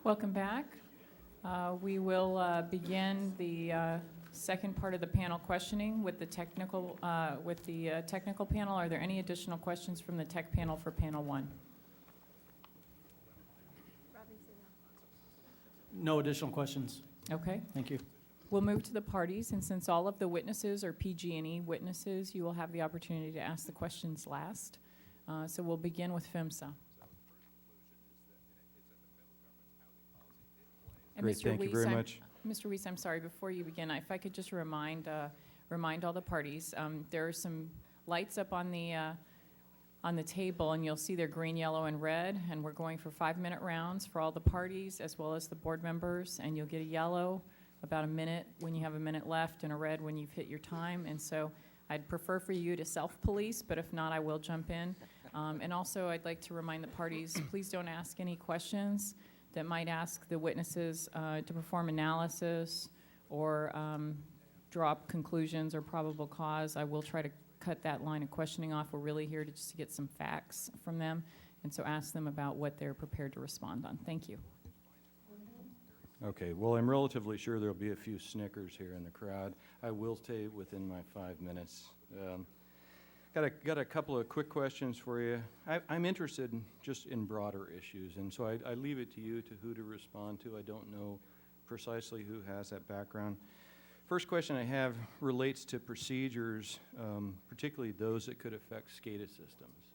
Welcome back. We will begin the second part of the panel questioning with the technical panel. Are there any additional questions from the tech panel for panel one? No additional questions. Okay. Thank you. We'll move to the parties, and since all of the witnesses are PG&E witnesses, you will have the opportunity to ask the questions last. So we'll begin with PHMSA. And Great, thank you very much. Mr. Weiss, I'm sorry, before you begin, if I could just remind all the parties, there are some lights up on the table, and you'll see they're green, yellow, and red, and we're going for 5-minute rounds for all the parties as well as the board members, and you'll get a yellow about a minute when you have a minute left and a red when you've hit your time, and so I'd prefer for you to self-police, but if not, I will jump in. And also, I'd like to remind the parties, please don't ask any questions that might ask the witnesses to perform analysis or draw up conclusions or probable cause. I will try to cut that line of questioning off. We're really here to just get some facts from them, and so ask them about what they're prepared to respond on. Thank you. Okay, well, I'm relatively sure there'll be a few snickers here in the crowd. I will stay within my 5 minutes. Got a couple of quick questions for you. I'm interested just in broader issues, and so I leave it to you to who to respond to. I don't know precisely who has that background. First question I have relates to procedures, particularly those that could affect SCADA systems.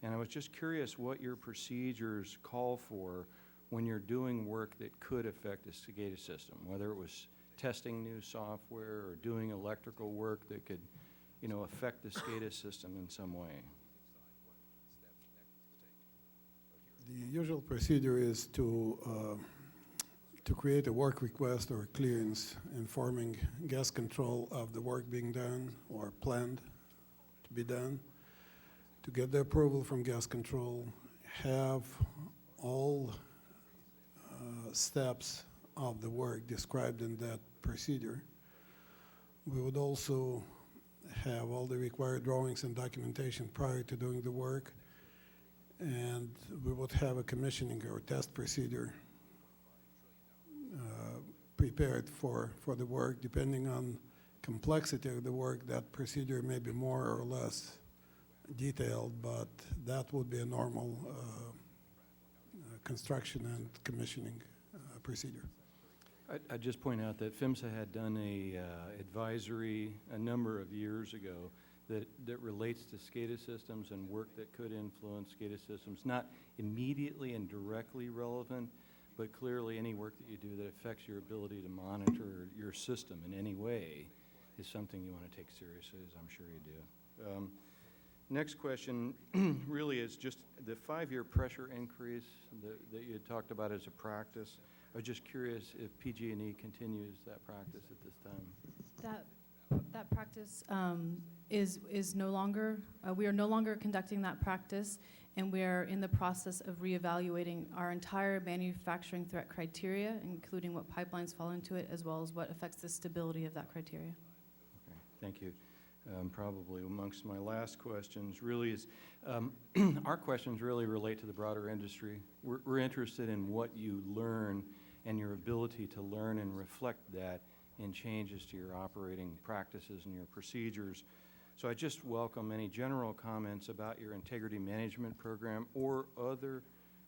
And I was just curious what your procedures call for when you're doing work that could affect a SCADA system, whether it was testing new software or doing electrical work that could affect the SCADA system in some way. The usual procedure is to create a work request or clearance informing gas control of the work being done or planned to be done, to get the approval from gas control, have all steps of the work described in that procedure. We would also have all the required drawings and documentation prior to doing the work, and we would have a commissioning or test procedure prepared for the work. Depending on complexity of the work, that procedure may be more or less detailed, but that would be a normal construction and commissioning procedure. I'd just point out that PHMSA had done a advisory a number of years ago that relates to SCADA systems and work that could influence SCADA systems, not immediately and directly relevant, but clearly any work that you do that affects your ability to monitor your system in any way is something you want to take seriously, as I'm sure you do. Next question really is just the 5-year pressure increase that you had talked about as a practice. I was just curious if PG&E continues that practice at this time. That practice is no longer, we are no longer conducting that practice, and we are in the process of reevaluating our entire manufacturing threat criteria, including what pipelines fall into it, as well as what affects the stability of that criteria. Okay, thank you. Probably amongst my last questions really is, our questions really relate to the broader industry. We're interested in what you learn and your ability to learn and reflect that in changes to your operating practices and your procedures. So I just welcome any general comments about your integrity management program or other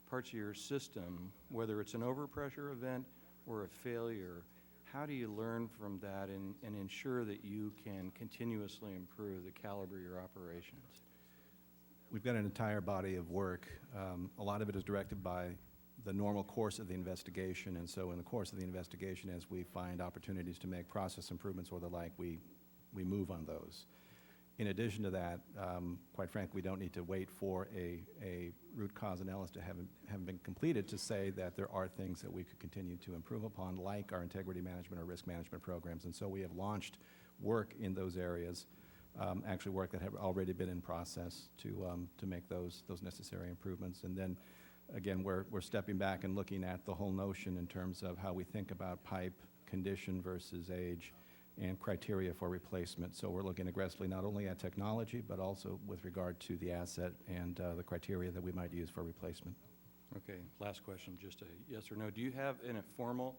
parts of your system, whether it's an overpressure event or a failure. How do you learn from that and ensure that you can continuously improve the caliber of your operations? We've got an entire body of work. A lot of it is directed by the normal course of the investigation, and so in the course of the investigation, as we find opportunities to make process improvements or the like, we move on those. In addition to that, quite frankly, we don't need to wait for a root cause analysis to have been completed to say that there are things that we could continue to improve upon, like our integrity management or risk management programs. And so we have launched work in those areas, actually work that have already been in process to make those necessary improvements. And then, again, we're stepping back and looking at the whole notion in terms of how we think about pipe condition versus age and criteria for replacement. So we're looking aggressively not only at technology, but also with regard to the asset and the criteria that we might use for replacement. Okay, last question, just a yes or no. Do you have a formal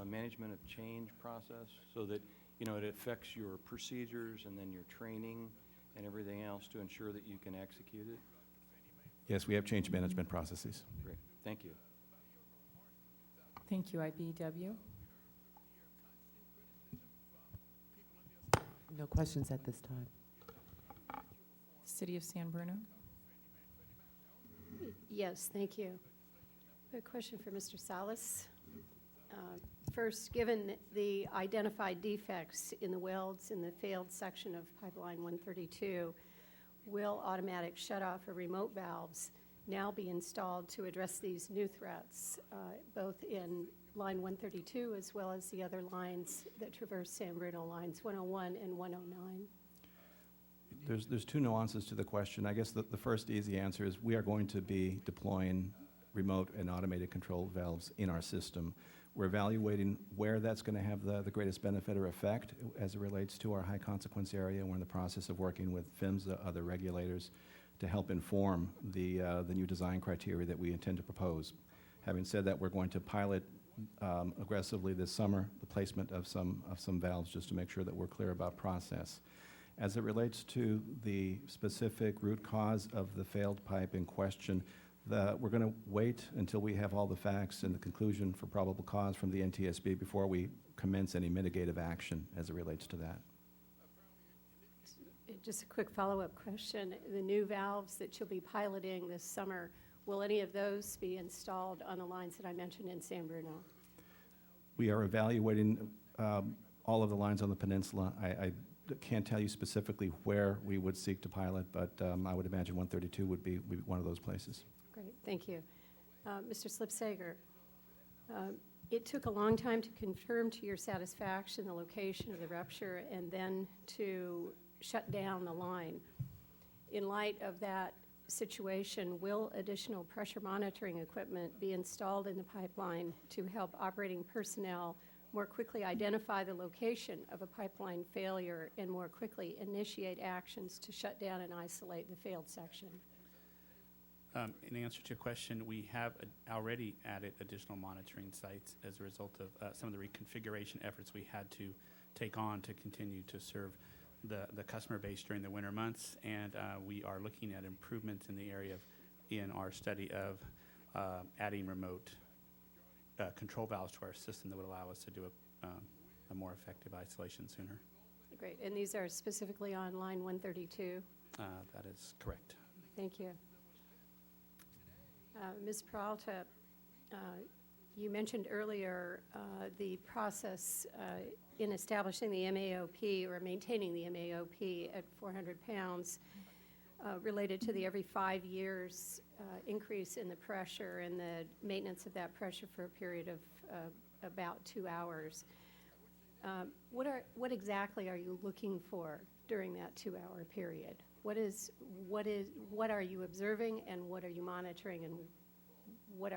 management of change process so that, you know, it affects your procedures and then your training and everything else to ensure that you can execute it? Yes, we have change management processes. Great, thank you. Thank you, IBEW. No questions at this time. City of San Bruno. Yes, thank you. A question for Mr. Salas. First, given the identified defects in the welds in the failed section of pipeline 132, will automatic shutoff or remote valves now be installed to address these new threats, both in line 132 as well as the other lines that traverse San Bruno, lines 101 and 109? There's two nuances to the question. I guess the first easy answer is we are going to be deploying remote and automated control valves in our system. We're evaluating where that's going to have the greatest benefit or effect as it relates to our high consequence area. We're in the process of working with PHMSA, other regulators, to help inform the new design criteria that we intend to propose. Having said that, we're going to pilot aggressively this summer the placement of some valves just to make sure that we're clear about process. As it relates to the specific root cause of the failed pipe in question, we're going to wait until we have all the facts and the conclusion for probable cause from the NTSB before we commence any mitigative action as it relates to that. Just a quick follow-up question. The new valves that you'll be piloting this summer, will any of those be installed on the lines that I mentioned in San Bruno? We are evaluating all of the lines on the peninsula. I can't tell you specifically where we would seek to pilot, but I would imagine 132 would be one of those places. Great, thank you. Mr. Slipsager, it took a long time to confirm to your satisfaction the location of the rupture and then to shut down the line. In light of that situation, will additional pressure monitoring equipment be installed in the pipeline to help operating personnel more quickly identify the location of a pipeline failure and more quickly initiate actions to shut down and isolate the failed section? In answer to your question, we have already added additional monitoring sites as a result of some of the reconfiguration efforts we had to take on to continue to serve the customer base during the winter months, and we are looking at improvements in the area in our study of adding remote control valves to our system that would allow us to do a more effective isolation sooner. Great, and these are specifically on line 132? That is correct. Thank you. Ms. Peralta, you mentioned earlier the process in establishing the MAOP or maintaining the MAOP at 400 pounds related to the every 5 years increase in the pressure and the maintenance of that pressure for a period of about 2 hours. What exactly are you looking for during that 2-hour period? What are you observing and what are you monitoring, and what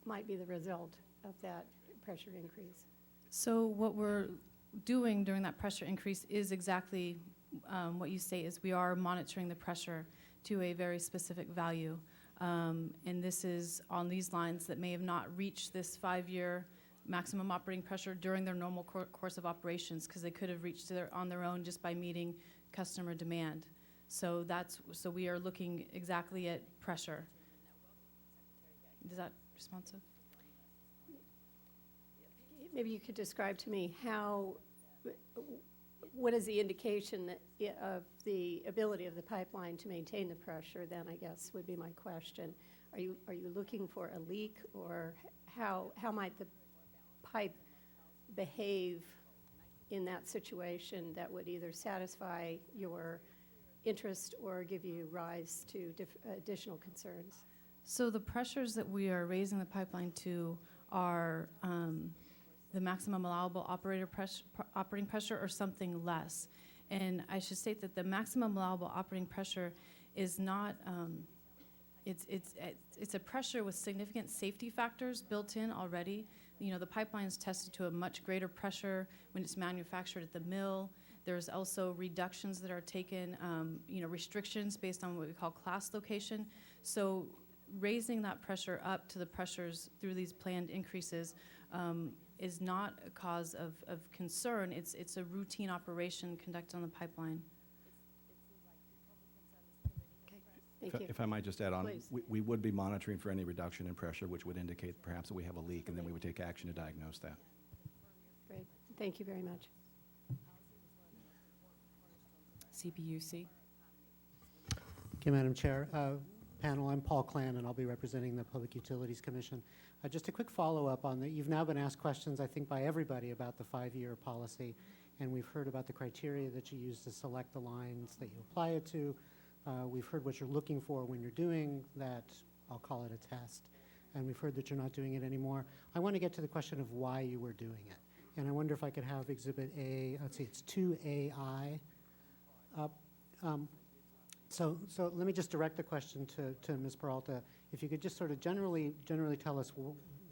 might be the result of that pressure increase? So what we're doing during that pressure increase is exactly what you say, is we are monitoring the pressure to a very specific value. And this is on these lines that may have not reached this 5-year maximum operating pressure during their normal course of operations, because they could have reached on their own just by meeting customer demand. So we are looking exactly at pressure. Is that responsive? Maybe you could describe to me what is the indication of the ability of the pipeline to maintain the pressure, then, I guess, would be my question. Are you looking for a leak, or how might the pipe behave in that situation that would either satisfy your interest or give you rise to additional concerns? So the pressures that we are raising the pipeline to are the maximum allowable operating pressure or something less. And I should state that the maximum allowable operating pressure is not, it's a pressure with significant safety factors built in already. You know, the pipeline is tested to a much greater pressure when it's manufactured at the mill. There's also reductions that are taken, restrictions based on what we call class location. So raising that pressure up to the pressures through these planned increases is not a cause of concern. It's a routine operation conducted on the pipeline. Thank you. If I might just add on, Please. we would be monitoring for any reduction in pressure, which would indicate perhaps that we have a leak, and then we would take action to diagnose that. Great. Thank you very much. CPUC. Okay, Madam Chair. Panel, I'm Paul Clan, and I'll be representing the Public Utilities Commission. Just a quick follow-up on that. You've now been asked questions, I think, by everybody about the 5-year policy, and we've heard about the criteria that you use to select the lines that you apply it to. We've heard what you're looking for when you're doing that, I'll call it a test, and we've heard that you're not doing it anymore. I want to get to the question of why you were doing it, and I wonder if I could have Exhibit A, let's see, it's 2AI up. So let me just direct the question to Ms. Peralta. If you could just sort of generally tell us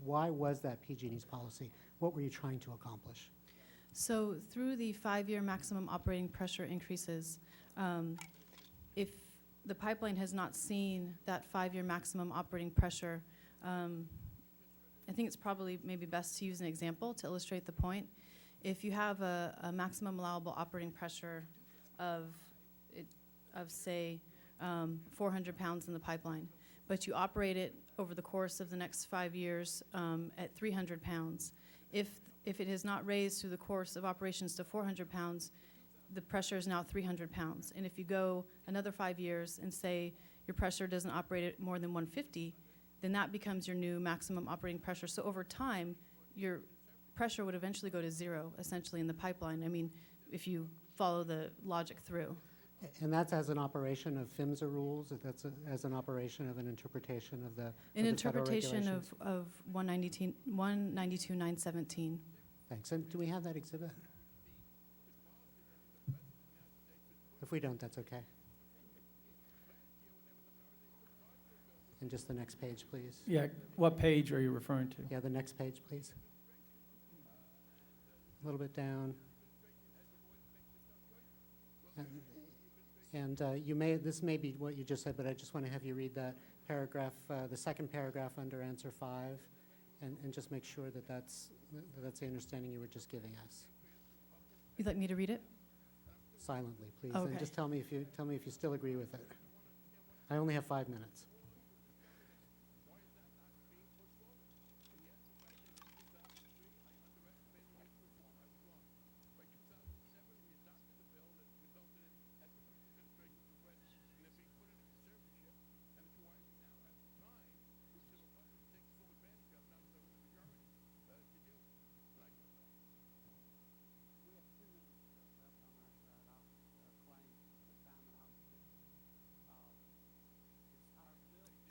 why was that PG&E's policy? What were you trying to accomplish? So through the 5-year maximum operating pressure increases, if the pipeline has not seen that 5-year maximum operating pressure, I think it's probably maybe best to use an example to illustrate the point. If you have a maximum allowable operating pressure of say, 400 pounds in the pipeline, but you operate it over the course of the next 5 years at 300 pounds. If it has not raised through the course of operations to 400 pounds, the pressure is now 300 pounds. And if you go another 5 years and say your pressure doesn't operate at more than 150, then that becomes your new maximum operating pressure. So over time, your pressure would eventually go to zero, essentially, in the pipeline. I mean, if you follow the logic through. And that's as an operation of PHMSA rules? That's as an operation of an interpretation of the An federal interpretation regulations? of 192.917. Thanks. And do we have that exhibit? If we don't, that's okay. And just the next page, please. Yeah, what page are you referring to? Yeah, the next page, please. A little bit down. And this may be what you just said, but I just want to have you read that paragraph, the second paragraph under answer 5, and just make sure that that's the understanding you were just giving us. You'd like me to read it? Silently, please, Okay. and just tell me if you still agree with it. I only have 5 minutes.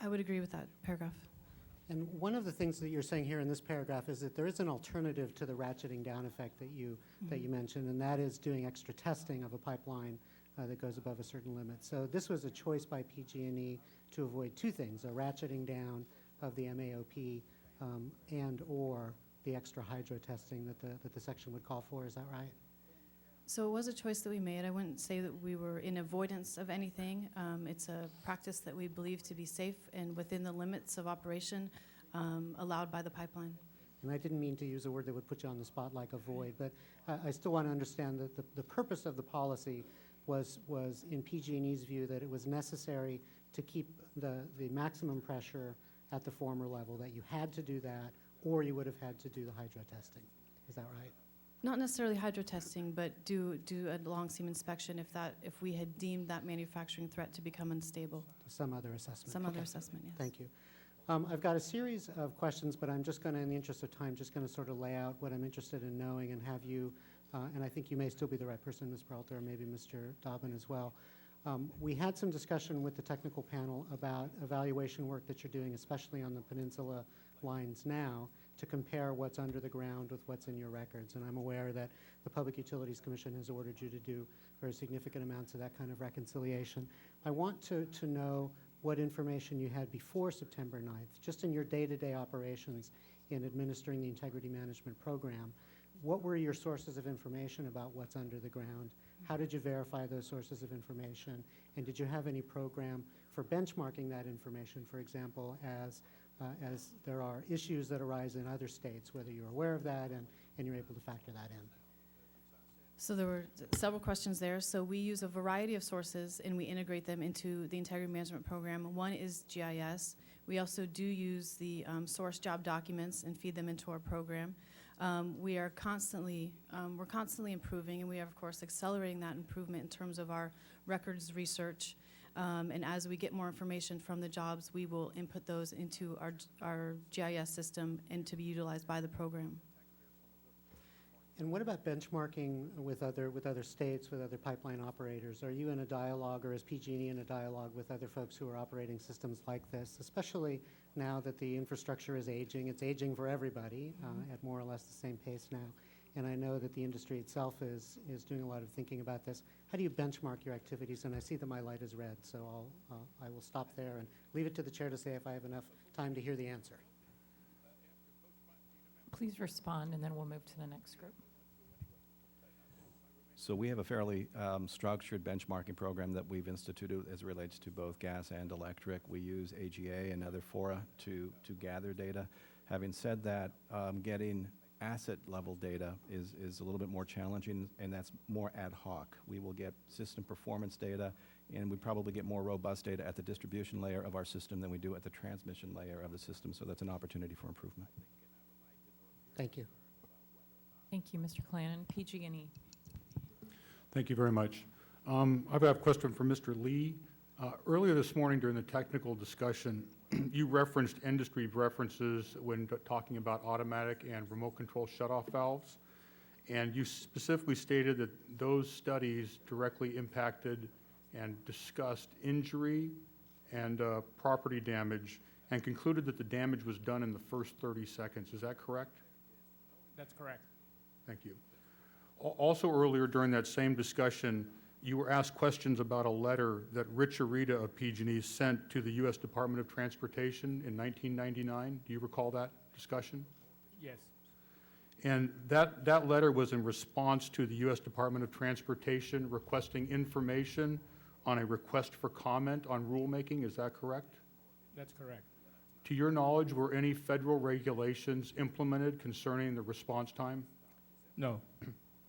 I would agree with that paragraph. And one of the things that you're saying here in this paragraph is that there is an alternative to the ratcheting down effect that you mentioned, and that is doing extra testing of a pipeline that goes above a certain limit. So this was a choice by PG&E to avoid two things: a ratcheting down of the MAOP and or the extra hydro testing that the section would call for. Is that right? So it was a choice that we made. I wouldn't say that we were in avoidance of anything. It's a practice that we believe to be safe and within the limits of operation allowed by the pipeline. And I didn't mean to use a word that would put you on the spot like avoid, but I still want to understand that the purpose of the policy was in PG&E's view that it was necessary to keep the maximum pressure at the former level, that you had to do that, or you would have had to do the hydro testing. Is that right? Not necessarily hydro testing, but do a long seam inspection if we had deemed that manufacturing threat to become unstable. Some other assessment. Some other Okay. assessment, yes. Thank you. I've got a series of questions, but I'm just going to, in the interest of time, just going to sort of lay out what I'm interested in knowing and have you, and I think you may still be the right person, Ms. Peralta, or maybe Mr. Dobbin as well. We had some discussion with the technical panel about evaluation work that you're doing, especially on the peninsula lines now, to compare what's under the ground with what's in your records. And I'm aware that the Public Utilities Commission has ordered you to do very significant amounts of that kind of reconciliation. I want to know what information you had before September 9th, just in your day-to-day operations in administering the Integrity Management Program. What were your sources of information about what's under the ground? How did you verify those sources of information? And did you have any program for for benchmarking that information, for example, as there are issues that arise in other states, whether you're aware of that and you're able to factor that in. So there were several questions there. So we use a variety of sources and we integrate them into the integrity management program. One is GIS. We also do use the source job documents and feed them into our program. We're constantly improving, and we are, of course, accelerating that improvement in terms of our records research. And as we get more information from the jobs, we will input those into our GIS system and to be utilized by the program. And what about benchmarking with other states, with other pipeline operators? Are you in a dialogue, or is PG&E in a dialogue with other folks who are operating systems like this, especially now that the infrastructure is aging? It's aging for everybody at more or less the same pace now. And I know that the industry itself is doing a lot of thinking about this. How do you benchmark your activities? And I see that my light is red, so I will stop there and leave it to the chair to say if I have enough time to hear the answer. Please respond, and then we'll move to the next group. So we have a fairly structured benchmarking program that we've instituted as it relates to both gas and electric. We use AGA and other fora to gather data. Having said that, getting asset level data is a little bit more challenging, and that's more ad hoc. We will get system performance data, and we probably get more robust data at the distribution layer of our system than we do at the transmission layer of the system, so that's an opportunity for improvement. Thank you. Thank you, Mr. Clannon. PG&E. Thank you very much. I've got a question for Mr. Lee. Earlier this morning during the technical discussion, you referenced industry references when talking about automatic and remote control shutoff valves. And you specifically stated that those studies directly impacted and discussed injury and property damage and concluded that the damage was done in the first 30 seconds. Is that correct? That's correct. Thank you. Also earlier during that same discussion, you were asked questions about a letter that Rich Arita of PG&E sent to the U.S. Department of Transportation in 1999. Do you recall that discussion? Yes. And that letter was in response to the U.S. Department of Transportation requesting information on a request for comment on rulemaking. Is that correct? That's correct. To your knowledge, were any federal regulations implemented concerning the response time? No.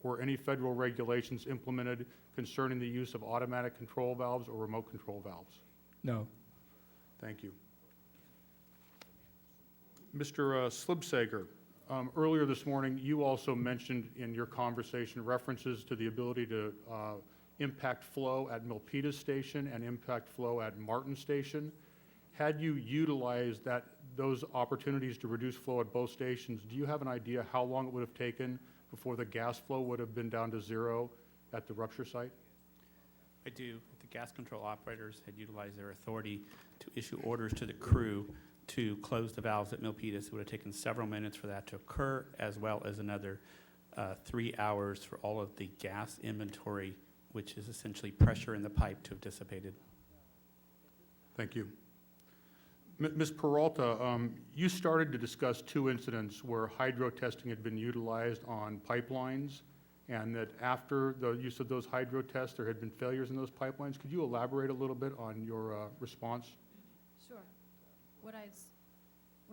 Were any federal regulations implemented concerning the use of automatic control valves or remote control valves? No. Thank you. Mr. Slibsager, earlier this morning, you also mentioned in your conversation references to the ability to impact flow at Milpitas Station and impact flow at Martin Station. Had you utilized those opportunities to reduce flow at both stations, do you have an idea how long it would have taken before the gas flow would have been down to zero at the rupture site? I do. The gas control operators had utilized their authority to issue orders to the crew to close the valves at Milpitas. It would have taken several minutes for that to occur, as well as another 3 hours for all of the gas inventory, which is essentially pressure in the pipe, to have dissipated. Thank you. Ms. Peralta, you started to discuss two incidents where hydro testing had been utilized on pipelines, and that after the use of those hydro tests, there had been failures in those pipelines. Could you elaborate a little bit on your response? Sure. What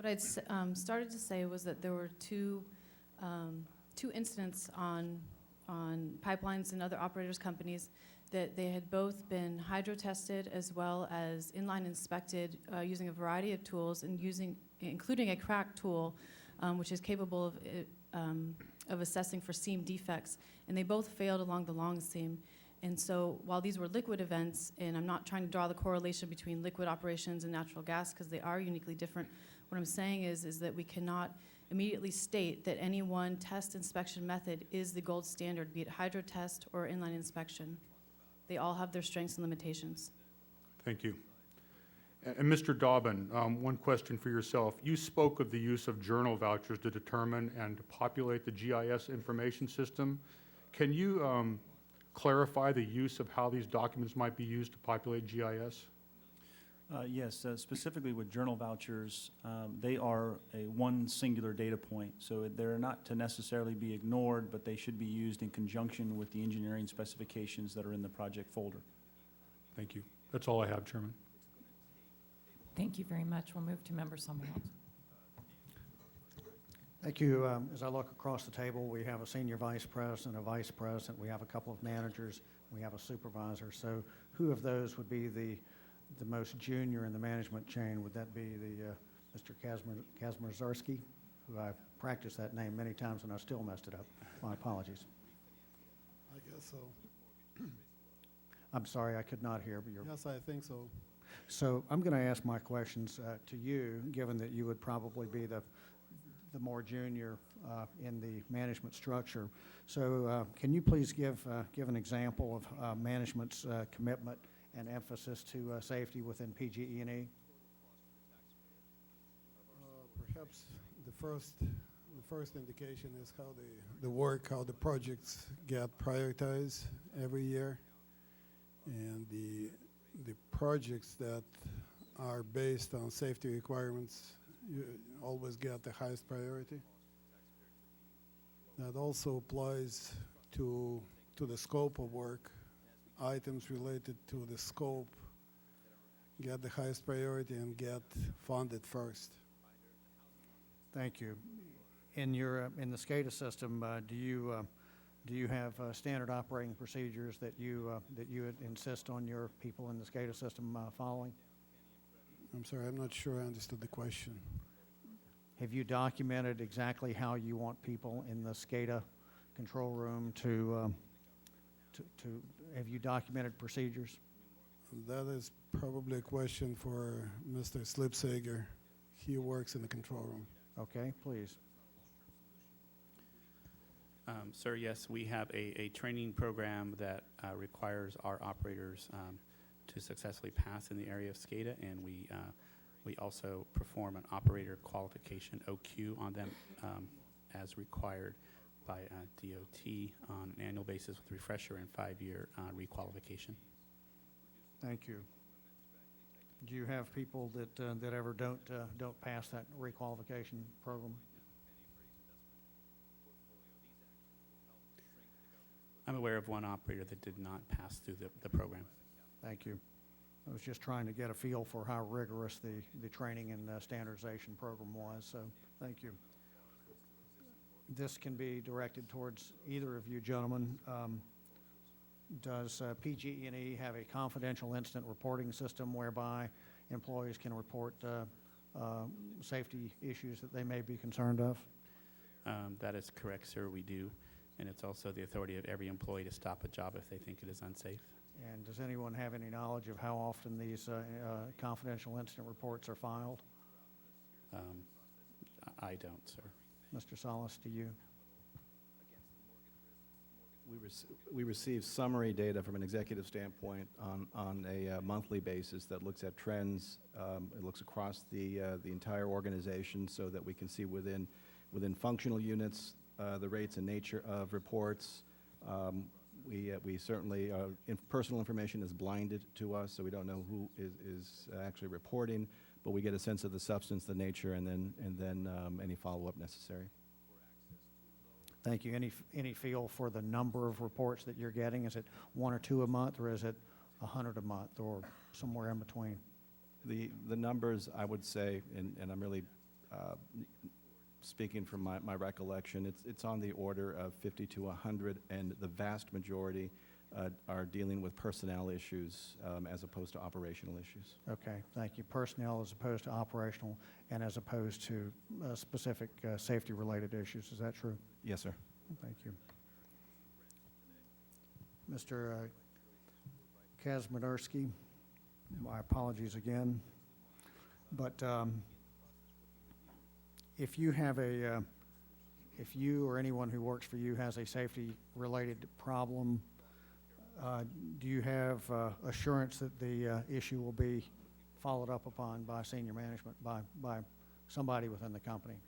I'd started to say was that there were two incidents on pipelines and other operators' companies that they had both been hydro tested as well as inline inspected using a variety of tools, and including a crack tool, which is capable of assessing for seam defects, and they both failed along the long seam. And so while these were liquid events, and I'm not trying to draw the correlation between liquid operations and natural gas because they are uniquely different, what I'm saying is that we cannot immediately state that any one test inspection method is the gold standard, be it hydro test or inline inspection. They all have their strengths and limitations. Thank you. And Mr. Dobbin, one question for yourself. You spoke of the use of journal vouchers to determine and to populate the GIS information system. Can you clarify the use of how these documents might be used to populate GIS? Yes, specifically with journal vouchers, they are one singular data point, so they're not to necessarily be ignored, but they should be used in conjunction with the engineering specifications that are in the project folder. Thank you. That's all I have, Chairman. Thank you very much. We'll move to Member Summerall. Thank you. As I look across the table, we have a senior vice president, a vice president, we have a couple of managers, we have a supervisor. So who of those would be the most junior in the management chain? Would that be the Mr. Kazmierczewski, who I've practiced that name many times and I still messed it up? My apologies. I guess so. I'm sorry, I could not hear, but you're... Yes, I think so. So I'm going to ask my questions to you, given that you would probably be the more junior in the management structure. So can you please give an example of management's commitment and emphasis to safety within PG&E? Perhaps the first indication is how how the projects get prioritized every year, and the projects that are based on safety requirements you always get the highest priority. That also applies to the scope of work. Items related to the scope get the highest priority and get funded first. Thank you. In the SCADA system, do you have standard operating procedures that you insist on your people in the SCADA system following? I'm sorry, I'm not sure I understood the question. Have you documented exactly how you want people in the SCADA control room to have you documented procedures? That is probably a question for Mr. Slipsager. He works in the control room. Okay, please. Sir, yes, we have a training program that requires our operators to successfully pass in the area of SCADA, and we also perform an operator qualification OQ on them as required by DOT on an annual basis with refresher and 5-year requalification. Thank you. Do you have people that ever don't pass that requalification program? I'm aware of one operator that did not pass through the program. Thank you. I was just trying to get a feel for how rigorous the training and standardization program was, so thank you. This can be directed towards either of you gentlemen. Does PG&E have a confidential incident reporting system whereby employees can report safety issues that they may be concerned of? That is correct, sir, we do. And it's also the authority of every employee to stop a job if they think it is unsafe. And does anyone have any knowledge of how often these confidential incident reports are filed? I don't, sir. Mr. Salas, do you? We receive summary data from an executive standpoint on a monthly basis that looks at trends. It looks across the entire organization so that we can see within functional units the rates and nature of reports. We certainly, personal information is blinded to us, so we don't know who is actually reporting, but we get a sense of the substance, the nature, and then any follow-up necessary. Thank you. Any feel for the number of reports that you're getting? Is it 1 or 2 a month, or is it 100 a month, or somewhere in between? The numbers, I would say, and I'm really speaking from my recollection, it's on the order of 50 to 100, and the vast majority are dealing with personnel issues as opposed to operational issues. Okay, thank you. Personnel as opposed to operational and as opposed to specific safety-related issues. Is that true? Yes, sir. Thank you. Mr. Kazmierczewski, my apologies again, but if you have if you or anyone who works for you has a safety-related problem, do you have assurance that the issue will be followed up upon by senior management, by somebody within the company?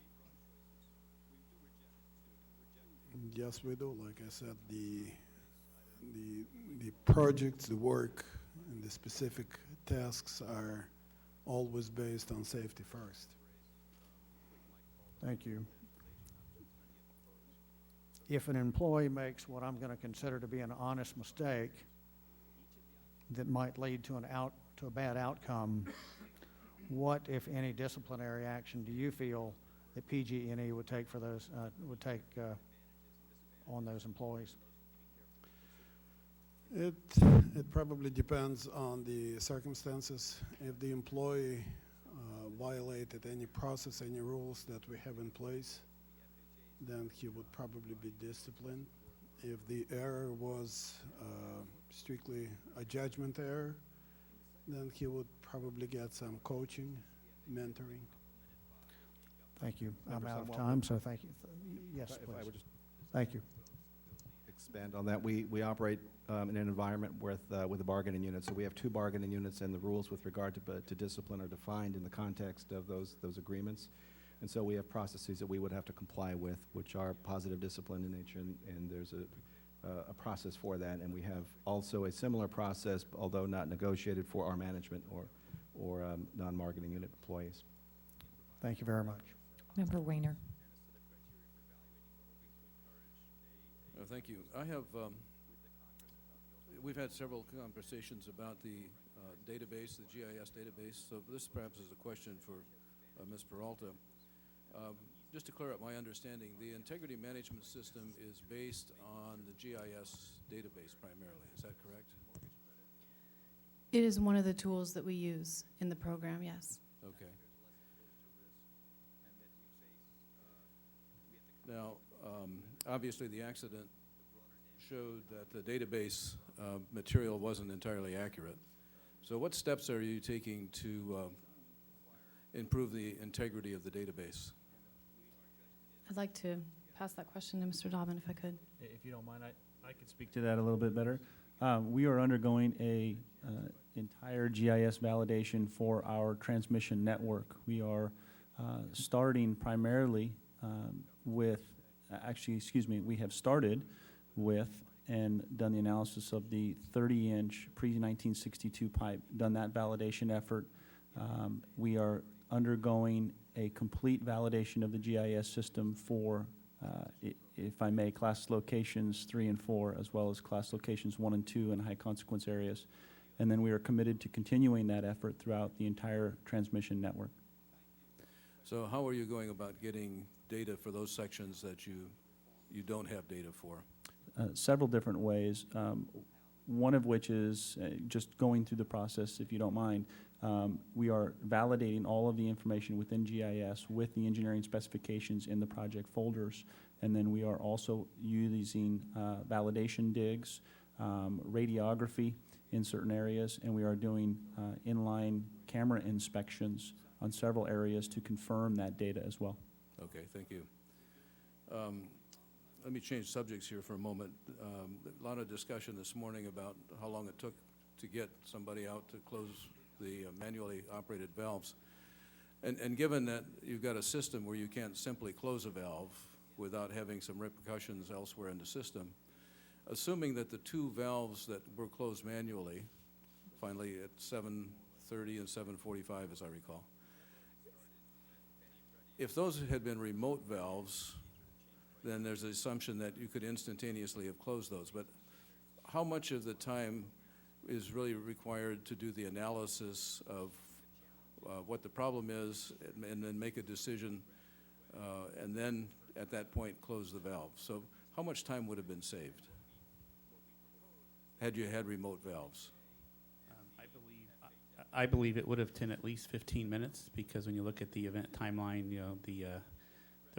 Yes, we do. Like I said, the projects, the work, and the specific tasks are always based on safety first. Thank you. If an employee makes what I'm going to consider to be an honest mistake that might lead to a bad outcome, what, if any, disciplinary action do you feel that PG&E would take for those, on those employees? It probably depends on the circumstances. If the employee violated any process, any rules that we have in place, then he would probably be disciplined. If the error was strictly a judgment error, then he would probably get some coaching, mentoring. Thank you. I'm Member out of Sunwell. time, so thank you. Yes, If I would please. just Thank you. expand on that. We operate in an environment with a bargaining unit. So we have 2 bargaining units, and the rules with regard to discipline are defined in the context of those agreements. And so we have processes that we would have to comply with, which are positive discipline in nature, and there's a process for that. And we have also a similar process, although not negotiated, for our management or non-bargaining unit employees. Thank you very much. Member Weiner. Thank you. I have, we've had several conversations about the database, the GIS database, so this perhaps is a question for Ms. Peralta. Just to clear up my understanding, the integrity management system is based on the GIS database primarily, is that correct? It is one of the tools that we use in the program, yes. Okay. Now, obviously the accident showed that the database material wasn't entirely accurate. So what steps are you taking to improve the integrity of the database? I'd like to pass that question to Mr. Dobbin, if I could. If you don't mind, I could speak to that a little bit better. We are undergoing a entire GIS validation for our transmission network. We are starting primarily with, we have started with and done the analysis of the 30-inch pre-1962 pipe, done that validation effort. We are undergoing a complete validation of the GIS system for, if I may, class locations 3 and 4, as well as class locations 1 and 2 in high consequence areas. And then we are committed to continuing that effort throughout the entire transmission network. So how are you going about getting data for those sections that you don't have data for? Several different ways. One of which is just going through the process, if you don't mind. We are validating all of the information within GIS with the engineering specifications in the project folders. And then we are also using validation digs, radiography in certain areas, and we are doing inline camera inspections on several areas to confirm that data as well. Okay, thank you. Let me change subjects here for a moment. A lot of discussion this morning about how long it took to get somebody out to close the manually operated valves. And given that you've got a system where you can't simply close a valve without having some repercussions elsewhere in the system, assuming that the 2 valves that were closed manually, finally at 7:30 and 7:45 as I recall, if those had been remote valves, then there's an assumption that you could instantaneously have closed those. But how much of the time is really required to do the analysis of what the problem is and then make a decision and then at that point close the valve? So how much time would have been saved had you had remote valves? I believe it would have taken at least 15 minutes, because when you look at the event timeline, you know, the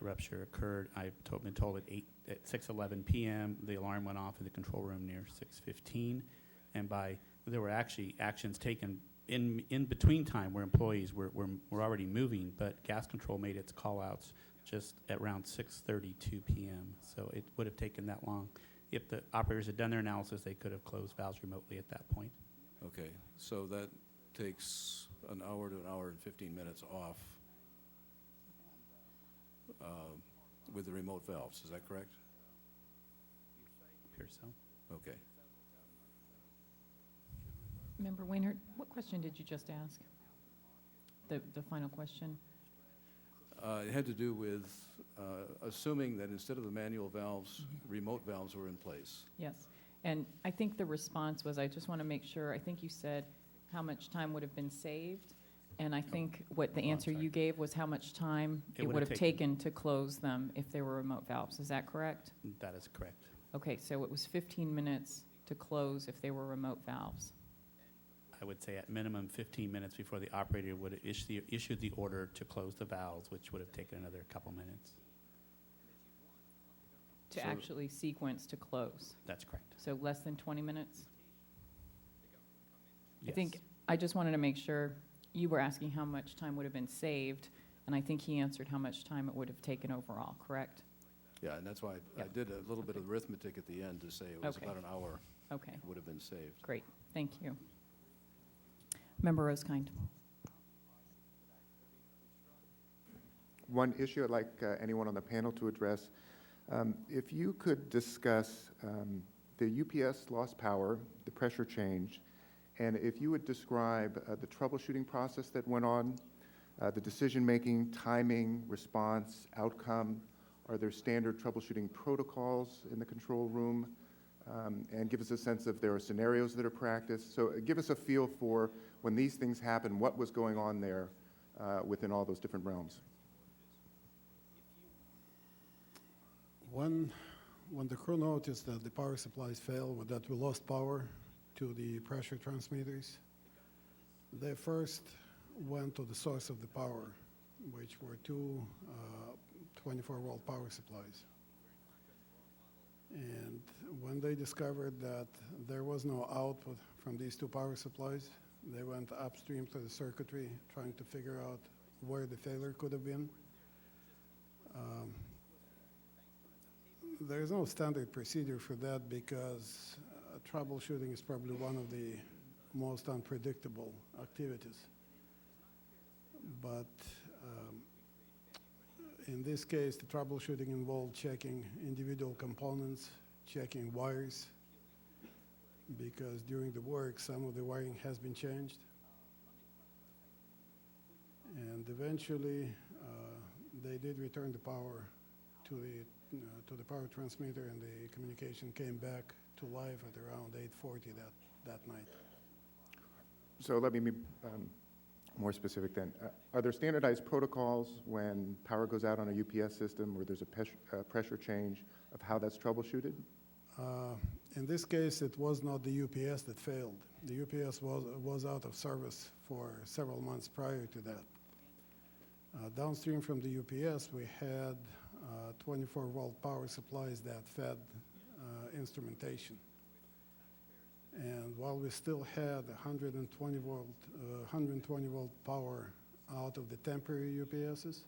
rupture occurred, I've been told at 6:11 p.m. the alarm went off in the control room near 6:15, and there were actually actions taken in between time where employees were already moving, but gas control made its call-outs just at around 6:32 p.m. So it would have taken that long. If the operators had done their analysis, they could have closed valves remotely at that point. Okay, so that takes an hour to an hour and 15 minutes off with the remote valves, is that correct? Appears so. Okay. Member Weiner, what question did you just ask? The final question? It had to do with assuming that instead of the manual valves, remote valves were in place. Yes. And I think the response was, I just want to make sure, I think you said how much time would have been saved. And I think what the answer you gave was how much time It it would would have have taken to close them if they were remote valves. Is that correct? That is correct. Okay, so it was 15 minutes to close if they were remote valves. I would say at minimum 15 minutes before the operator would have issued the order to close the valves, which would have taken another couple minutes. To actually sequence to close. That's correct. So less than 20 minutes? I Yes. think, I just wanted to make sure, you were asking how much time would have been saved, and I think he answered how much time it would have taken overall, correct? Yeah, and that's why I Yeah. did a little bit of arithmetic at the end to say it was Okay. about an hour Okay, would have been saved. great, thank you. Member Rosekind. One issue I'd like anyone on the panel to address, if you could discuss the UPS lost power, the pressure change, and if you would describe the troubleshooting process that went on, the decision-making, timing, response, outcome. Are there standard troubleshooting protocols in the control room? And give us a sense of there are scenarios that are practiced. So give us a feel for when these things happen, what was going on there within all those different realms. When the crew noticed that the power supplies failed, that we lost power to the pressure transmitters, they first went to the source of the power, which were two 24-volt power supplies. And when they discovered that there was no output from these two power supplies, they went upstream to the circuitry, trying to figure out where the failure could have been. There is no standard procedure for that because troubleshooting is probably one of the most unpredictable activities. But in this case, the troubleshooting involved checking individual components, checking wires, because during the work, some of the wiring has been changed. And eventually, they did return the power to the power transmitter, and the communication came back to life at around 8:40 that night. So let me be more specific then. Are there standardized protocols when power goes out on a UPS system or there's a pressure change of how that's troubleshooted? In this case, it was not the UPS that failed. The UPS was out of service for several months prior to that. Downstream from the UPS, we had 24-volt power supplies that fed instrumentation. And while we still had 120 volt power out of the temporary UPSs,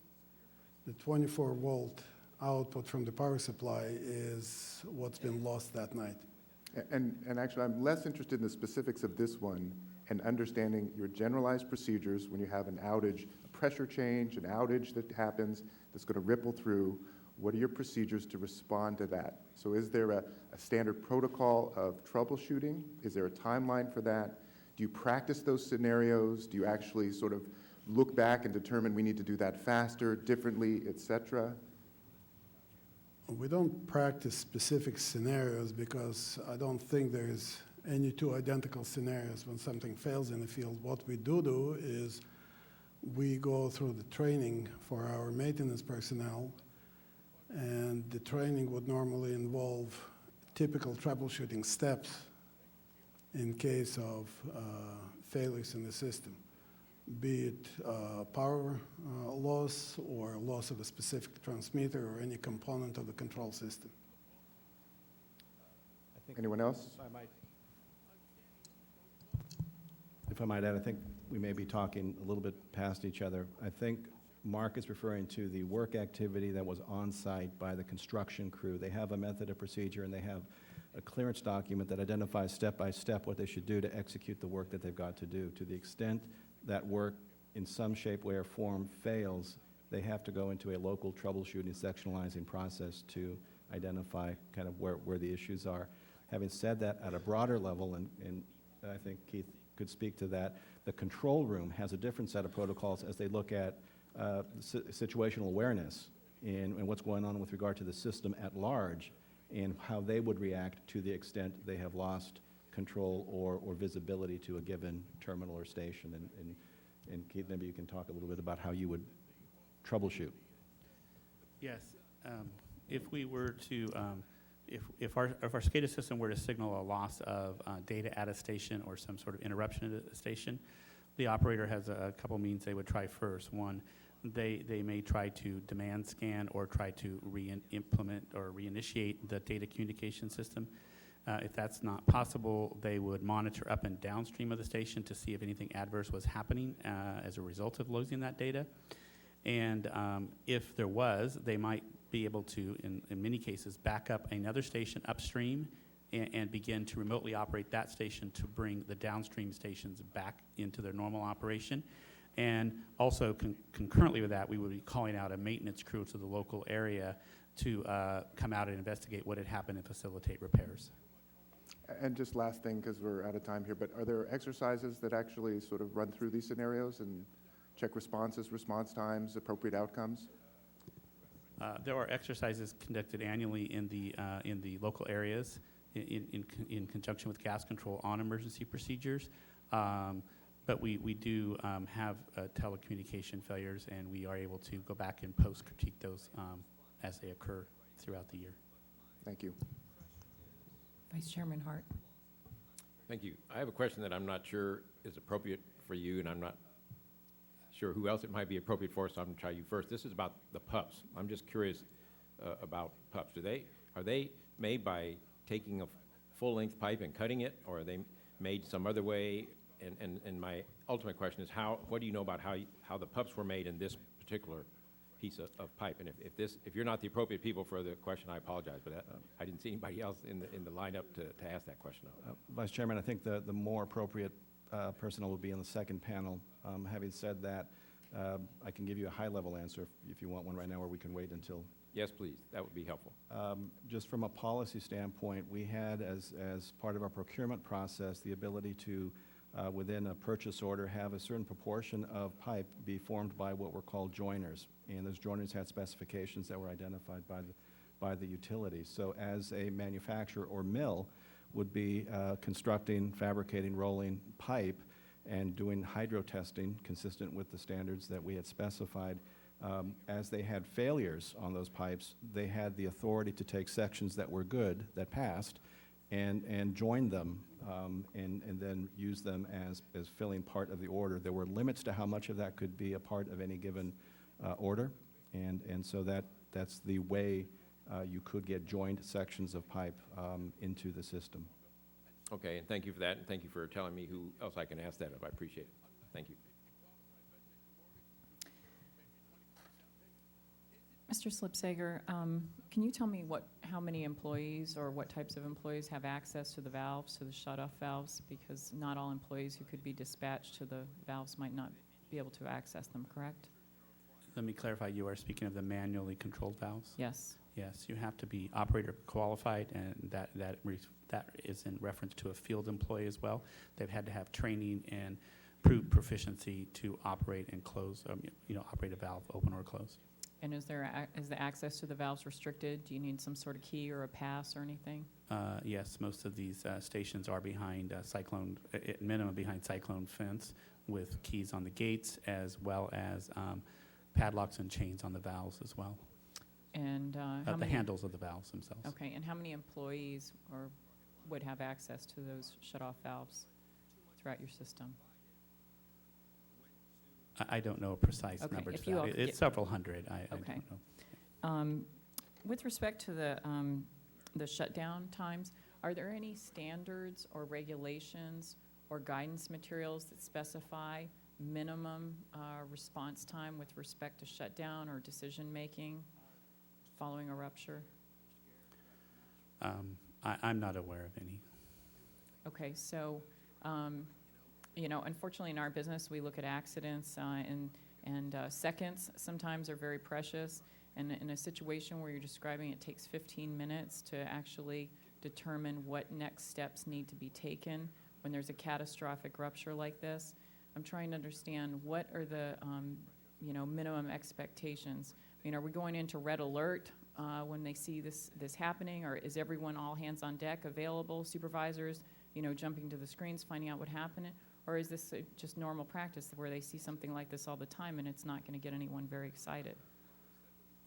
the 24 volt output from the power supply is what's been lost that night. And actually, I'm less interested in the specifics of this one and understanding your generalized procedures when you have an outage, a pressure change, an outage that happens that's going to ripple through. What are your procedures to respond to that? So is there a standard protocol of troubleshooting? Is there a timeline for that? Do you practice those scenarios? Do you actually sort of look back and determine we need to do that faster, differently, et cetera? We don't practice specific scenarios because I don't think there's any two identical scenarios when something fails in the field. What we do is we go through the training for our maintenance personnel, and the training would normally involve typical troubleshooting steps in case of failures in the system, be it power loss or loss of a specific transmitter or any component of the control system. Anyone else? If I might add, I think we may be talking a little bit past each other. I think Mark is referring to the work activity that was on-site by the construction crew. They have a method of procedure, and they have a clearance document that identifies step by step what they should do to execute the work that they've got to do. To the extent that work in some shape, way, or form fails, they have to go into a local troubleshooting, sectionalizing process to identify kind of where the issues are. Having said that, at a broader level, and I think Keith could speak to that, the control room has a different set of protocols as they look at situational awareness and what's going on with regard to the system at large and how they would react to the extent they have lost control or visibility to a given terminal or station. And And Keith, maybe you can talk a little bit about how you would troubleshoot. Yes, if we were to, if our SCADA system were to signal a loss of data at a station or some sort of interruption at a station, the operator has a couple means they would try first. One, they may try to demand scan or try to re-implement or reinitiate the data communication system. If that's not possible, they would monitor up and downstream of the station to see if anything adverse was happening as a result of losing that data. And if there was, they might be able to, in many cases, back up another station upstream and begin to remotely operate that station to bring the downstream stations back into their normal operation. And also concurrently with that, we would be calling out a maintenance crew to the local area to come out and investigate what had happened and facilitate repairs. And just last thing, because we're out of time here, but are there exercises that actually sort of run through these scenarios and check responses, response times, appropriate outcomes? There are exercises conducted annually in the local areas in conjunction with gas control on emergency procedures. But we do have telecommunication failures, and we are able to go back and post-critique those as they occur throughout the year. Thank you. Vice Chairman Hart. Thank you. I have a question that I'm not sure is appropriate for you, and I'm not sure who else it might be appropriate for, so I'm going to try you first. This is about the pups. I'm just curious about pups. Are they made by taking a full-length pipe and cutting it, or are they made some other way? And my ultimate question is, what do you know about how the pups were made in this particular piece of pipe? And if you're not the appropriate people for the question, I apologize, but I didn't see anybody else in the lineup to ask that question of. Vice Chairman, I think the more appropriate personnel will be in the second panel. Having said that, I can give you a high-level answer if you want one right now, or we can wait until. Yes, please. That would be helpful. Just from a policy standpoint, we had, as part of our procurement process, the ability to, within a purchase order, have a certain proportion of pipe be formed by what were called joiners. And those joiners had specifications that were identified by the utilities. So as a manufacturer or mill would be constructing, fabricating, rolling pipe, and doing hydro testing consistent with the standards that we had specified. As they had failures on those pipes, they had the authority to take sections that were good, that passed, and join them and then use them as filling part of the order. There were limits to how much of that could be a part of any given order, and so that's the way you could get joined sections of pipe into the system. Okay, and thank you for that, and thank you for telling me who else I can ask that of. I appreciate it. Thank you. Mr. Slipsager, can you tell me how many employees or what types of employees have access to the valves, to the shut-off valves? Because not all employees who could be dispatched to the valves might not be able to access them, correct? Let me clarify, you are speaking of the manually controlled valves? Yes. Yes, you have to be operator qualified, and that is in reference to a field employee as well. They've had to have training and proved proficiency to operate and close, operate a valve, open or close. And is the access to the valves restricted? Do you need some sort of key or a pass or anything? Yes, most of these stations are behind cyclone, at minimum behind cyclone fence with keys on the gates, as well as padlocks and chains on the valves as well. And The handles of the valves themselves. Okay, and how many employees would have access to those shut-off valves throughout your system? I don't know a precise Okay, number if to you all that. could It's get- several hundred. I Okay. don't know. With respect to the shutdown times, are there any standards or regulations or guidance materials that specify minimum response time with respect to shutdown or decision-making following a rupture? I'm not aware of any. Okay, so, unfortunately in our business, we look at accidents and seconds sometimes are very precious. And in a situation where you're describing it takes 15 minutes to actually determine what next steps need to be taken when there's a catastrophic rupture like this, I'm trying to understand what are the, minimum expectations. Are we going into red alert when they see this happening, or is everyone all hands on deck available, supervisors, jumping to the screens, finding out what happened? Or is this just normal practice where they see something like this all the time and it's not going to get anyone very excited?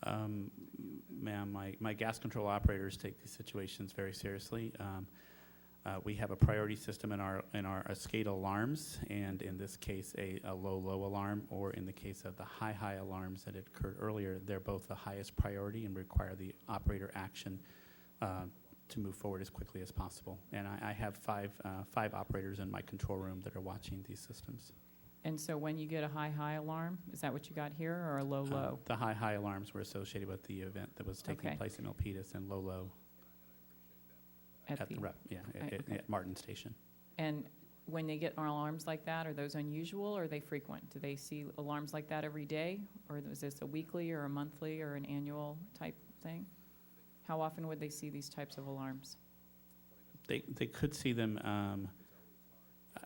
Ma'am, my gas control operators take these situations very seriously. We have a priority system in our SCADA alarms, and in this case, a low alarm, or in the case of the high alarms that had occurred earlier, they're both the highest priority and require the operator action to move forward as quickly as possible. And I have five operators in my control room that are watching these systems. And so when you get a high alarm, is that what you got here, or a low? The high alarms were associated with the event that was taking Okay. place in Milpitas, and low at the at Martin Station. And when they get alarms like that, are those unusual or are they frequent? Do they see alarms like that every day? Or is this a weekly or a monthly or an annual type thing? How often would they see these types of alarms? They could see them,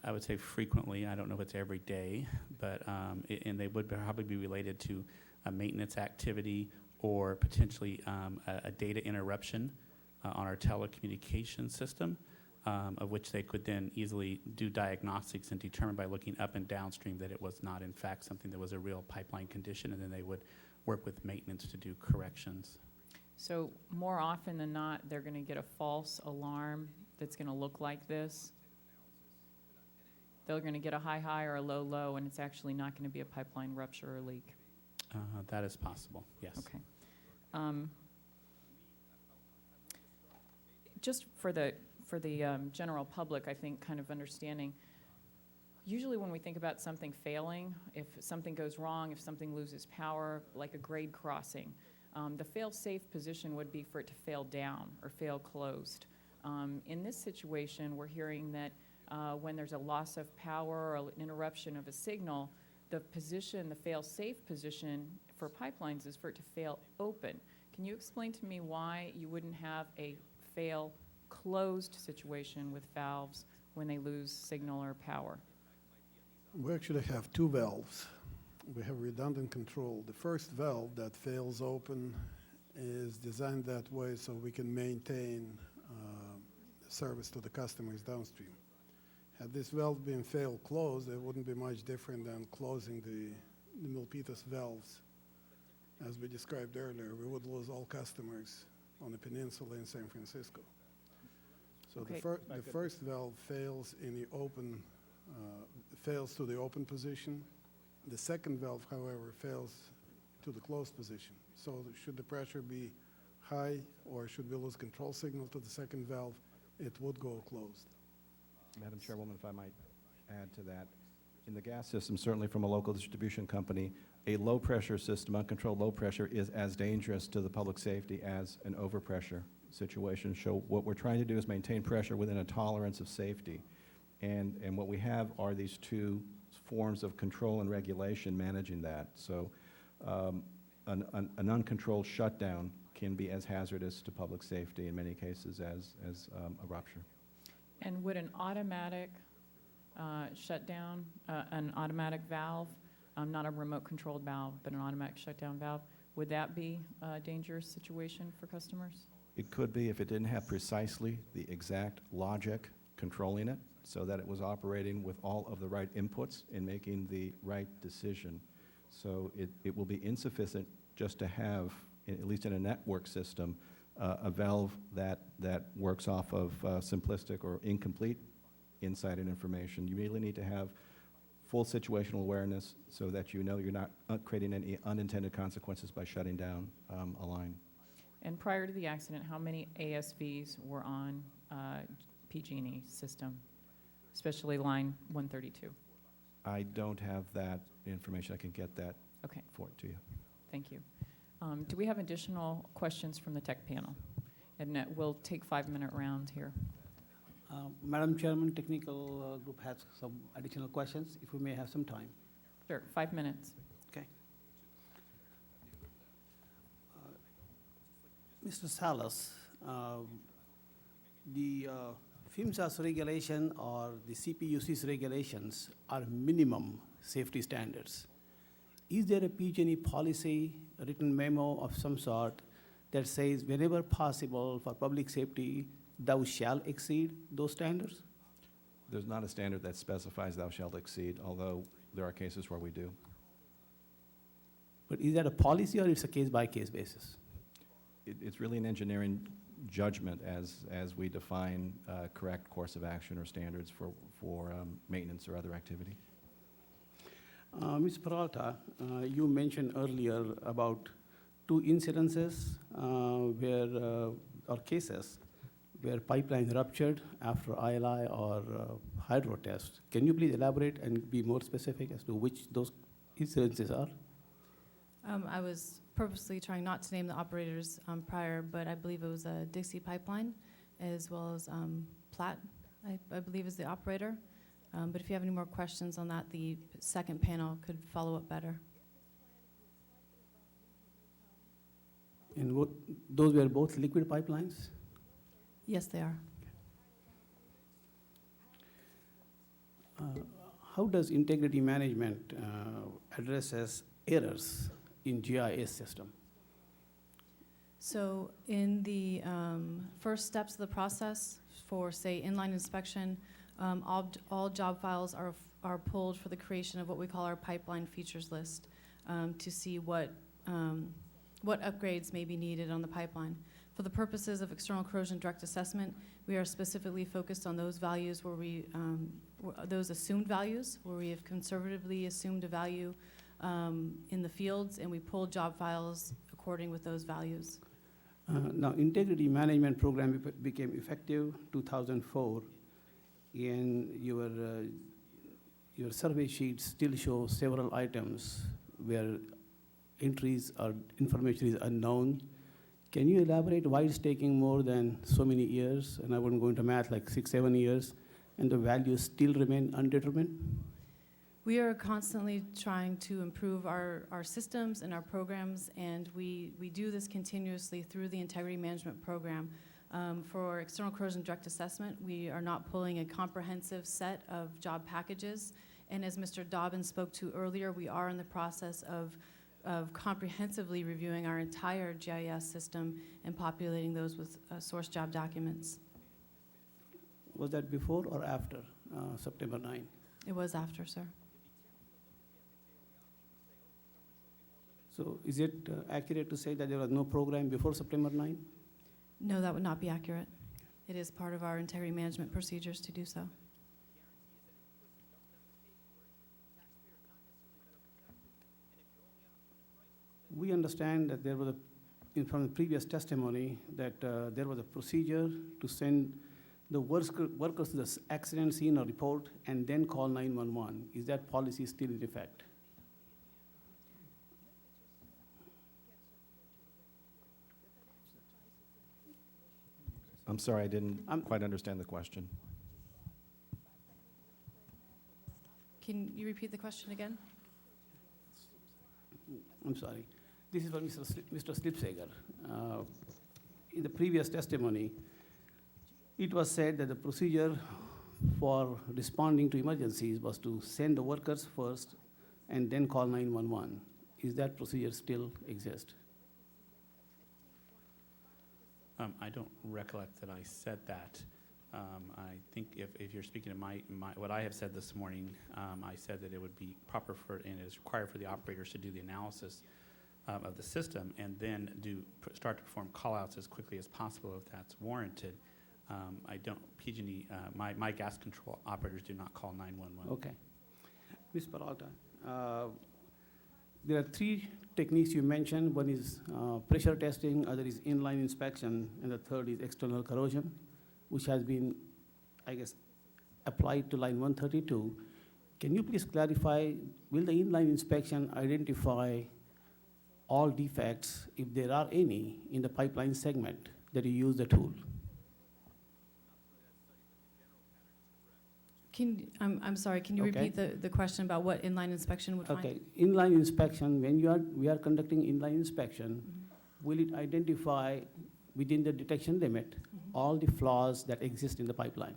I would say frequently. I don't know if it's every day, but and they would probably be related to a maintenance activity or potentially a data interruption on our telecommunications system, of which they could then easily do diagnostics and determine by looking up and downstream that it was not in fact something that was a real pipeline condition, and then they would work with maintenance to do corrections. So more often than not, they're going to get a false alarm that's going to look like this. They're going to get a high or a low, and it's actually not going to be a pipeline rupture or leak. That is possible, yes. Okay. Just for the general public, I think, kind of understanding, usually when we think about something failing, if something goes wrong, if something loses power, like a grade crossing, the fail-safe position would be for it to fail down or fail closed. In this situation, we're hearing that when there's a loss of power or an interruption of a signal, the fail-safe position for pipelines is for it to fail open. Can you explain to me why you wouldn't have a fail-closed situation with valves when they lose signal or power? We actually have two valves. We have redundant control. The first valve that fails open is designed that way so we can maintain service to the customers downstream. Had this valve been fail closed, it wouldn't be much different than closing the Milpitas valves. As we described earlier, we would lose all customers on the peninsula in San Francisco. So Okay. the first valve fails in the open, fails to the open position. The second valve, however, fails to the closed position. So should the pressure be high or should we lose control signal to the second valve, it would go closed. Madam Chairwoman, if I might add to that, in the gas system, certainly from a local distribution company, a low-pressure system, uncontrolled low pressure, is as dangerous to the public safety as an overpressure situation. So what we're trying to do is maintain pressure within a tolerance of safety. And what we have are these two forms of control and regulation managing that. So an uncontrolled shutdown can be as hazardous to public safety in many cases as a rupture. And would an automatic shutdown, an automatic valve, not a remote-controlled valve, but an automatic shutdown valve, would that be a dangerous situation for customers? It could be if it didn't have precisely the exact logic controlling it, so that it was operating with all of the right inputs in making the right decision. So it will be insufficient just to have, at least in a network system, a valve that works off of simplistic or incomplete insight and information. You really need to have full situational awareness so that you know you're not creating any unintended consequences by shutting down a line. And prior to the accident, how many ASVs were on PG&E system, especially line 132? I don't have that information. I can get that Okay, to you. thank you. Do we have additional questions from the tech panel? And we'll take 5-minute round here. Madam Chairman, technical group has some additional questions, if we may have some time. Sure, 5 minutes. Okay. Mr. Salas, the FIMSA's regulation or the CPUC's regulations are minimum safety standards. Is there a PG&E policy, a written memo of some sort that says whenever possible for public safety, thou shall exceed those standards? There's not a standard that specifies thou shalt exceed, although there are cases where we do. But is that a policy or it's a case-by-case basis? It's really an engineering judgment as we define correct course of action or standards for maintenance or other activity. Ms. Peralta, you mentioned earlier about 2 incidences or cases where pipeline ruptured after ILI or hydro test. Can you please elaborate and be more specific as to which those incidences are? I was purposely trying not to name the operators prior, but I believe it was a Dixie Pipeline, as well as Platt, I believe is the operator. But if you have any more questions on that, the second panel could follow up better. And those were both liquid pipelines? Yes, they are. How does integrity management addresses errors in GIS system? So in the first steps of the process for, say, inline inspection, all job files are pulled for the creation of what we call our pipeline features list to see what upgrades may be needed on the pipeline. For the purposes of external corrosion direct assessment, we are specifically focused on those values where those assumed values, where we have conservatively assumed a value in the fields, and we pull job files according with those values. Now, integrity management program became effective 2004, and your survey sheets still show several items where entries or information is unknown. Can you elaborate why it's taking more than so many years, and I wouldn't go into math, like 6, 7 years, and the values still remain undetermined? We are constantly trying to improve our systems and our programs, and we do this continuously through the integrity management program. For external corrosion direct assessment, we are not pulling a comprehensive set of job packages, and as Mr. Dobbins spoke to earlier, we are in the process of comprehensively reviewing our entire GIS system and populating those with source job documents. Was that before or after September 9? It was after, sir. So is it accurate to say that there was no program before September 9? No, that would not be accurate. It is part of our integrity management procedures to do so. We understand that there was from the previous testimony that there was a procedure to send the workers to the accident scene or report and then call 911. Is that policy still in effect? I'm sorry, I didn't quite understand the question. Can you repeat the question again? I'm sorry. This is for Mr. Slipsager. In the previous testimony, it was said that the procedure for responding to emergencies was to send the workers first and then call 911. Is that procedure still exist? I don't recollect that I said that. I think if you're speaking to what I have said this morning, I said that it would be proper and it is required for the operators to do the analysis of the system and then start to perform call-outs as quickly as possible if that's warranted. PG&E, my gas control operators do not call 911. Okay. Ms. Peralta, there are 3 techniques you mentioned. One is pressure testing, other is inline inspection, and the third is external corrosion, which has been, I guess, applied to line 132. Can you please clarify, will the inline inspection identify all defects, if there are any, in the pipeline segment that you use the tool? I'm sorry, can you repeat the question about what inline inspection would find? Okay, inline inspection, when we are conducting inline inspection, will it identify within the detection limit all the flaws that exist in the pipeline?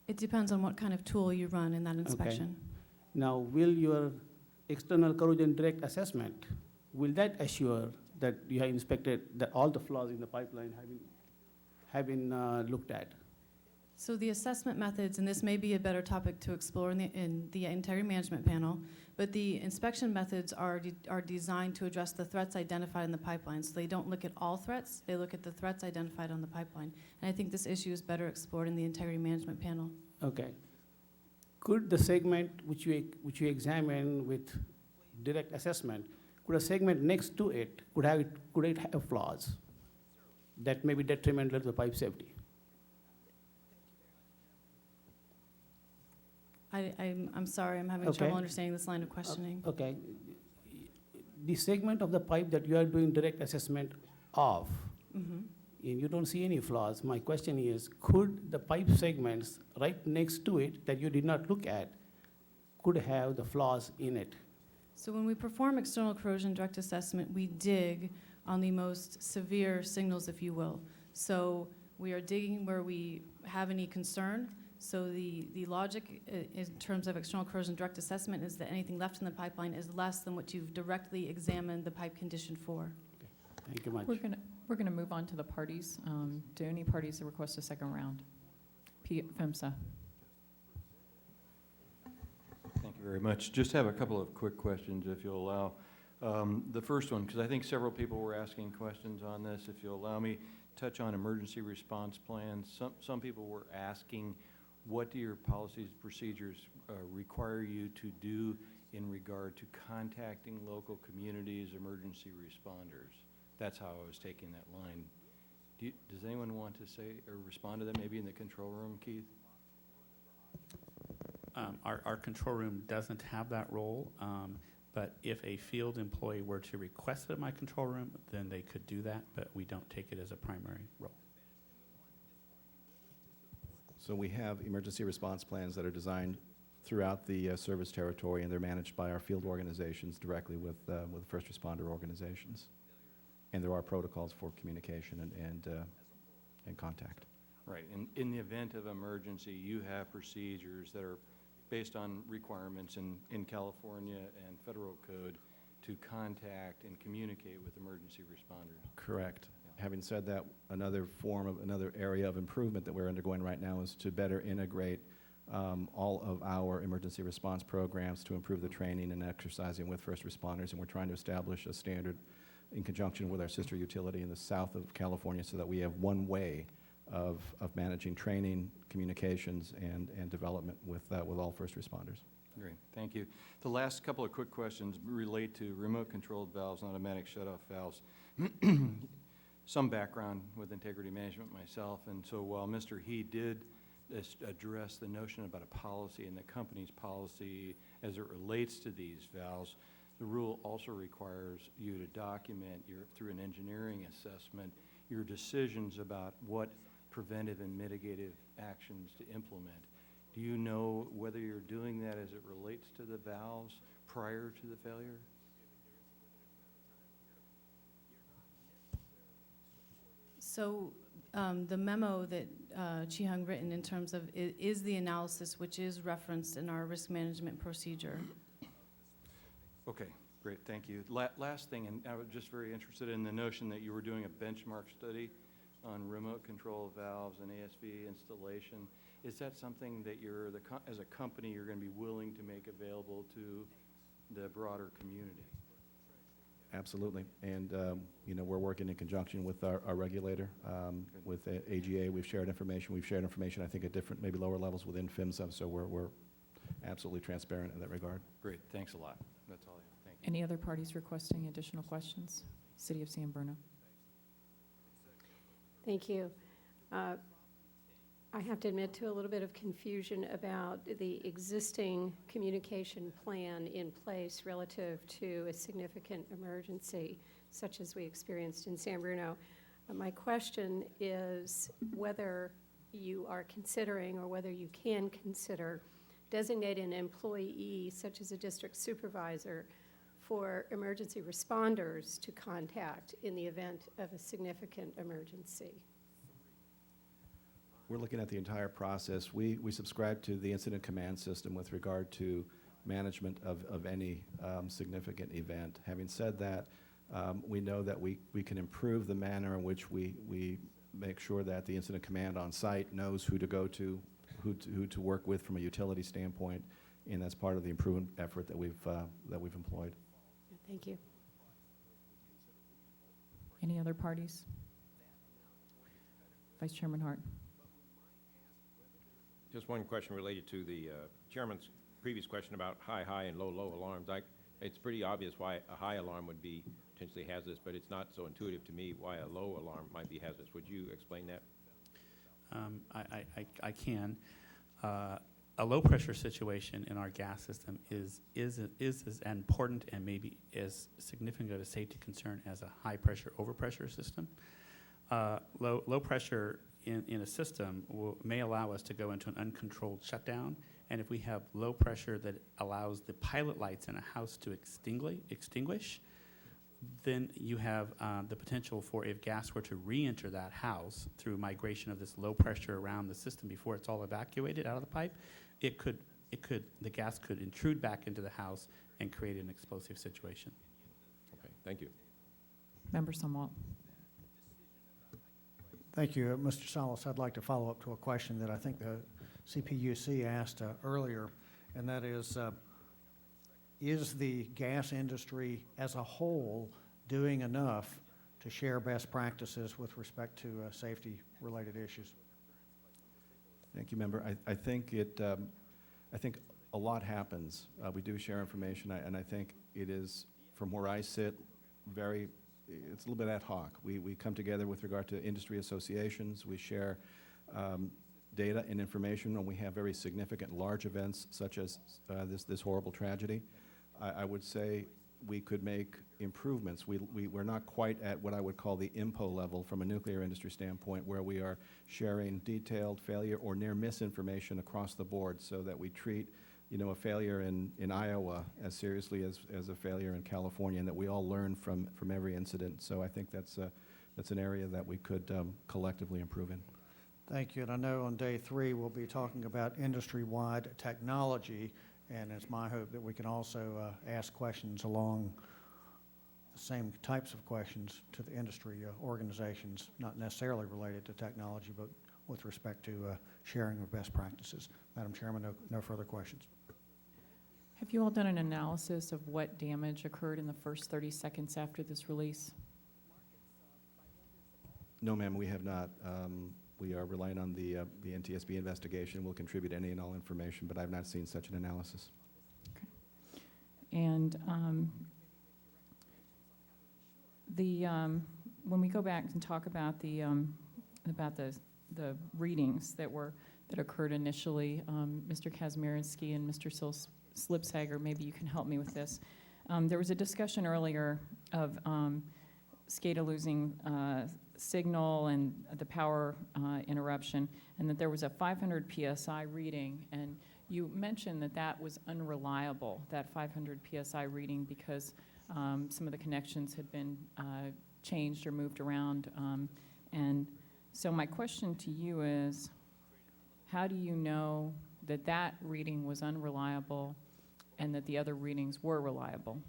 It depends on what kind of tool you run in that inspection. Okay. Now, will your external corrosion direct assessment, will that assure that you have inspected that all the flaws in the pipeline have been looked at? So the assessment methods, and this may be a better topic to explore in the integrity management panel, but the inspection methods are designed to address the threats identified in the pipeline. So they don't look at all threats, they look at the threats identified on the pipeline. And I think this issue is better explored in the integrity management panel. Okay. Could the segment which you examine with direct assessment, could a segment next to it, could it have flaws that may be detrimental to the pipe safety? I'm sorry, I'm having Okay. trouble understanding this line of questioning. Okay. The segment of the pipe that you are doing direct assessment of, Mhm. and you don't see any flaws, my question is, could the pipe segments right next to it that you did not look at, could have the flaws in it? So when we perform external corrosion direct assessment, we dig on the most severe signals, if you will. So we are digging where we have any concern. So the logic in terms of external corrosion direct assessment is that anything left in the pipeline is less than what you've directly examined the pipe condition for. Thank you much. We're gonna move on to the parties. Do any parties request a second round? FEMSA. Thank you very much. Just have a couple of quick questions, if you'll allow. The first one, because I think several people were asking questions on this, if you'll allow me, touch on emergency response plans. Some people were asking, what do your policies, procedures require you to do in regard to contacting local communities, emergency responders? That's how I was taking that line. Does anyone want to say or respond to that, maybe in the control room, Keith? Our control room doesn't have that role, but if a field employee were to request it at my control room, then they could do that, but we don't take it as a primary role. So we have emergency response plans that are designed throughout the service territory, and they're managed by our field organizations directly with first responder organizations. And there are protocols for communication and contact. Right. In the event of emergency, you have procedures that are based on requirements in California and federal code to contact and communicate with emergency responders. Correct. Having said that, another area of improvement that we're undergoing right now is to better integrate all of our emergency response programs to improve the training and exercising with first responders, and we're trying to establish a standard in conjunction with our sister utility in the south of California so that we have one way of managing training, communications, and development with all first responders. Great, thank you. The last couple of quick questions relate to remote-controlled valves and automatic shut-off valves. Some background with integrity management myself, and so while Mr. He did address the notion about a policy and the company's policy as it relates to these valves, the rule also requires you to document through an engineering assessment your decisions about what preventive and mitigative actions to implement. Do you know whether you're doing that as it relates to the valves prior to the failure? So the memo that Chi-Hung written in terms of is the analysis which is referenced in our risk management procedure. Okay, great, thank you. Last thing, and I was just very interested in the notion that you were doing a benchmark study on remote control valves and ASV installation. Is that something that as a company, you're going to be willing to make available to the broader community? Absolutely, and we're working in conjunction with our regulator, with AGA. We've shared information. I think at different, maybe lower levels within PHMSA. So we're absolutely transparent in that regard. Great, thanks a lot. That's all I have. Thank you. Any other parties requesting additional questions? City of San Bruno. Thank you. I have to admit to a little bit of confusion about the existing communication plan in place relative to a significant emergency such as we experienced in San Bruno. My question is whether you are considering or whether you can consider designating an employee such as a district supervisor for emergency responders to contact in the event of a significant emergency. We're looking at the entire process. We subscribe to the incident command system with regard to management of any significant event. Having said that, we know that we can improve the manner in which we make sure that the incident command on site knows who to go to, who to work with from a utility standpoint, and that's part of the improvement effort that we've employed. Thank you. Any other parties? Vice Chairman Hart. Just one question related to the chairman's previous question about high and low alarms. It's pretty obvious why a high alarm would be potentially hazardous, but it's not so intuitive to me why a low alarm might be hazardous. Would you explain that? I can. A low-pressure situation in our gas system is as important and maybe as significant of a safety concern as a high-pressure, overpressure system. Low pressure in a system may allow us to go into an uncontrolled shutdown, and if we have low pressure that allows the pilot lights in a house to extinguish, then you have the potential for, if gas were to re-enter that house through migration of this low pressure around the system before it's all evacuated out of the pipe, the gas could intrude back into the house and create an explosive situation. Okay, thank you. Member Sumwalt. Thank you, Mr. Salas. I'd like to follow up to a question that I think the CPUC asked earlier, and that is the gas industry as a whole doing enough to share best practices with respect to safety-related issues? Thank you, member. I think I think a lot happens. We do share information, and I think it is, from where I sit, it's a little bit ad hoc. We come together with regard to industry associations. We share data and information when we have very significant large events such as this horrible tragedy. I would say we could make improvements. We're not quite at what I would call the IMPO level from a nuclear industry standpoint, where we are sharing detailed failure or near miss information across the board, so that we treat a failure in Iowa as seriously as a failure in California, and that we all learn from every incident. So I think that's an area that we could collectively improve in. Thank you. And I know on day 3 we'll be talking about industry-wide technology, and it's my hope that we can also ask questions along the same types of questions to the industry organizations, not necessarily related to technology, but with respect to sharing of best practices. Madam Chairman, no further questions. Have you all done an analysis of what damage occurred in the first 30 seconds after this release? No, ma'am, we have not. We are relying on the NTSB investigation. We'll contribute any and all information, but I've not seen such an analysis. Okay. And when we go back and talk about the readings that occurred initially, Mr. Kazmierski and Mr. Slipsager, maybe you can help me with this. There was a discussion earlier of SCADA losing signal and the power interruption, and that there was a 500 PSI reading, and you mentioned that was unreliable, that 500 PSI reading, because some of the connections had been changed or moved around. And so my question to you is, how do you know that reading was unreliable and that the other readings were reliable?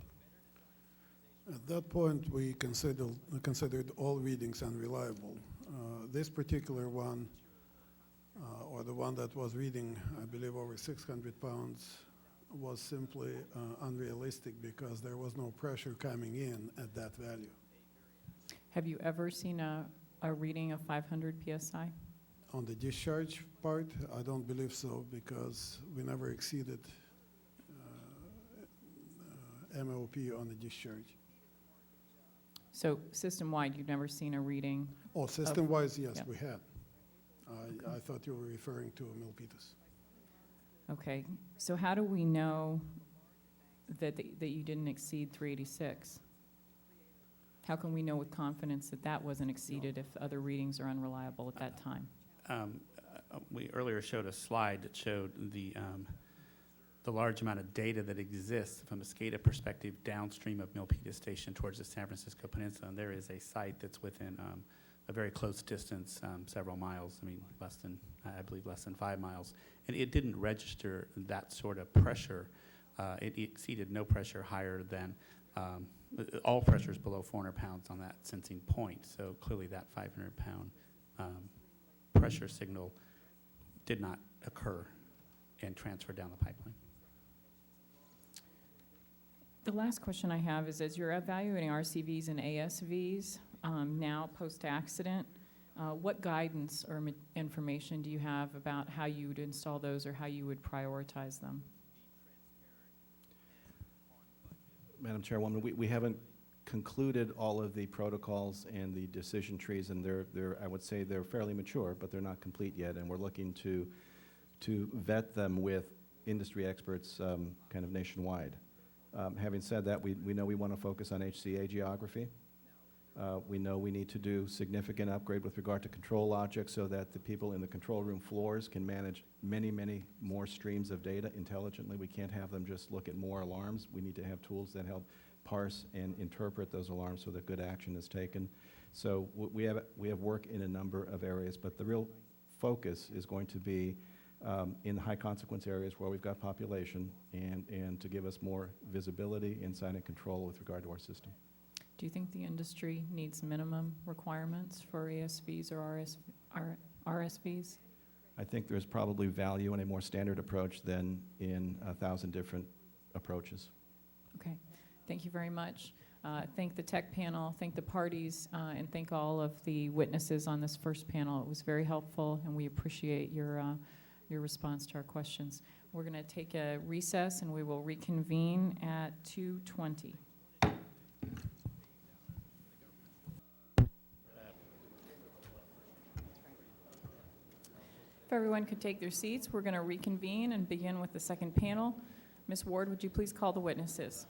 At that point, we considered all readings unreliable. This particular one, or the one that was reading, I believe, over 600 pounds, was simply unrealistic because there was no pressure coming in at that value. Have you ever seen a reading of 500 PSI? On the discharge part, I don't believe so, because we never exceeded MOP on the discharge. So system-wide, you've never seen a reading? Oh, system-wise, yes, yeah. we had. I thought you were referring to Milpitas. Okay, so how do we know that you didn't exceed 386? How can we know with confidence that wasn't exceeded if other readings are unreliable at that time? We earlier showed a slide that showed the large amount of data that exists from a SCADA perspective downstream of Milpitas Station towards the San Francisco Peninsula. And there is a site that's within a very close distance, several miles, I believe less than 5 miles. And it didn't register that sort of pressure. It exceeded no pressure higher than, all pressures below 400 pounds on that sensing point. So clearly that 500-pound pressure signal did not occur and transfer down the pipeline. The last question I have is, as you're evaluating RCVs and ASVs now post-accident, what guidance or information do you have about how you would install those or how you would prioritize them? Madam Chairwoman, we haven't concluded all of the protocols and the decision trees, and I would say they're fairly mature, but they're not complete yet, and we're looking to vet them with industry experts kind of nationwide. Having said that, we know we want to focus on HCA geography. We know we need to do significant upgrade with regard to control logic so that the people in the control room floors can manage many, many more streams of data intelligently. We can't have them just look at more alarms. We need to have tools that help parse and interpret those alarms so that good action is taken. So we have work in a number of areas, but the real focus is going to be in high consequence areas where we've got population and to give us more visibility, insight, and control with regard to our system. Do you think the industry needs minimum requirements for ASVs or RSVs? I think there's probably value in a more standard approach than in 1,000 different approaches. Okay, thank you very much. Thank the tech panel, thank the parties, and thank all of the witnesses on this first panel. It was very helpful, and we appreciate your response to our questions. We're going to take a recess, and we will reconvene at 2:20. If everyone could take their seats, we're going to reconvene and begin with the second panel. Ms. Ward, would you please call the witnesses?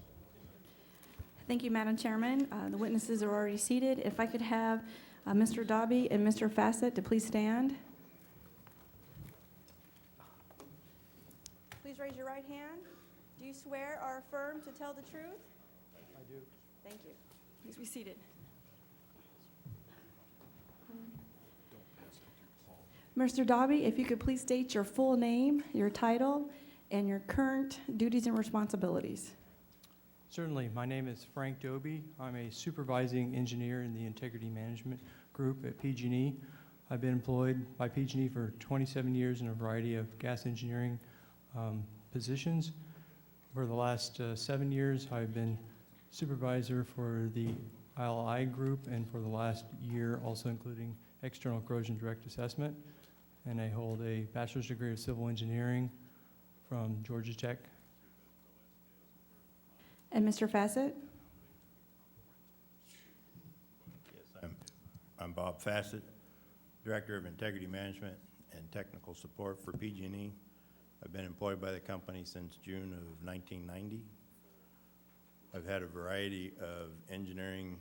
Thank you, Madam Chairman. The witnesses are already seated. If I could have Mr. Dobby and Mr. Fassett to please stand. Please raise your right hand. Do you swear or affirm to tell the truth? I do. Thank you. Please be seated. Mr. Dobby, if you could please state your full name, your title, and your current duties and responsibilities. Certainly. My name is Frank Doby. I'm a supervising engineer in the Integrity Management Group at PG&E. I've been employed by PG&E for 27 years in a variety of gas engineering positions. For the last 7 years, I've been supervisor for the ILI group, and for the last year, also including external corrosion direct assessment. And I hold a bachelor's degree of civil engineering from Georgia Tech. And Mr. Fassett? Yes, I'm Bob Fassett, Director of Integrity Management and Technical Support for PG&E. I've been employed by the company since June of 1990. I've had a variety of engineering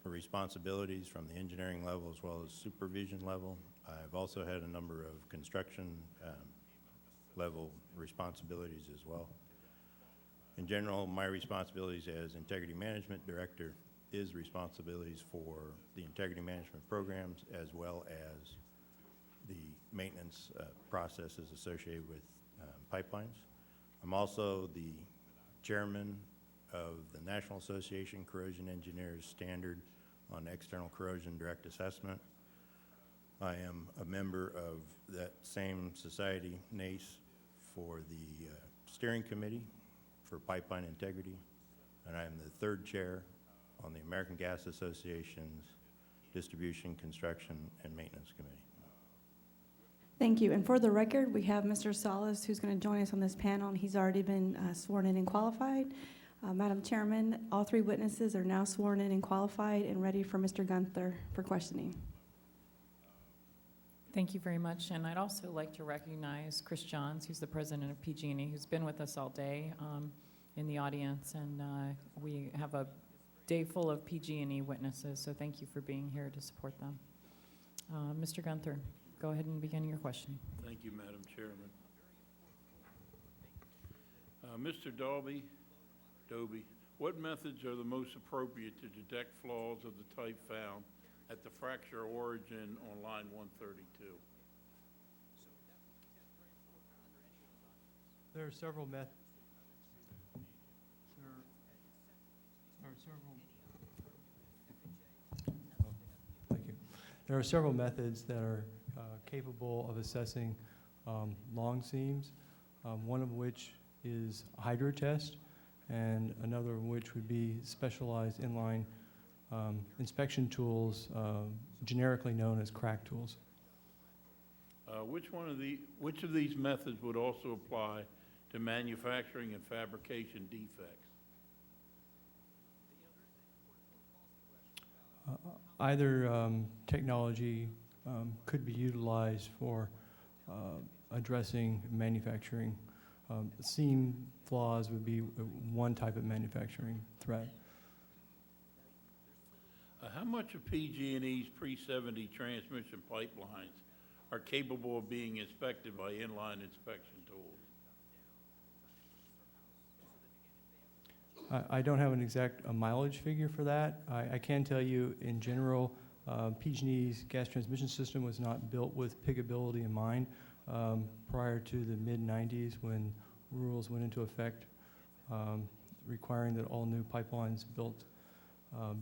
responsibilities from the engineering level as well as supervision level. I've also had a number of construction level responsibilities as well. In general, my responsibilities as Integrity Management Director is responsibilities for the integrity management programs as well as the maintenance processes associated with pipelines. I'm also the chairman of the National Association Corrosion Engineers Standard on External Corrosion Direct Assessment. I am a member of that same society, NACE, for the steering committee for pipeline integrity, and I am the third chair on the American Gas Association's Distribution, Construction, and Maintenance Committee. Thank you. And for the record, we have Mr. Salas, who's going to join us on this panel, and he's already been sworn in and qualified. Madam Chairman, all three witnesses are now sworn in and qualified and ready for Mr. Gunther for questioning. Thank you very much, and I'd also like to recognize Chris Johns, who's the president of PG&E, who's been with us all day in the audience, and we have a day full of PG&E witnesses, so thank you for being here to support them. Mr. Gunther, go ahead and begin your questioning. Thank you, Madam Chairman. Mr. Doby, what methods are the most appropriate to detect flaws of the type found at the fracture origin on line 132? There are several methods. There are several. Thank you. There are several methods that are capable of assessing long seams, one of which is hydro test, and another of which would be specialized inline inspection tools, generically known as crack tools. Which of these methods would also apply to manufacturing and fabrication defects? Either technology could be utilized for addressing manufacturing. Seam flaws would be one type of manufacturing threat. How much of PG&E's pre-70 transmission pipelines are capable of being inspected by inline inspection tools? I don't have an exact mileage figure for that. I can tell you, in general, PG&E's gas transmission system was not built with piggability in mind prior to the mid-90s when rules went into effect requiring that all new pipelines built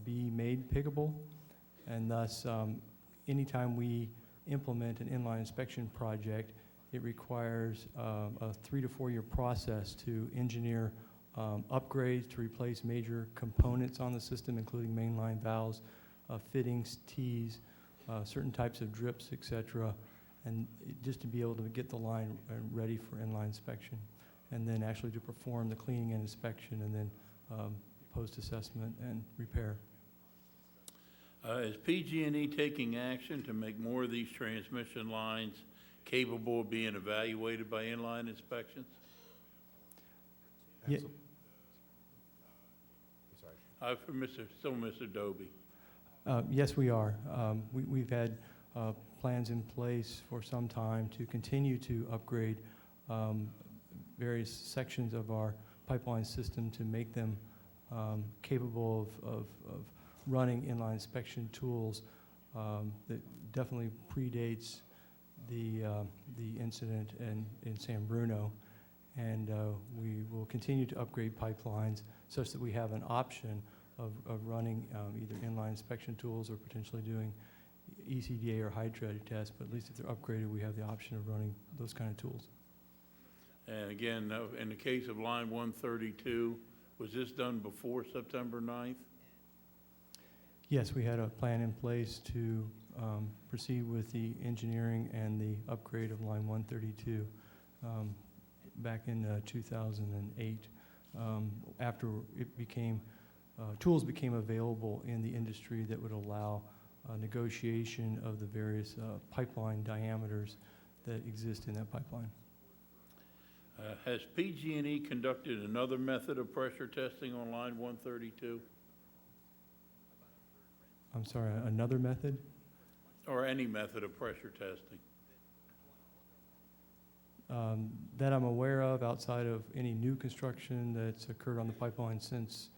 be made piggable. And thus, anytime we implement an inline inspection project, it requires a 3 to 4 year process to engineer upgrades to replace major components on the system, including mainline valves, fittings, tees, certain types of drips, etc., and just to be able to get the line ready for inline inspection, and then actually to perform the cleaning and inspection, and then post-assessment and repair. Is PG&E taking action to make more of these transmission lines capable of being evaluated by inline inspections? Yeah. For Mr. Dobie. Yes, we are. We've had plans in place for some time to continue to upgrade various sections of our pipeline system to make them capable of running inline inspection tools. That definitely predates the incident in San Bruno, and we will continue to upgrade pipelines such that we have an option of running either inline inspection tools or potentially doing ECDA or hydro tests, but at least if they're upgraded, we have the option of running those kind of tools. And again, in the case of line 132, was this done before September 9th? Yes, we had a plan in place to proceed with the engineering and the upgrade of line 132 back in 2008. After it became, tools became available in the industry that would allow negotiation of the various pipeline diameters that exist in that pipeline. Has PG&E conducted another method of pressure testing on line 132? I'm sorry, another method? Or any method of pressure testing? That I'm aware of, outside of any new construction that's occurred on the pipeline since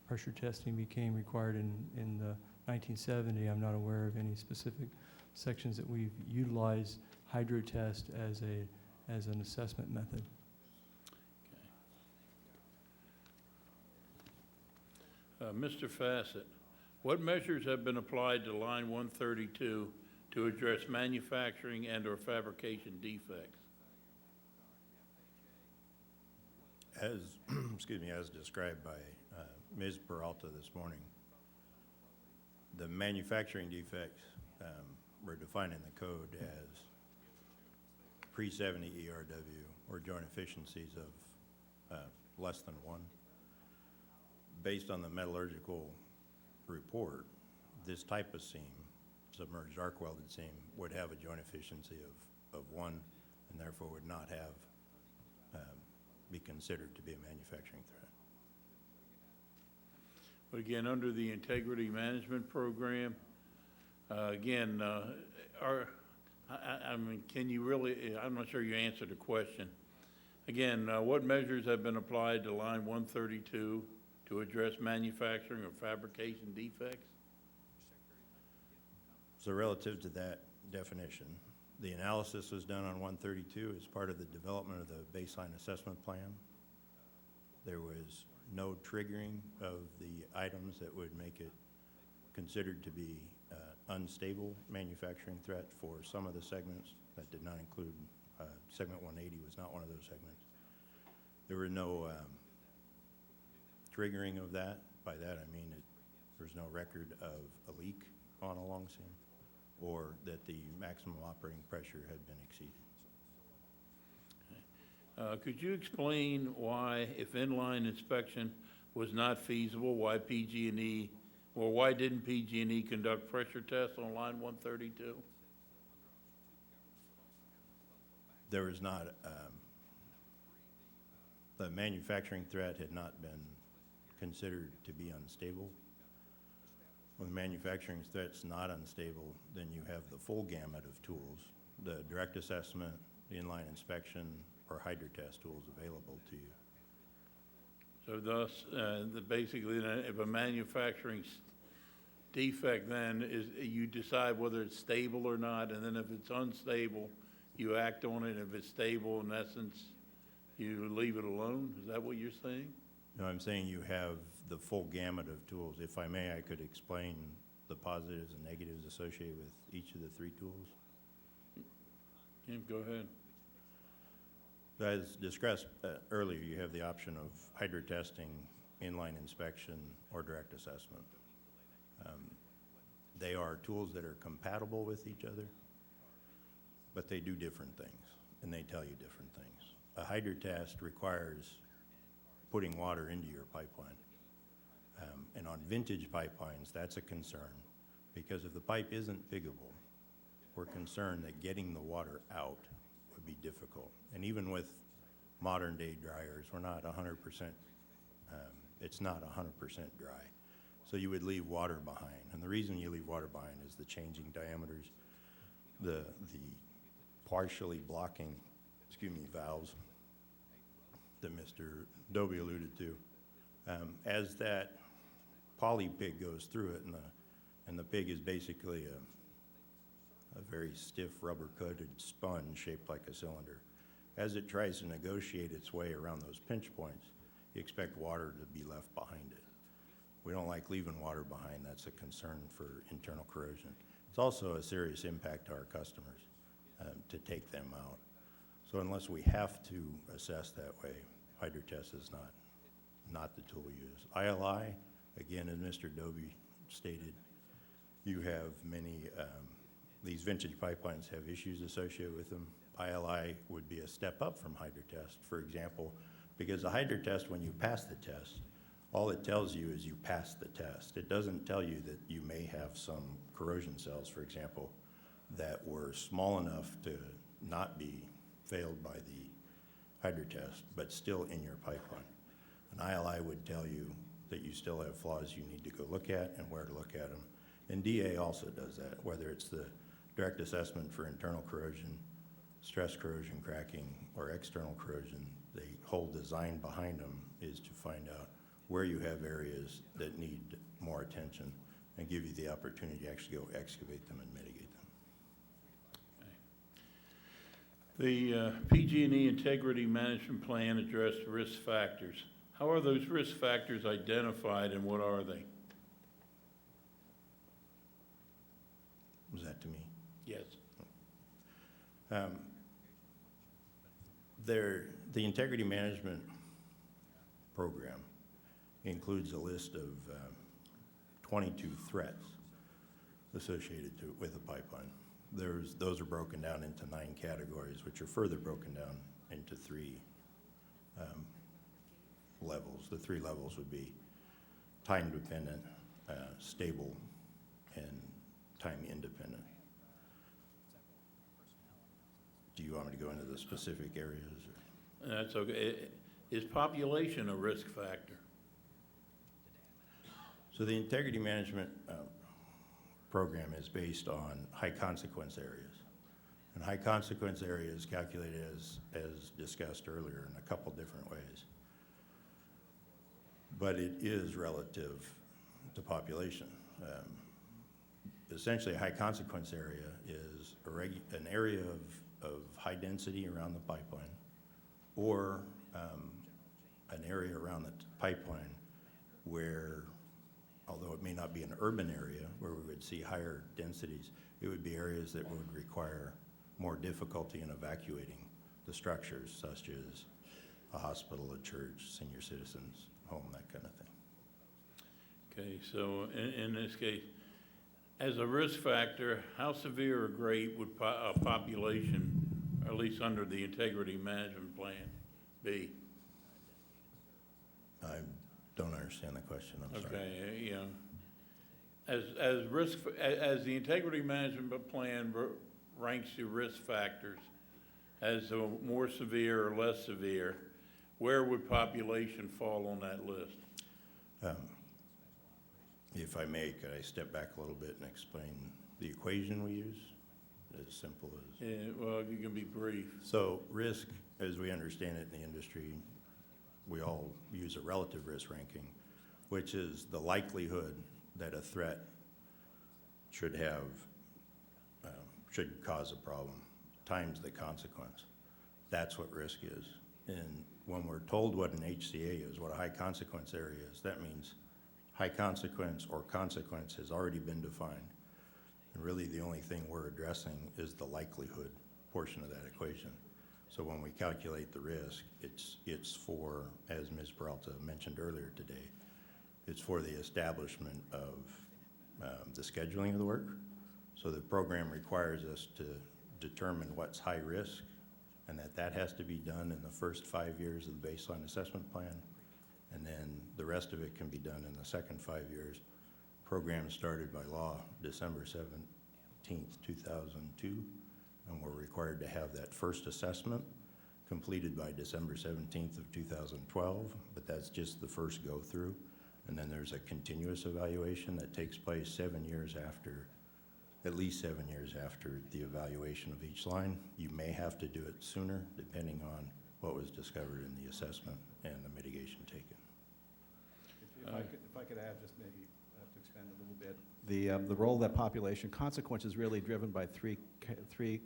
pressure testing became required in the 1970. I'm not aware of any specific sections that we've utilized hydro test as an assessment method. Mr. Fassett, what measures have been applied to line 132 to address manufacturing and/or fabrication defects? As, excuse me, as described by Ms. Peralta this morning, the manufacturing defects were defined in the code as pre-70 ERW or joint efficiencies of less than 1. Based on the metallurgical report, this type of seam, submerged arc welded seam, would have a joint efficiency of 1 and therefore would not have be considered to be a manufacturing threat. But again, under the integrity management program, I mean, can you really, I'm not sure you answered the question. Again, what measures have been applied to line 132 to address manufacturing or fabrication defects? So relative to that definition, the analysis was done on 132 as part of the development of the baseline assessment plan. There was no triggering of the items that would make it considered to be unstable manufacturing threat for some of the segments. That did not include, segment 180 was not one of those segments. There were no triggering of that. By that I mean there's no record of a leak on a long seam or that the maximum operating pressure had been exceeded. Could you explain why, if inline inspection was not feasible, why PG&E, or why didn't PG&E conduct pressure tests on line 132? There was not, the manufacturing threat had not been considered to be unstable. When manufacturing threat's not unstable, then you have the full gamut of tools, the direct assessment, the inline inspection, or hydro test tools available to you. So thus, basically, then, if a manufacturing defect then is, you decide whether it's stable or not, and then if it's unstable, you act on it. If it's stable, in essence, you leave it alone? Is that what you're saying? No, I'm saying you have the full gamut of tools. If I may, I could explain the positives and negatives associated with each of the three tools. Yeah, go ahead. As discussed earlier, you have the option of hydro testing, inline inspection, or direct assessment. They are tools that are compatible with each other, but they do different things, and they tell you different things. A hydro test requires putting water into your pipeline. And on vintage pipelines, that's a concern, because if the pipe isn't piggable, we're concerned that getting the water out would be difficult. And even with modern day dryers, we're not 100%, it's not 100% dry. So you would leave water behind. And the reason you leave water behind is the changing diameters, the partially blocking, valves that Mr. Dobie alluded to. As that poly pig goes through it, and the pig is basically a very stiff rubber-coated sponge shaped like a cylinder. As it tries to negotiate its way around those pinch points, you expect water to be left behind it. We don't like leaving water behind. That's a concern for internal corrosion. It's also a serious impact to our customers to take them out. So unless we have to assess that way, hydro test is not the tool we use. ILI, again, as Mr. Dobie stated, you have many, these vintage pipelines have issues associated with them. ILI would be a step up from hydro test, for example, because the hydro test, when you pass the test, all it tells you is you passed the test. It doesn't tell you that you may have some corrosion cells, for example, that were small enough to not be failed by the hydro test, but still in your pipeline. An ILI would tell you that you still have flaws you need to go look at and where to look at them. And DA also does that, whether it's the direct assessment for internal corrosion, stress corrosion cracking, or external corrosion. The whole design behind them is to find out where you have areas that need more attention and give you the opportunity to actually go excavate them and mitigate them. The PG&E Integrity Management Plan addressed risk factors. How are those risk factors identified, and what are they? Was that to me? Yes. The integrity management program includes a list of 22 threats associated with a pipeline. Those are broken down into 9 categories, which are further broken down into 3 levels. The 3 levels would be time-dependent, stable, and time-independent. Do you want me to go into the specific areas? Or? That's okay. Is population a risk factor? So the integrity management program is based on high consequence areas. And high consequence areas calculated as discussed earlier in a couple different ways. But it is relative to population. Essentially, a high consequence area is an area of high density around the pipeline, or an area around the pipeline where although it may not be an urban area where we would see higher densities, it would be areas that would require more difficulty in evacuating the structures, such as a hospital, a church, senior citizens' home, that kind of thing. Okay, so in this case, as a risk factor, how severe or great would a population, at least under the integrity management plan, be? I don't understand the question, I'm sorry. Okay, you know, as the integrity management plan ranks your risk factors as a more severe or less severe, where would population fall on that list? If I may, could I step back a little bit and explain the equation we use? As simple as... Yeah, well, you can be brief. So risk, as we understand it in the industry, we all use a relative risk ranking, which is the likelihood that a threat should cause a problem times the consequence. That's what risk is. And when we're told what an HCA is, what a high consequence area is, that means high consequence or consequence has already been defined. And really the only thing we're addressing is the likelihood portion of that equation. So when we calculate the risk, it's for, as Ms. Peralta mentioned earlier today, it's for the establishment of the scheduling of the work. So the program requires us to determine what's high risk, and that has to be done in the first 5 years of the baseline assessment plan. And then the rest of it can be done in the second 5 years. Program started by law December 17th, 2002, and we're required to have that first assessment completed by December 17th of 2012, but that's just the first go through. And then there's a continuous evaluation that takes place 7 years after, at least 7 years after the evaluation of each line. You may have to do it sooner depending on what was discovered in the assessment and the mitigation taken. If I could add, just maybe to expand a little bit. The role of that population consequence is really driven by three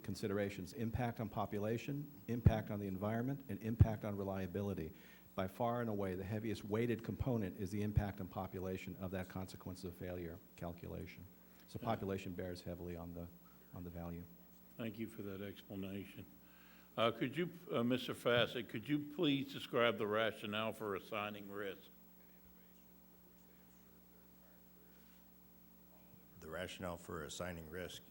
considerations: impact on population, impact on the environment, and impact on reliability. By far and away, the heaviest weighted component is the impact on population of that consequence of failure calculation. So population bears heavily on the value. Thank you for that explanation. Could you, Mr. Fassett, could you please describe the rationale for assigning risk? The rationale for assigning risk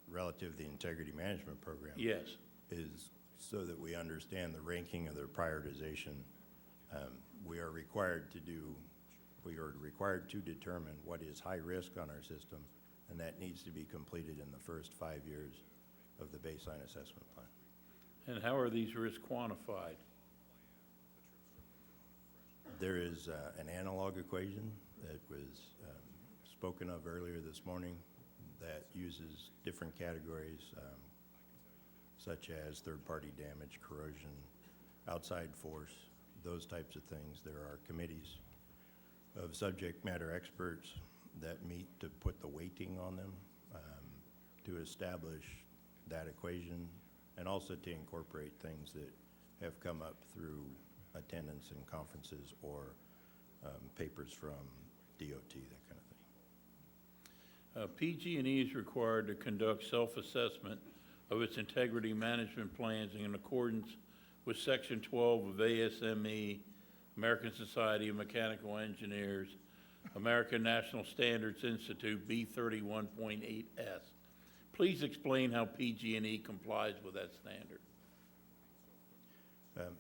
relative to the integrity management program, yes, is so that we understand the ranking of their prioritization. We are required to determine what is high risk on our system, and that needs to be completed in the first 5 years of the baseline assessment plan. And how are these risks quantified? There is an analog equation that was spoken of earlier this morning that uses different categories, such as third-party damage, corrosion, outside force, those types of things. There are committees of subject matter experts that meet to put the weighting on them, to establish that equation, and also to incorporate things that have come up through attendance in conferences or papers from DOT, that kind of thing. PG&E is required to conduct self-assessment of its integrity management plans in accordance with Section 12 of ASME, American Society of Mechanical Engineers, American National Standards Institute, B31.8S. Please explain how PG&E complies with that standard.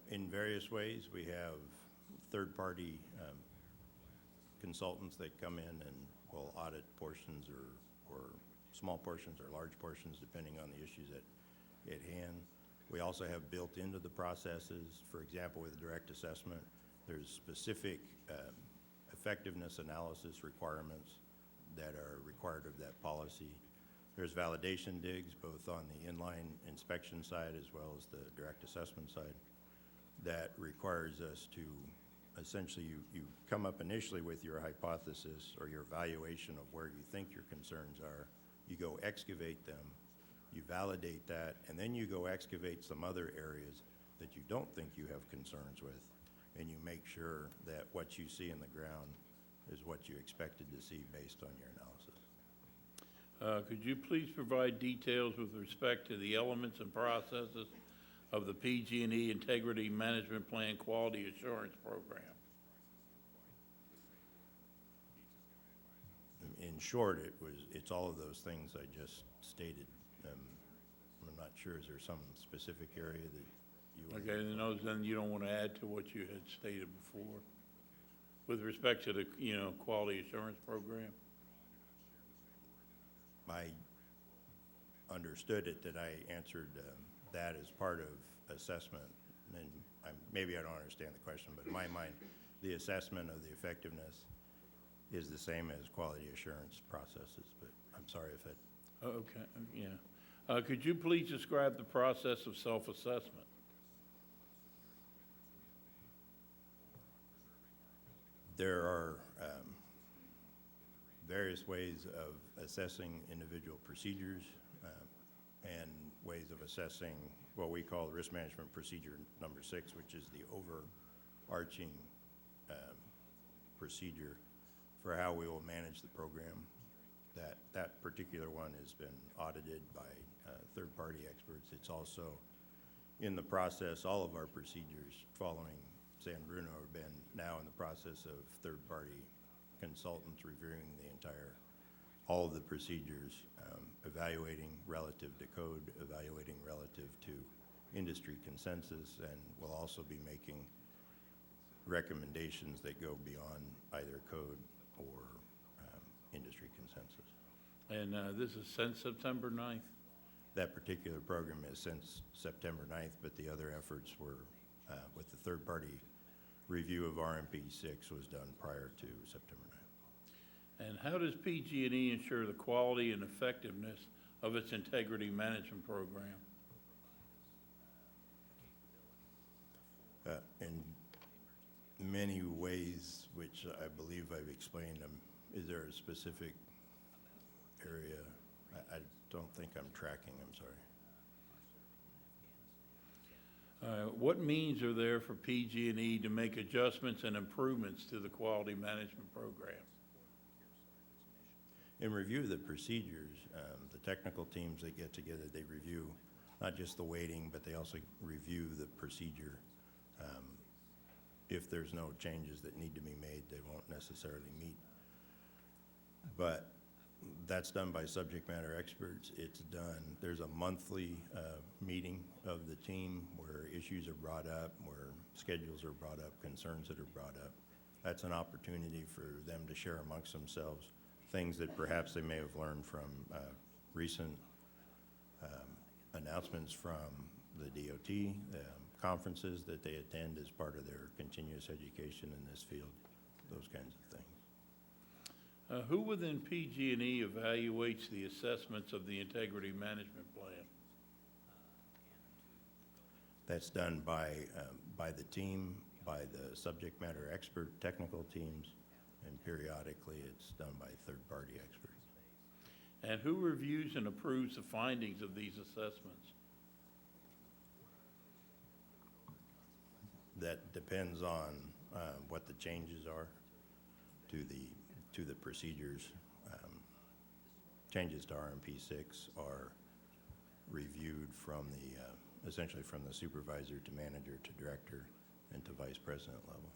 In various ways, we have third-party consultants that come in and will audit portions or small portions or large portions, depending on the issues at hand. We also have built into the processes, for example, with direct assessment, there's specific effectiveness analysis requirements that are required of that policy. There's validation digs, both on the inline inspection side as well as the direct assessment side, that requires us to essentially, you come up initially with your hypothesis or your evaluation of where you think your concerns are. You go excavate them, you validate that, and then you go excavate some other areas that you don't think you have concerns with, and you make sure that what you see in the ground is what you expected to see based on your analysis. Could you please provide details with respect to the elements and processes of the PG&E Integrity Management Plan Quality Assurance Program? In short, it's all of those things I just stated. I'm not sure, is there some specific area that you want? Okay, then you don't want to add to what you had stated before with respect to the, quality assurance program? I understood it that I answered that as part of assessment, and maybe I don't understand the question, but in my mind, the assessment of the effectiveness is the same as quality assurance processes, but I'm sorry if it... Okay, yeah. Could you please describe the process of self-assessment? There are various ways of assessing individual procedures and ways of assessing what we call risk management procedure number 6, which is the overarching procedure for how we will manage the program. That particular one has been audited by third-party experts. It's also in the process, all of our procedures following San Bruno have been now in the process of third-party consultants reviewing all of the procedures, evaluating relative to code, evaluating relative to industry consensus, and we'll also be making recommendations that go beyond either code or industry consensus. And this is since September 9th? That particular program is since September 9th, but the other efforts were with the third-party review of RMP 6 was done prior to September 9th. And how does PG&E ensure the quality and effectiveness of its integrity management program? In many ways, which I believe I've explained them. Is there a specific area? I don't think I'm tracking, I'm sorry. What means are there for PG&E to make adjustments and improvements to the quality management program? In review of the procedures, the technical teams that get together, they review not just the weighting, but they also review the procedure. If there's no changes that need to be made, they won't necessarily meet. But that's done by subject matter experts. It's done, there's a monthly meeting of the team where issues are brought up, where schedules are brought up, concerns that are brought up. That's an opportunity for them to share amongst themselves things that perhaps they may have learned from recent announcements from the DOT, conferences that they attend as part of their continuous education in this field, those kinds of things. Who within PG&E evaluates the assessments of the integrity management plan? That's done by the team, by the subject matter expert technical teams, and periodically it's done by third-party experts. And who reviews and approves the findings of these assessments? That depends on what the changes are to the procedures. Changes to RMP 6 are reviewed from essentially from the supervisor to manager to director and to vice president level.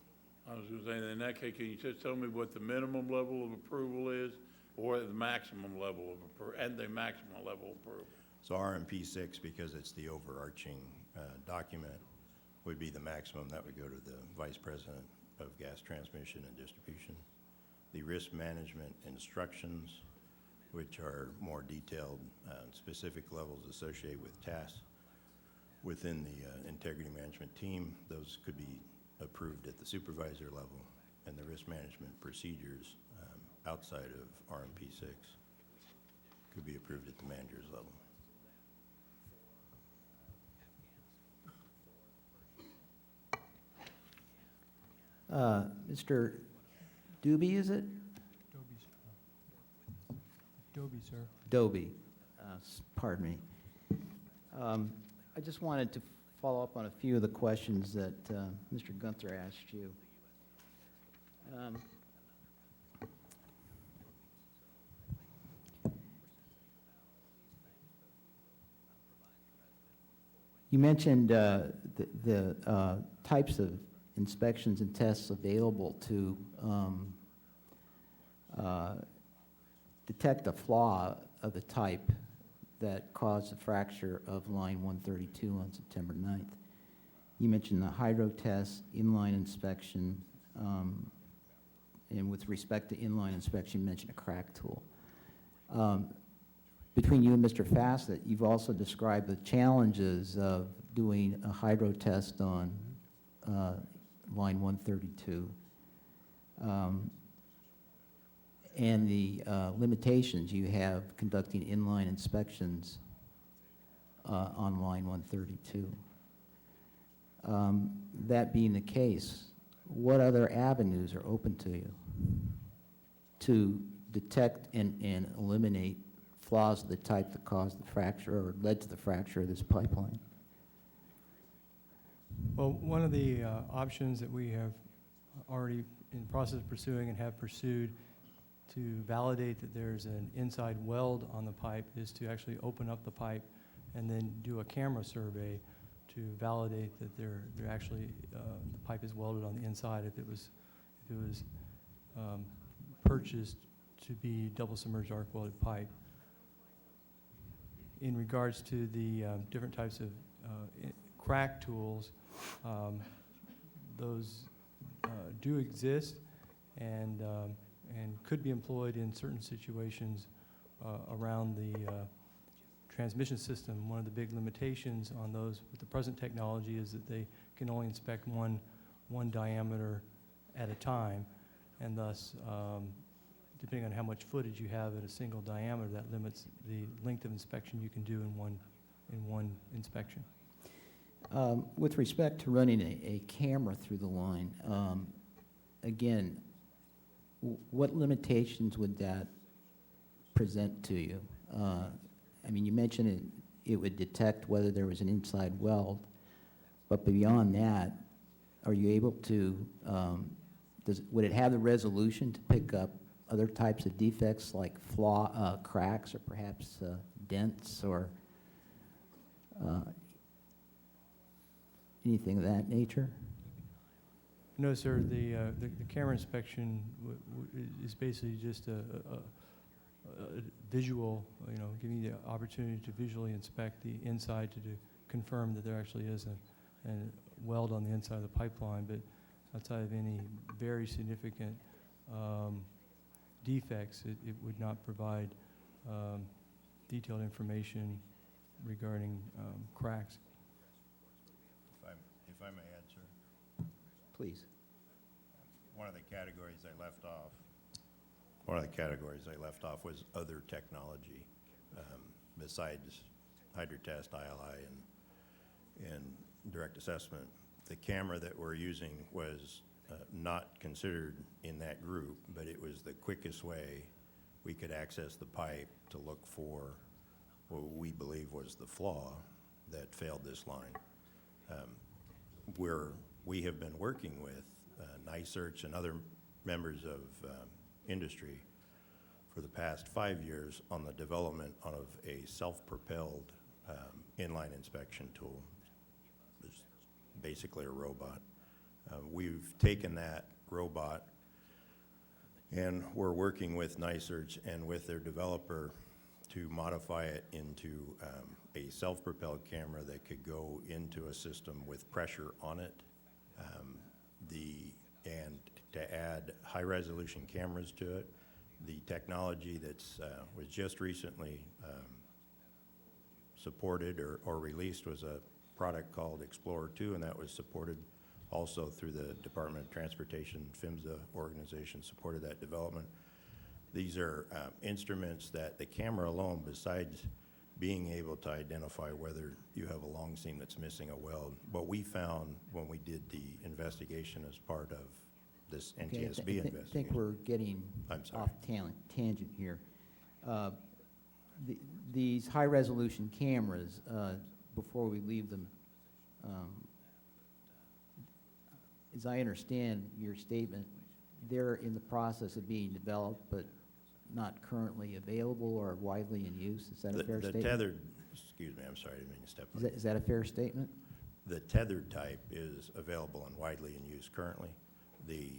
I was going to say, in that case, can you just tell me what the minimum level of approval is, or the maximum level of approval, and the maximum level of approval? So RMP 6, because it's the overarching document, would be the maximum. That would go to the vice president of gas transmission and distribution. The risk management instructions, which are more detailed, specific levels associated with tasks within the integrity management team, those could be approved at the supervisor level, and the risk management procedures outside of RMP 6 could be approved at the manager's level. Mr. Doobie, is it? Doby, sir. Doby, pardon me. I just wanted to follow up on a few of the questions that Mr. Gunther asked you. You mentioned the types of inspections and tests available to detect a flaw of the type that caused the fracture of line 132 on September 9th. You mentioned the hydro test, inline inspection, and with respect to inline inspection, you mentioned a crack tool. Between you and Mr. Fassett, you've also described the challenges of doing a hydro test on line 132 and the limitations you have conducting inline inspections on line 132. That being the case, what other avenues are open to you to detect and eliminate flaws of the type that caused the fracture or led to the fracture of this pipeline? Well, one of the options that we have already in the process of pursuing and have pursued to validate that there's an inside weld on the pipe is to actually open up the pipe and then do a camera survey to validate that there actually the pipe is welded on the inside if it was purchased to be double submerged arc welded pipe. In regards to the different types of crack tools, those do exist and could be employed in certain situations around the transmission system. One of the big limitations on those with the present technology is that they can only inspect one diameter at a time, and thus, depending on how much footage you have at a single diameter, that limits the length of inspection you can do in one inspection. With respect to running a camera through the line, again, what limitations would that present to you? I mean, you mentioned it would detect whether there was an inside weld, but beyond that, are you able to, would it have the resolution to pick up other types of defects like cracks or perhaps dents or anything of that nature? No, sir. The camera inspection is basically just a visual, giving you the opportunity to visually inspect the inside to confirm that there actually is a weld on the inside of the pipeline. But outside of any very significant defects, it would not provide detailed information regarding cracks. If I may answer. Please. One of the categories I left off was other technology besides hydrotest, ILI, and direct assessment. The camera that we're using was not considered in that group, but it was the quickest way we could access the pipe to look for what we believe was the flaw that failed this line. We have been working with NYSERC and other members of industry for the past 5 years on the development of a self-propelled inline inspection tool. It's basically a robot. We've taken that robot and we're working with NYSERC and with their developer to modify it into a self-propelled camera that could go into a system with pressure on it, and to add high-resolution cameras to it. The technology that's was just recently supported or released was a product called Explorer 2, and that was supported also through the Department of Transportation. PHMSA organization supported that development. These are instruments that the camera alone, besides being able to identify whether you have a long seam that's missing a weld, what we found when we did the investigation as part of this NTSB investigation. I think we're getting off tangent here. These high-resolution cameras, before we leave them, as I understand your statement, they're in the process of being developed, but not currently available or widely in use. Is that a fair statement? The tethered excuse me, I'm sorry, I didn't mean to step on Is that, is that a fair statement? The tethered type is available and widely in use currently. The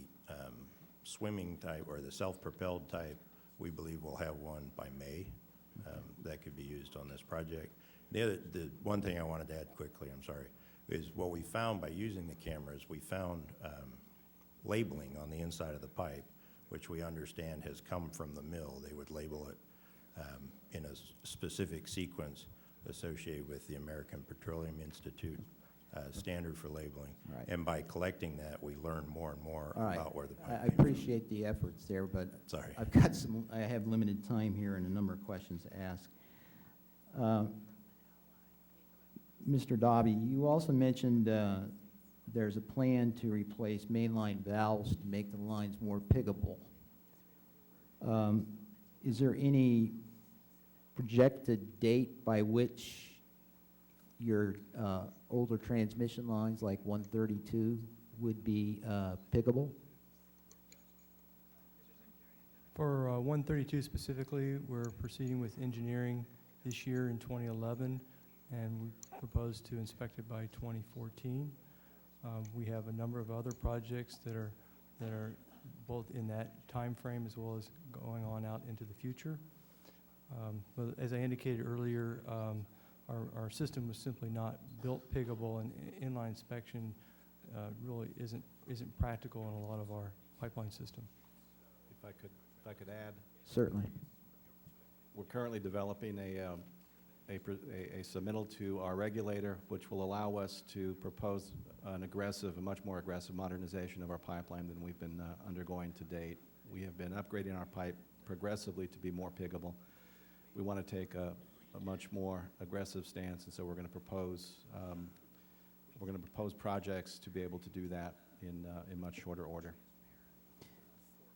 swimming type or the self-propelled type, we believe we'll have one by May that could be used on this project. The one thing I wanted to add quickly, I'm sorry, is what we found by using the cameras, we found labeling on the inside of the pipe, which we understand has come from the mill. They would label it in a specific sequence associated with the American Petroleum Institute standard for labeling. Right. And by collecting that, we learn more and more All right. about where the pipe I came from. appreciate the efforts there, but Sorry. I have limited time here and a number of questions to ask. Mr. Dobby, you also mentioned there's a plan to replace mainline valves to make the lines more piggable. Is there any projected date by which your older transmission lines, like 132, would be piggable? For 132 specifically, we're proceeding with engineering this year in 2011, and we propose to inspect it by 2014. We have a number of other projects that are both in that time frame as well as going on out into the future. But as I indicated earlier, our system was simply not built piggable, and inline inspection really isn't practical in a lot of our pipeline system. If I could add, Certainly. we're currently developing a submittal to our regulator, which will allow us to propose a much more aggressive modernization of our pipeline than we've been undergoing to date. We have been upgrading our pipe progressively to be more piggable. We want to take a much more aggressive stance, and so we're going to propose projects to be able to do that in much shorter order.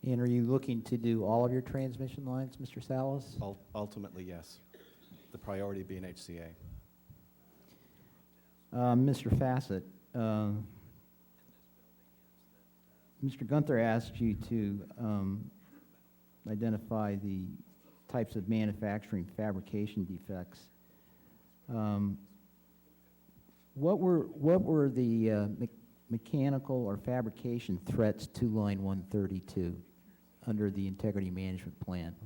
And are you looking to do all of your transmission lines, Mr. Salas? Ultimately, yes. The priority being HCA. Mr. Fassett, Mr. Gunther asked you to identify the types of manufacturing fabrication defects. What were the mechanical or fabrication threats to line 132 under the integrity management plan?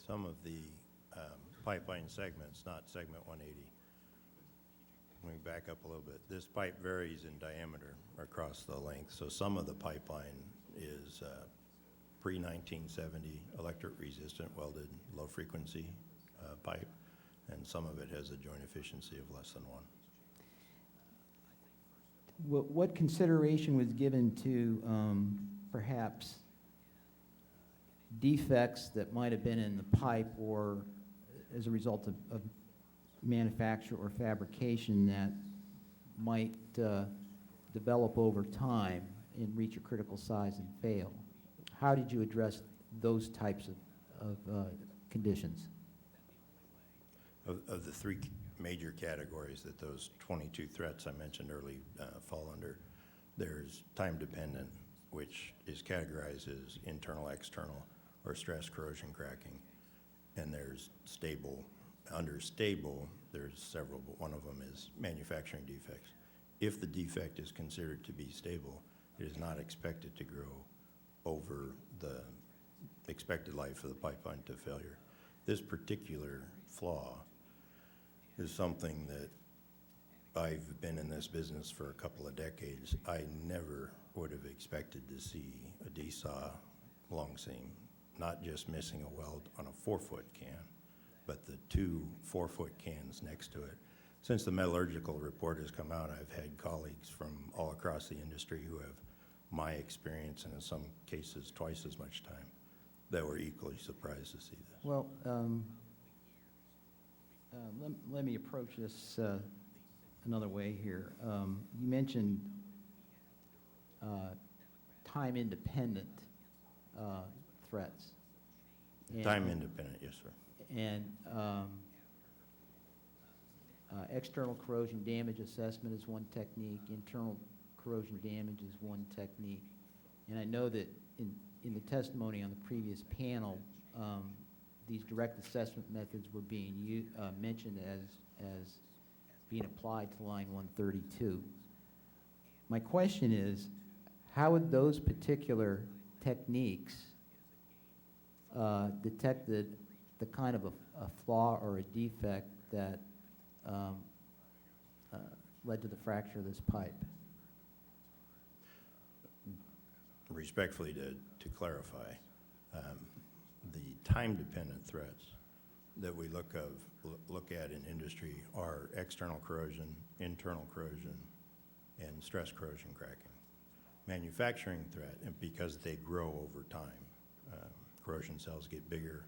Some of the pipeline segments, not segment 180. Let me back up a little bit. This pipe varies in diameter across the length, so some of the pipeline is pre-1970 electric resistant welded low frequency pipe, and some of it has a joint efficiency of less than 1. What consideration was given to perhaps defects that might have been in the pipe or as a result of manufacture or fabrication that might develop over time and reach a critical size and fail? How did you address those types of conditions? Of the three major categories that those 22 threats I mentioned earlier fall under, there's time dependent, which is categorized as internal, external, or stress corrosion cracking. And there's stable. Under stable, there's several, but one of them is manufacturing defects. If the defect is considered to be stable, it is not expected to grow over the expected life of the pipeline to failure. This particular flaw is something that I've been in this business for a couple of decades. I never would have expected to see a D-saw long seam, not just missing a weld on a 4-foot can, but the 2 4-foot cans next to it. Since the metallurgical report has come out, I've had colleagues from all across the industry who have my experience, and in some cases twice as much time, that were equally surprised to see this. Well, let me approach this another way here. You mentioned time-independent threats. Time-independent, yes, sir. And external corrosion damage assessment is one technique. Internal corrosion damage is one technique. And I know that in the testimony on the previous panel, these direct assessment methods were being mentioned as being applied to line 132. My question is, how would those particular techniques detect the kind of a flaw or a defect that led to the fracture of this pipe? Respectfully, to clarify, the time-dependent threats that we look at in industry are external corrosion, internal corrosion, and stress corrosion cracking. Manufacturing threat, and because they grow over time, corrosion cells get bigger,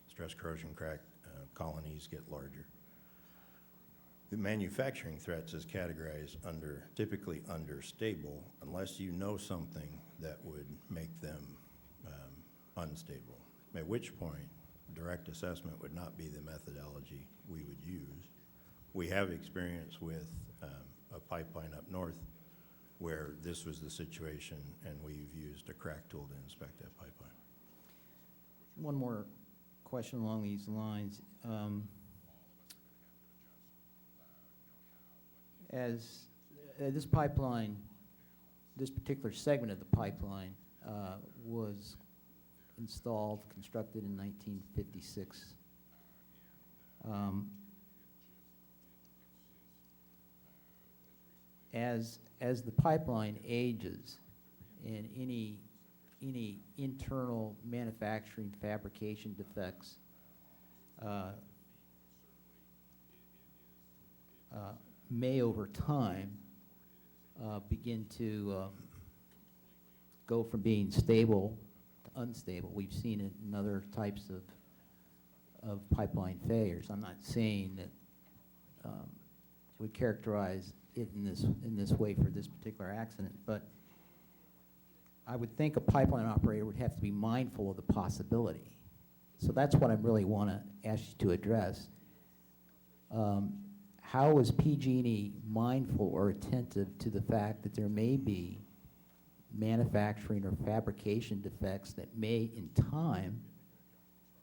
stress corrosion crack colonies get larger. The manufacturing threats is categorized typically under stable, unless you know something that would make them unstable, at which point direct assessment would not be the methodology we would use. We have experience with a pipeline up north where this was the situation, and we've used a crack tool to inspect that pipeline. One more question along these lines. As this pipeline, this particular segment of the pipeline was constructed in 1956. As the pipeline ages and any internal manufacturing fabrication defects may over time begin to go from being stable to unstable. We've seen it in other types of pipeline failures. I'm not saying that we characterize it in this way for this particular accident, but I would think a pipeline operator would have to be mindful of the possibility. So that's what I really want to ask you to address. How is PG&E mindful or attentive to the fact that there may be manufacturing or fabrication defects that may, in time,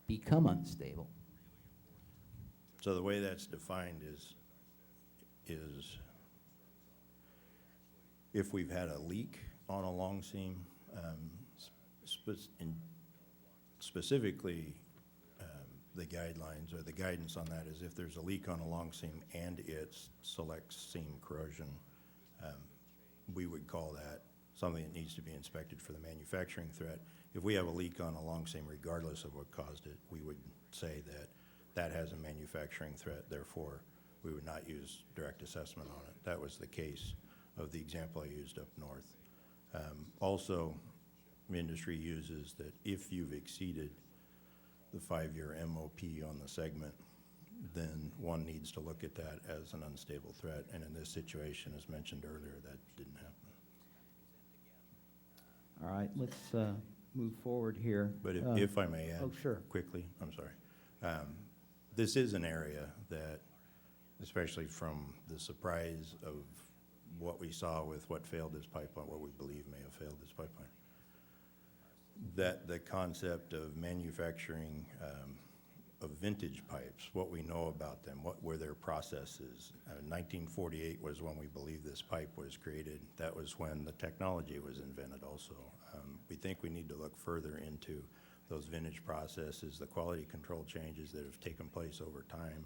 become unstable? So the way that's defined is if we've had a leak on a long seam, specifically the guidelines or the guidance on that is if there's a leak on a long seam and it's select seam corrosion, we would call that something that needs to be inspected for the manufacturing threat. If we have a leak on a long seam regardless of what caused it, we would say that that has a manufacturing threat, therefore we would not use direct assessment on it. That was the case of the example I used up north. Also, industry uses that if you've exceeded the 5-year MOP on the segment, then one needs to look at that as an unstable threat. And in this situation, as mentioned earlier, that didn't happen. All right, let's move forward here. But if I may add sure. quickly, I'm sorry. This is an area that, especially from the surprise of what we saw with what failed this pipeline, what we believe may have failed this pipeline, that the concept of manufacturing of vintage pipes, what we know about them, what were their processes. 1948 was when we believe this pipe was created. That was when the technology was invented also. We think we need to look further into those vintage processes, the quality control changes that have taken place over time,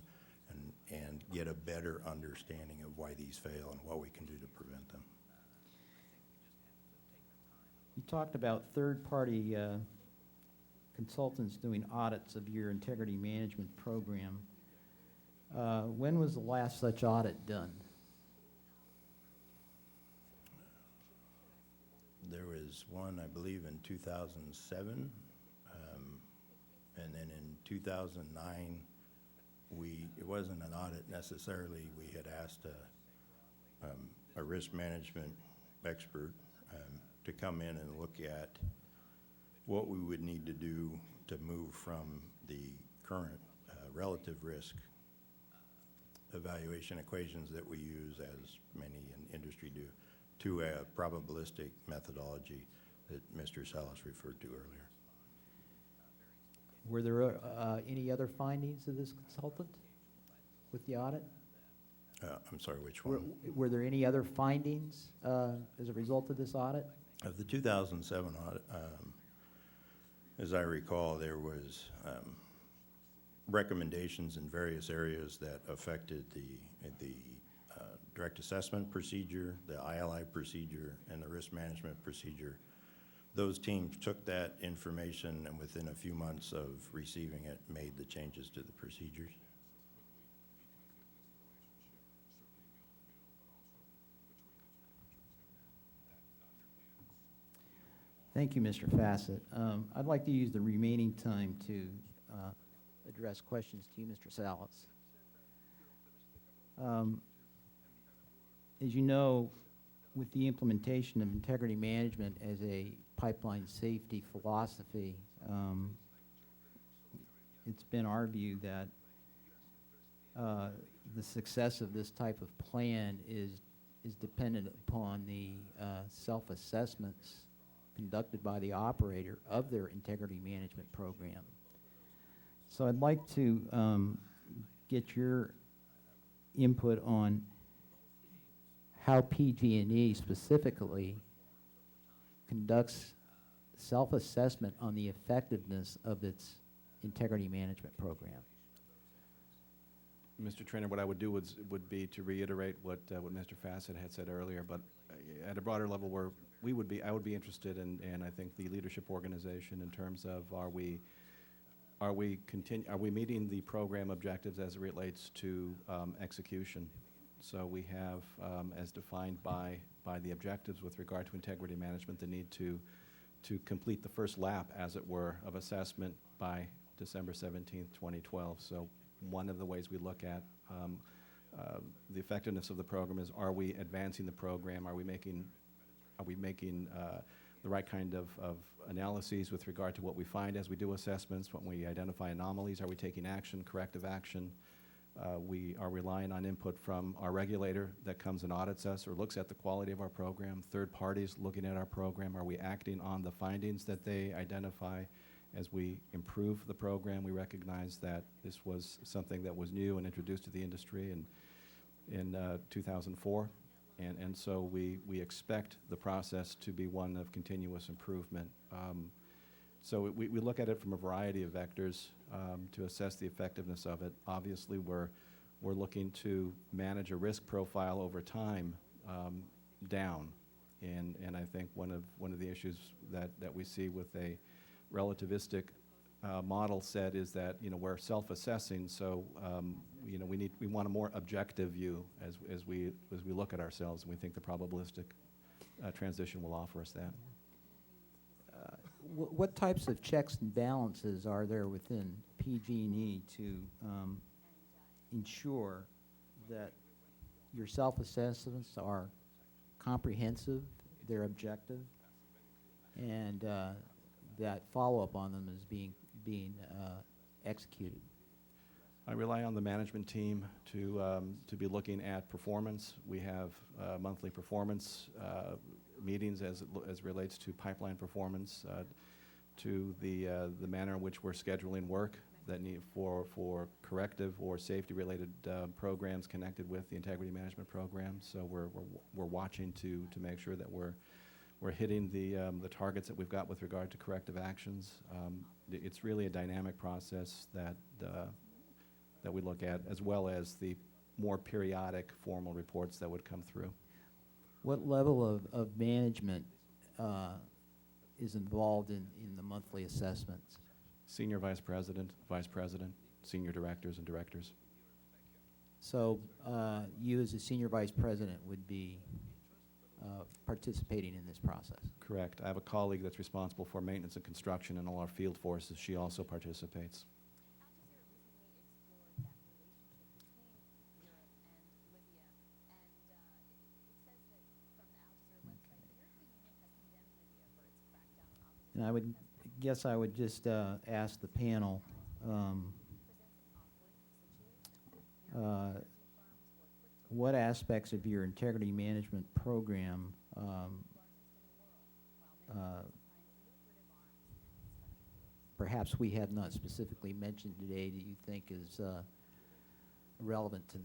and get a better understanding of why these fail and what we can do to prevent them. You talked about third-party consultants doing audits of your integrity management program. When was the last such audit done? There was one, I believe, in 2007, and then in 2009, it wasn't an audit necessarily. We had asked a risk management expert to come in and look at what we would need to do to move from the current relative risk evaluation equations that we use, as many in industry do, to a probabilistic methodology that Mr. Salas referred to earlier. Were there any other findings of this consultant with the audit? I'm sorry, which one? Were there any other findings as a result of this audit? Of the 2007 audit, as I recall, there was recommendations in various areas that affected the direct assessment procedure, the ILI procedure, and the risk management procedure. Those teams took that information and within a few months of receiving it, made the changes to the procedures. Thank you, Mr. Fassett. I'd like to use the remaining time to address questions to you, Mr. Salas. As you know, with the implementation of integrity management as a pipeline safety philosophy, it's been our view that the success of this type of plan is dependent upon the self-assessments conducted by the operator of their integrity management program. So I'd like to get your input on how PG&E specifically conducts self-assessment on the effectiveness of its integrity management program. Mr. Trainer, what I would do would be to reiterate what Mr. Fassett had said earlier, but at a broader level, I would be interested in, and I think the leadership organization, in terms of are we meeting the program objectives as it relates to execution? So we have, as defined by the objectives with regard to integrity management, the need to complete the first lap, as it were, of assessment by December 17th, 2012. So one of the ways we look at the effectiveness of the program is, are we advancing the program? Are we making the right kind of analyses with regard to what we find as we do assessments? When we identify anomalies, are we taking action, corrective action? We are relying on input from our regulator that comes and audits us or looks at the quality of our program. Third parties looking at our program. Are we acting on the findings that they identify? As we improve the program, we recognize that this was something that was new and introduced to the industry in 2004. And so we expect the process to be one of continuous improvement. So we look at it from a variety of vectors to assess the effectiveness of it. Obviously, we're looking to manage a risk profile over time down. And I think one of the issues that we see with a relativistic model set is that, we're self-assessing, so we want a more objective view as we look at ourselves, and we think the probabilistic transition will offer us that. What types of checks and balances are there within PG&E to ensure that your self-assessments are comprehensive, they're objective, and that follow-up on them is being executed? I rely on the management team to be looking at performance. We have monthly performance meetings as relates to pipeline performance, to the manner in which we're scheduling work that need for corrective or safety-related programs connected with the integrity management program. So we're watching to make sure that we're hitting the targets that we've got with regard to corrective actions. It's really a dynamic process that we look at, as well as the more periodic formal reports that would come through. What level of management is involved in the monthly assessments? Senior vice president, senior directors, and directors. So you as a senior vice president would be participating in this process? Correct. I have a colleague that's responsible for maintenance and construction in all our field forces. She also participates. And I would just ask the panel, what aspects of your integrity management program perhaps we have not specifically mentioned today that you think is relevant to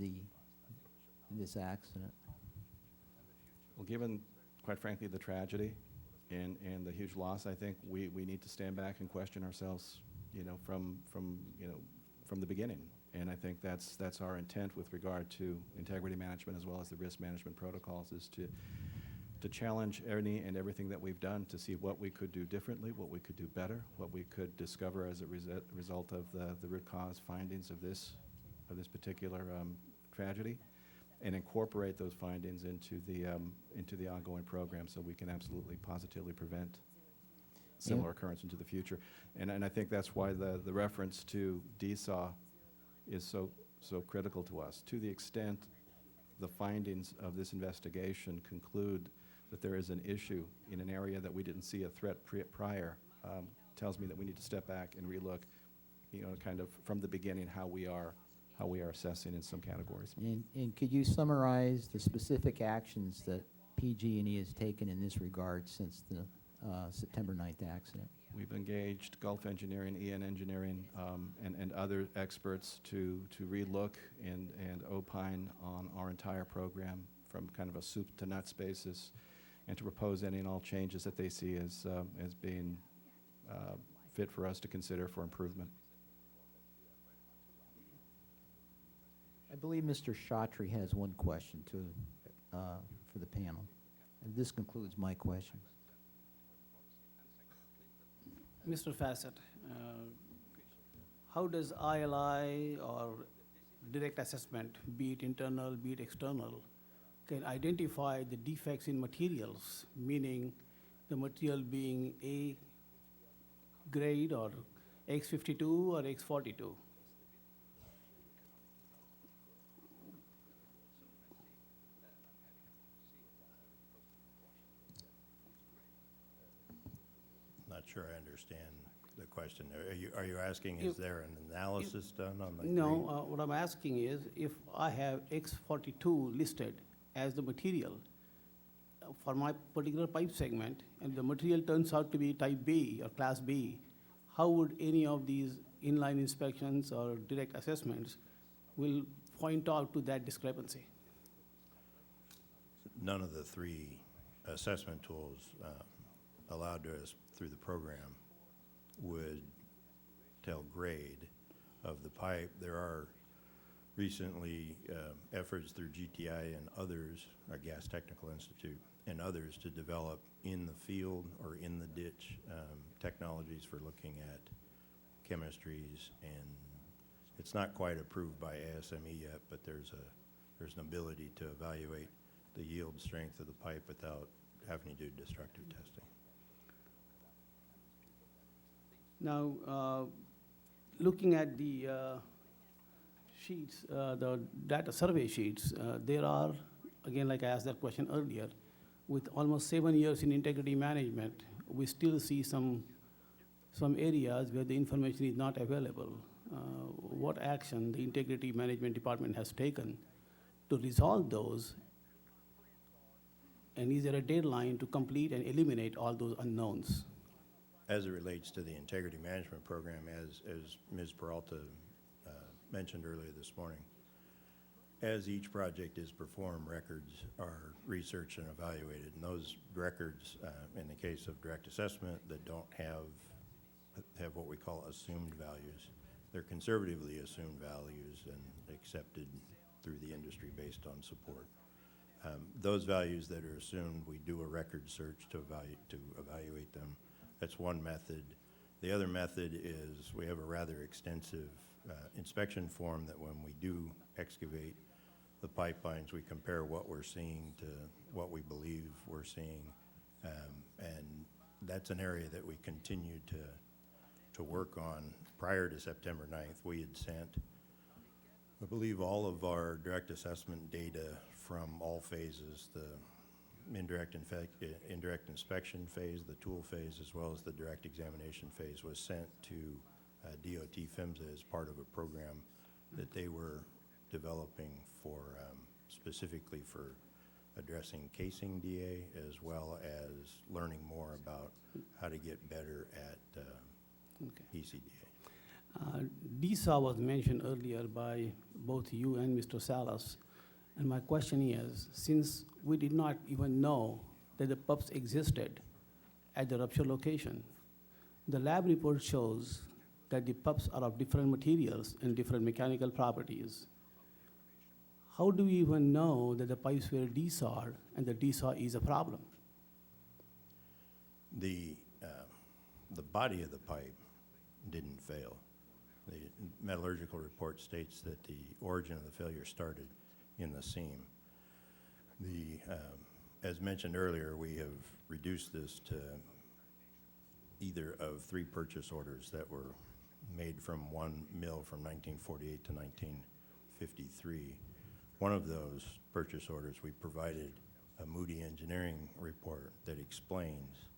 this accident? Well, given, quite frankly, the tragedy and the huge loss, I think we need to stand back and question ourselves, from the beginning. And I think that's our intent with regard to integrity management as well as the risk management protocols, is to challenge any and everything that we've done to see what we could do differently, what we could do better, what we could discover as a result of the root cause findings of this particular tragedy, and incorporate those findings into the ongoing program so we can absolutely positively prevent similar occurrence into the future. And I think that's why the reference to DSAW is so critical to us. To the extent the findings of this investigation conclude that there is an issue in an area that we didn't see a threat prior, tells me that we need to step back and relook, kind of from the beginning how we are assessing in some categories. And could you summarize the specific actions that PG&E has taken in this regard since the September 9th accident? We've engaged Gulf Engineering, EN Engineering, and other experts to relook and opine on our entire program from kind of a soup to nuts basis, and to propose any and all changes that they see as being fit for us to consider for improvement. I believe Mr. Shatri has one question for the panel. And this concludes my questions. Mr. Fassett, how does ILI or direct assessment, be it internal, be it external, can identify the defects in materials, meaning the material being A grade or X52 or X42? Not sure I understand the question. Are you asking, is there an analysis done on the No, what I'm asking is, if I have X42 listed as the material for my particular pipe segment, and the material turns out to be type B or class B, how would any of these inline inspections or direct assessments will point out to that discrepancy? None of the three assessment tools allowed to us through the program would tell grade of the pipe. There are recently efforts through GTI and others, our Gas Technical Institute, and others to develop in the field or in the ditch technologies for looking at chemistries, and it's not quite approved by ASME yet, but there's an ability to evaluate the yield strength of the pipe without having to do destructive testing. Now, looking at the sheets, the data survey sheets, there are, again, like I asked that question earlier, with almost 7 years in integrity management, we still see some areas where the information is not available. What action the integrity management department has taken to resolve those, and is there a deadline to complete and eliminate all those unknowns? As it relates to the integrity management program, as Ms. Peralta mentioned earlier this morning, as each project is performed, records are researched and evaluated, and those records, in the case of direct assessment, that don't have what we call assumed values. They're conservatively assumed values and accepted through the industry based on support. Those values that are assumed, we do a record search to evaluate them. That's one method. The other method is we have a rather extensive inspection form that when we do excavate the pipelines, we compare what we're seeing to what we believe we're seeing. And that's an area that we continue to work on. Prior to September 9th, we had sent, I believe, all of our direct assessment data from all phases, the indirect inspection phase, the tool phase, as well as the direct examination phase, was sent to DOT PHMSA as part of a program that they were developing for specifically for addressing casing DA, as well as learning more about how to get better at ECDA. DSA was mentioned earlier by both you and Mr. Salas. And my question is, since we did not even know that the pumps existed at the rupture location, the lab report shows that the pumps are of different materials and different mechanical properties. How do we even know that the pipes were desawed and the desaw is a problem? The body of the pipe didn't fail. The metallurgical report states that the origin of the failure started in the seam. As mentioned earlier, we have reduced this to either of 3 purchase orders that were made from one mill from 1948 to 1953. One of those purchase orders, we provided a Moody engineering report that explains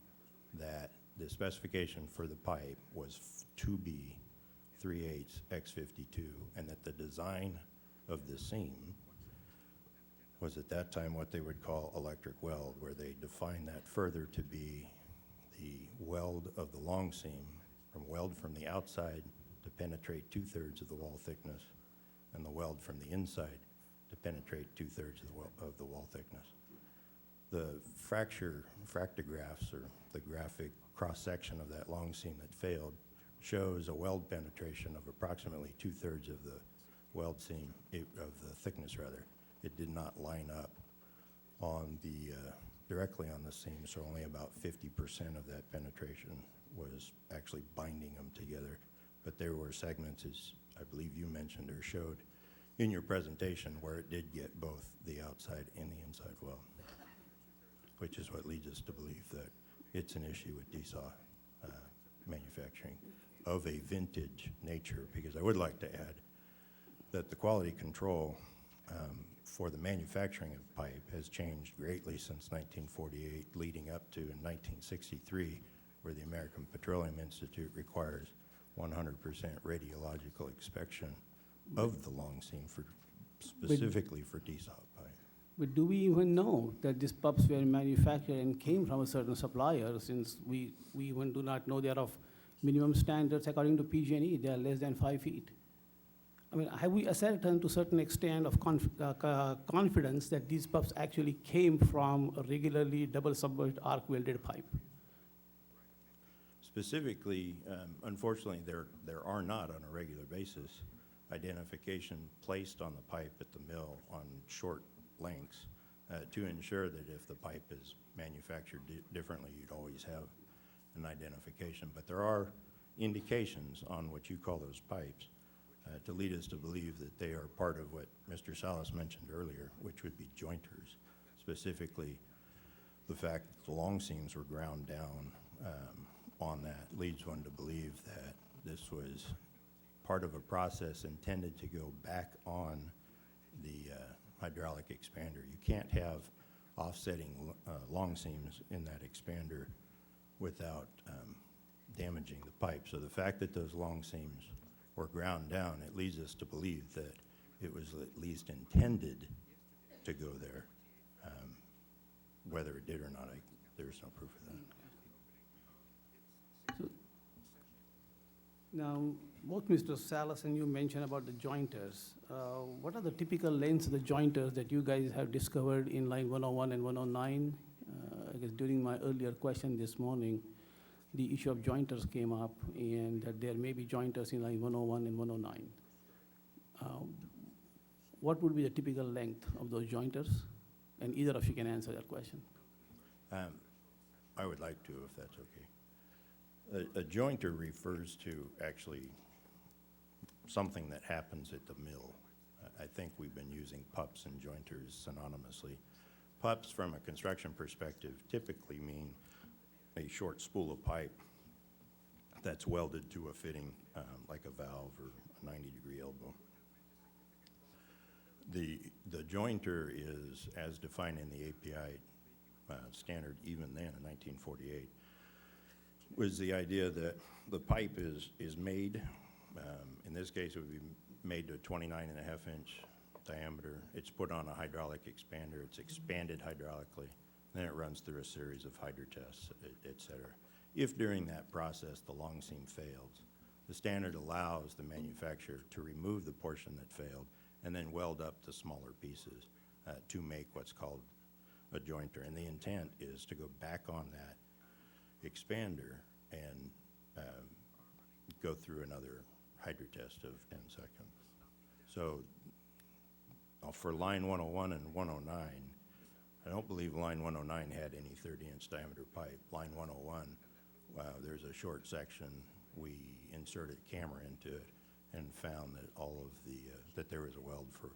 that the specification for the pipe was 2B 3/8 X52, and that the design of the seam was at that time what they would call electric weld, where they defined that further to be the weld of the long seam, from the outside to penetrate 2/3 of the wall thickness, and the weld from the inside to penetrate 2/3 of the wall thickness. The fractographs, or the graphic cross-section of that long seam that failed, shows a weld penetration of approximately 2/3 of the weld seam, of the thickness rather. It did not line up on the, directly on the seam, so only about 50% of that penetration was actually binding them together. But there were segments, as I believe you mentioned or showed in your presentation, where it did get both the outside and the inside weld, which is what leads us to believe that it's an issue with DSAW manufacturing of a vintage nature, because I would like to add that the quality control for the manufacturing of pipe has changed greatly since 1948, leading up to 1963, where the American Petroleum Institute requires 100% radiological inspection of the long seam, specifically for DSAW pipe. But do we even know that these pumps were manufactured and came from a certain supplier, since we even do not know they are of minimum standards according to PG&E, they are less than 5 feet? I mean, have we ascertained to a certain extent of confidence that these pumps actually came from a regularly double submerged arc welded pipe? Specifically, unfortunately, there are not on a regular basis identification placed on the pipe at the mill on short lengths to ensure that if the pipe is manufactured differently, you'd always have an identification. But there are indications on what you call those pipes to lead us to believe that they are part of what Mr. Salas mentioned earlier, which would be jointers. Specifically, the fact that the long seams were ground down on that leads one to believe that this was part of a process intended to go back on the hydraulic expander. You can't have offsetting long seams in that expander without damaging the pipe. So the fact that those long seams were ground down, it leads us to believe that it was at least intended to go there. Whether it did or not, there's no proof of that. So, now, both Mr. Salas and you mentioned about the jointers. What are the typical lengths of the jointers that you guys have discovered in line 101 and 109? I guess during my earlier question this morning, the issue of jointers came up, and that there may be jointers in line 101 and 109. What would be the typical length of those jointers? And either of you can answer that question. I would like to, if that's okay. A jointer refers to actually something that happens at the mill. I think we've been using pups and jointers synonymously. Pups, from a construction perspective, typically mean a short spool of pipe that's welded to a fitting, like a valve or a 90-degree elbow. The jointer is, as defined in the API standard, even then in 1948, was the idea that the pipe is made, in this case it would be made to a 29.5-inch diameter. It's put on a hydraulic expander, it's expanded hydraulically, then it runs through a series of hydro tests, et cetera. If during that process the long seam fails, the standard allows the manufacturer to remove the portion that failed and then weld up the smaller pieces to make what's called a jointer. And the intent is to go back on that expander and go through another hydro test of 10 seconds. So for line 101 and 109, I don't believe line 109 had any 30-inch diameter pipe. Line 101, there's a short section. We inserted camera into it and found that all of the that there was a weld for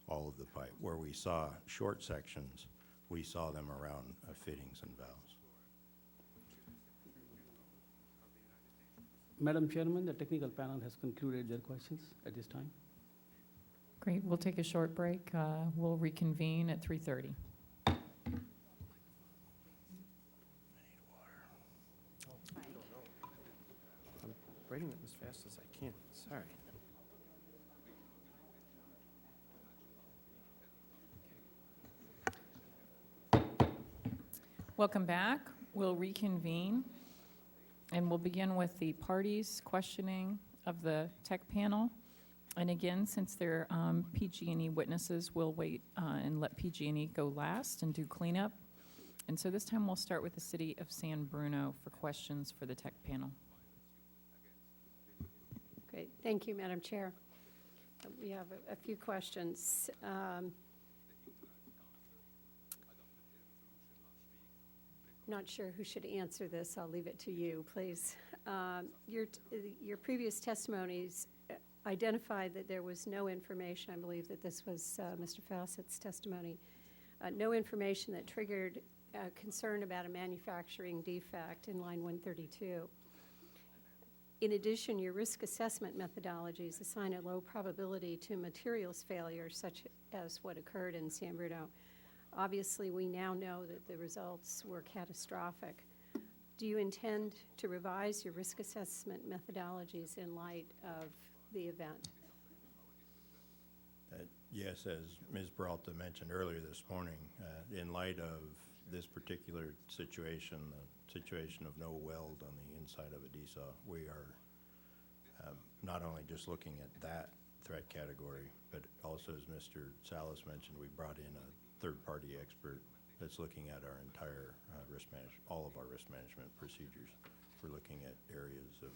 all of the pipe. Where we saw short sections, we saw them around fittings and valves. Madam Chairman, the technical panel has concluded their questions at this time. Great, we'll take a short break. We'll reconvene at 3:30. I'm writing it as fast as I can, sorry. Welcome back. We'll reconvene, and we'll begin with the parties questioning of the tech panel. And again, since they're PG&E witnesses, we'll wait and let PG&E go last and do cleanup. And so this time we'll start with the City of San Bruno for questions for the tech panel. Great, thank you, Madam Chair. We have a few questions. Not sure who should answer this. I'll leave it to you, please. Your previous testimonies identified that there was no information, I believe that this was Mr. Fassett's testimony, no information that triggered concern about a manufacturing defect in line 132. In addition, your risk assessment methodologies assign a low probability to materials failure, such as what occurred in San Bruno. Obviously, we now know that the results were catastrophic. Do you intend to revise your risk assessment methodologies in light of the event? Yes, as Ms. Peralta mentioned earlier this morning, in light of this particular situation, the situation of no weld on the inside of a DSAW, we are not only just looking at that threat category, but also, as Mr. Salas mentioned, we brought in a third-party expert that's looking at our entire risk management, all of our risk management procedures. We're looking at areas of,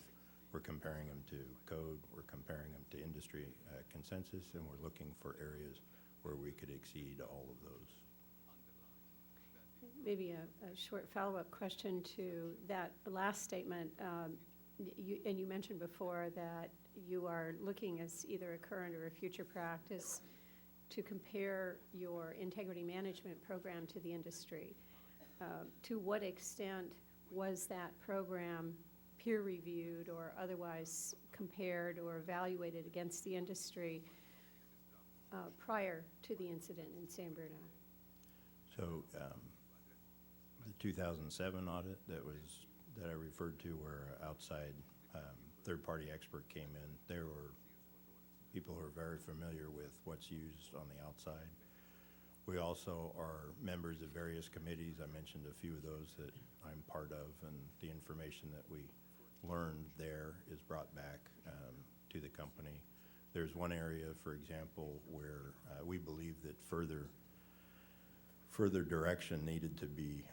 we're comparing them to code, we're comparing them to industry consensus, and we're looking for areas where we could exceed all of those. Maybe a short follow-up question to that last statement. And you mentioned before that you are looking as either a current or a future practice to compare your integrity management program to the industry. To what extent was that program peer-reviewed or otherwise compared or evaluated against the industry prior to the incident in San Bruno? So the 2007 audit that I referred to, where outside third-party expert came in, there were people who are very familiar with what's used on the outside. We also are members of various committees. I mentioned a few of those that I'm part of, and the information that we learned there is brought back to the company. There's one area, for example, where we believe that further direction needed to be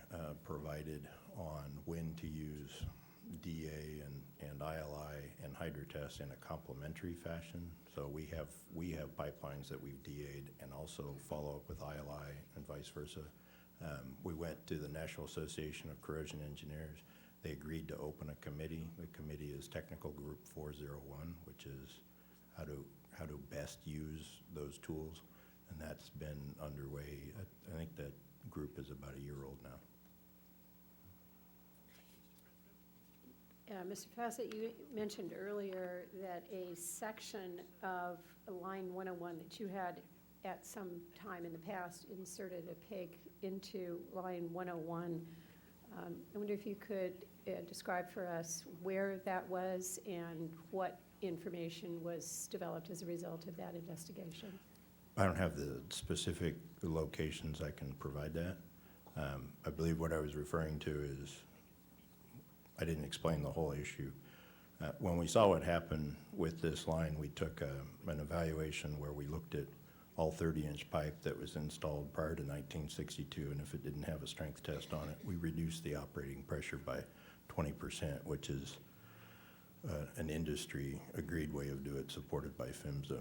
provided on when to use DA and ILI and hydrotest in a complementary fashion. So we have pipelines that we've DA'd and also follow up with ILI and vice versa. We went to the National Association of Corrosion Engineers. They agreed to open a committee. The committee is Technical Group 401, which is how to best use those tools, and that's been underway. I think that group is about a year old now. Mr. Fassett, you mentioned earlier that a section of line 101 that you had at some time in the past inserted a pig into line 101. I wonder if you could describe for us where that was and what information was developed as a result of that investigation. I don't have the specific locations. I can provide that. I believe what I was referring to is I didn't explain the whole issue. When we saw what happened with this line, we took an evaluation where we looked at all 30-inch pipe that was installed prior to 1962, and if it didn't have a strength test on it, we reduced the operating pressure by 20%, which is an industry-agreed way of doing it, supported by PHMSA.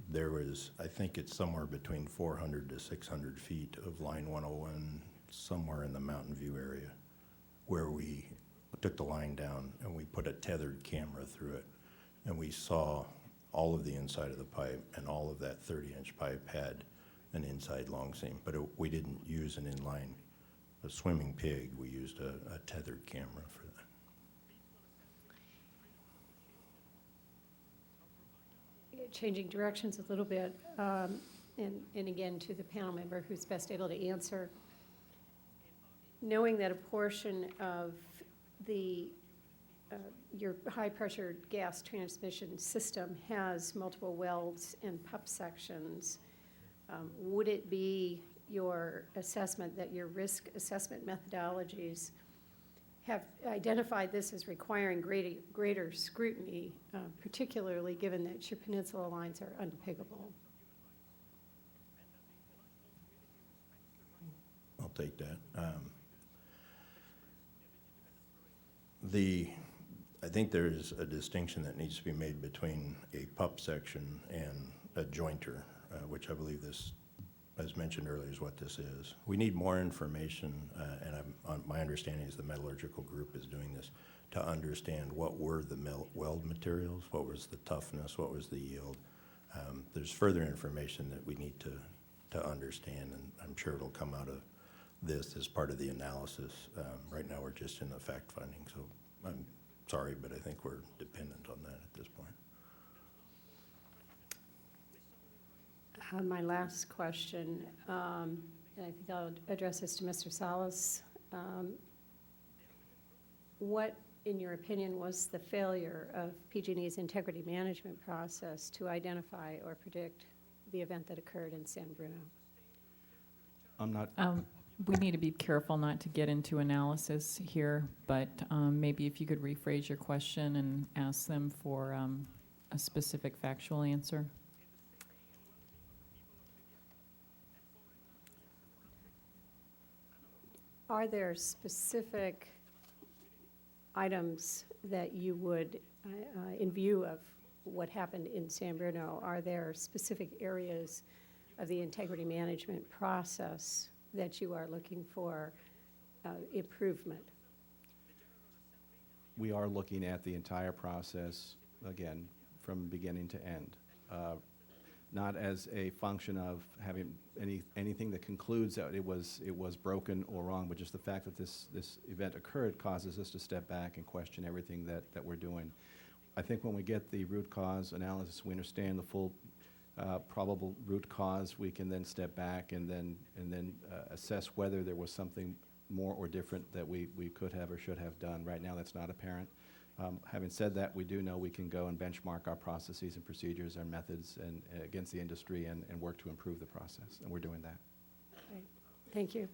There was, I think it's somewhere between 400 to 600 feet of line 101, somewhere in the Mountain View area, where we took the line down and we put a tethered camera through it, and we saw all of the inside of the pipe, and all of that 30-inch pipe had an inside long seam, but we didn't use an inline, a swimming pig. We used a tethered camera for that. Changing directions a little bit, and again to the panel member who's best able to answer. Knowing that a portion of your high-pressure gas transmission system has multiple welds and pup sections, would it be your assessment that your risk assessment methodologies have identified this as requiring greater scrutiny, particularly given that your peninsula lines are unpickable? I'll take that. I think there's a distinction that needs to be made between a pup section and a jointer, which I believe this, as mentioned earlier, is what this is. We need more information, and my understanding is the metallurgical group is doing this, to understand what were the weld materials, what was the toughness, what was the yield. There's further information that we need to understand, and I'm sure it'll come out of this as part of the analysis. Right now, we're just in the fact finding, so I'm sorry, but I think we're dependent on that at this point. My last question, and I think I'll address this to Mr. Salas. What, in your opinion, was the failure of PG&E's integrity management process to identify or predict the event that occurred in San Bruno? I'm not. We need to be careful not to get into analysis here, but maybe if you could rephrase your question and ask them for a specific factual answer. Are there specific items that you would, in view of what happened in San Bruno, are there specific areas of the integrity management process that you are looking for improvement? We are looking at the entire process, again, from beginning to end. Not as a function of having anything that concludes that it was broken or wrong, but just the fact that this event occurred causes us to step back and question everything that we're doing. I think when we get the root cause analysis, we understand the full probable root cause, we can then step back and then assess whether there was something more or different that we could have or should have done. Right now, that's not apparent. Having said that, we do know we can go and benchmark our processes and procedures, our methods, and against the industry and work to improve the process, and we're doing that. Right. Thank you.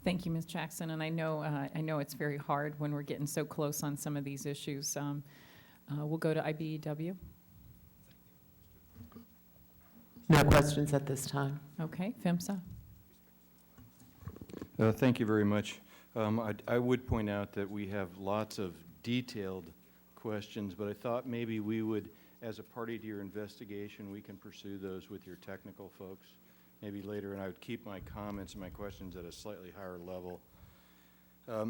Thank you, Ms. Jackson. And I know it's very hard when we're getting so close on some of these issues. We'll go to IBEW. No questions at this time. Okay, PHMSA. Thank you very much. I would point out that we have lots of detailed questions, but I thought maybe we would, as a party to your investigation, we can pursue those with your technical folks maybe later, and I would keep my comments and my questions at a slightly higher level. I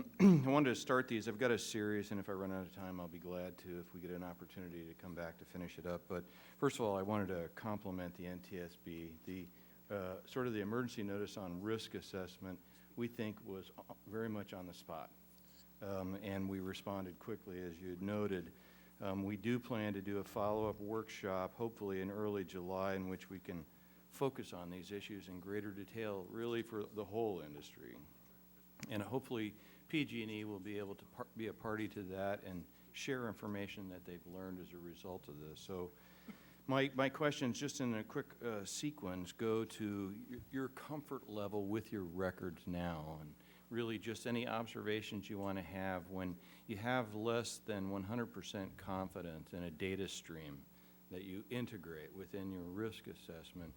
wanted to start these. I've got a series, and if I run out of time, I'll be glad to if we get an opportunity to come back to finish it up. But first of all, I wanted to compliment the NTSB. The sort of the emergency notice on risk assessment we think was very much on the spot. And we responded quickly, as you had noted. We do plan to do a follow-up workshop, hopefully in early July, in which we can focus on these issues in greater detail, really for the whole industry. And hopefully PG&E will be able to be a party to that and share information that they've learned as a result of this. So my questions, just in a quick sequence, go to your comfort level with your records now. And really just any observations you want to have when you have less than 100% confidence in a data stream that you integrate within your risk assessment.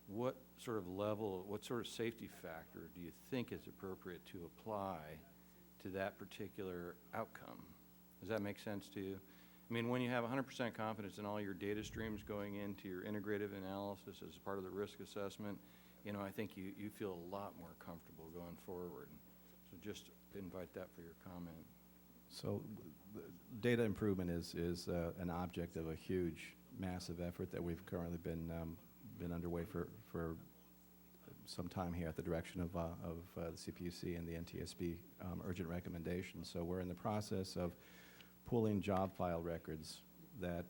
What sort of level, what sort of safety factor do you think is appropriate to apply to that particular outcome? Does that make sense to you? I mean, when you have 100% confidence in all your data streams going into your integrative analysis as part of the risk assessment, you know, I think you feel a lot more comfortable going forward. So just invite that for your comment. So data improvement is an object of a huge, massive effort that we've currently been underway for some time here at the direction of the CPUC and the NTSB urgent recommendations. So we're in the process of pulling job file records that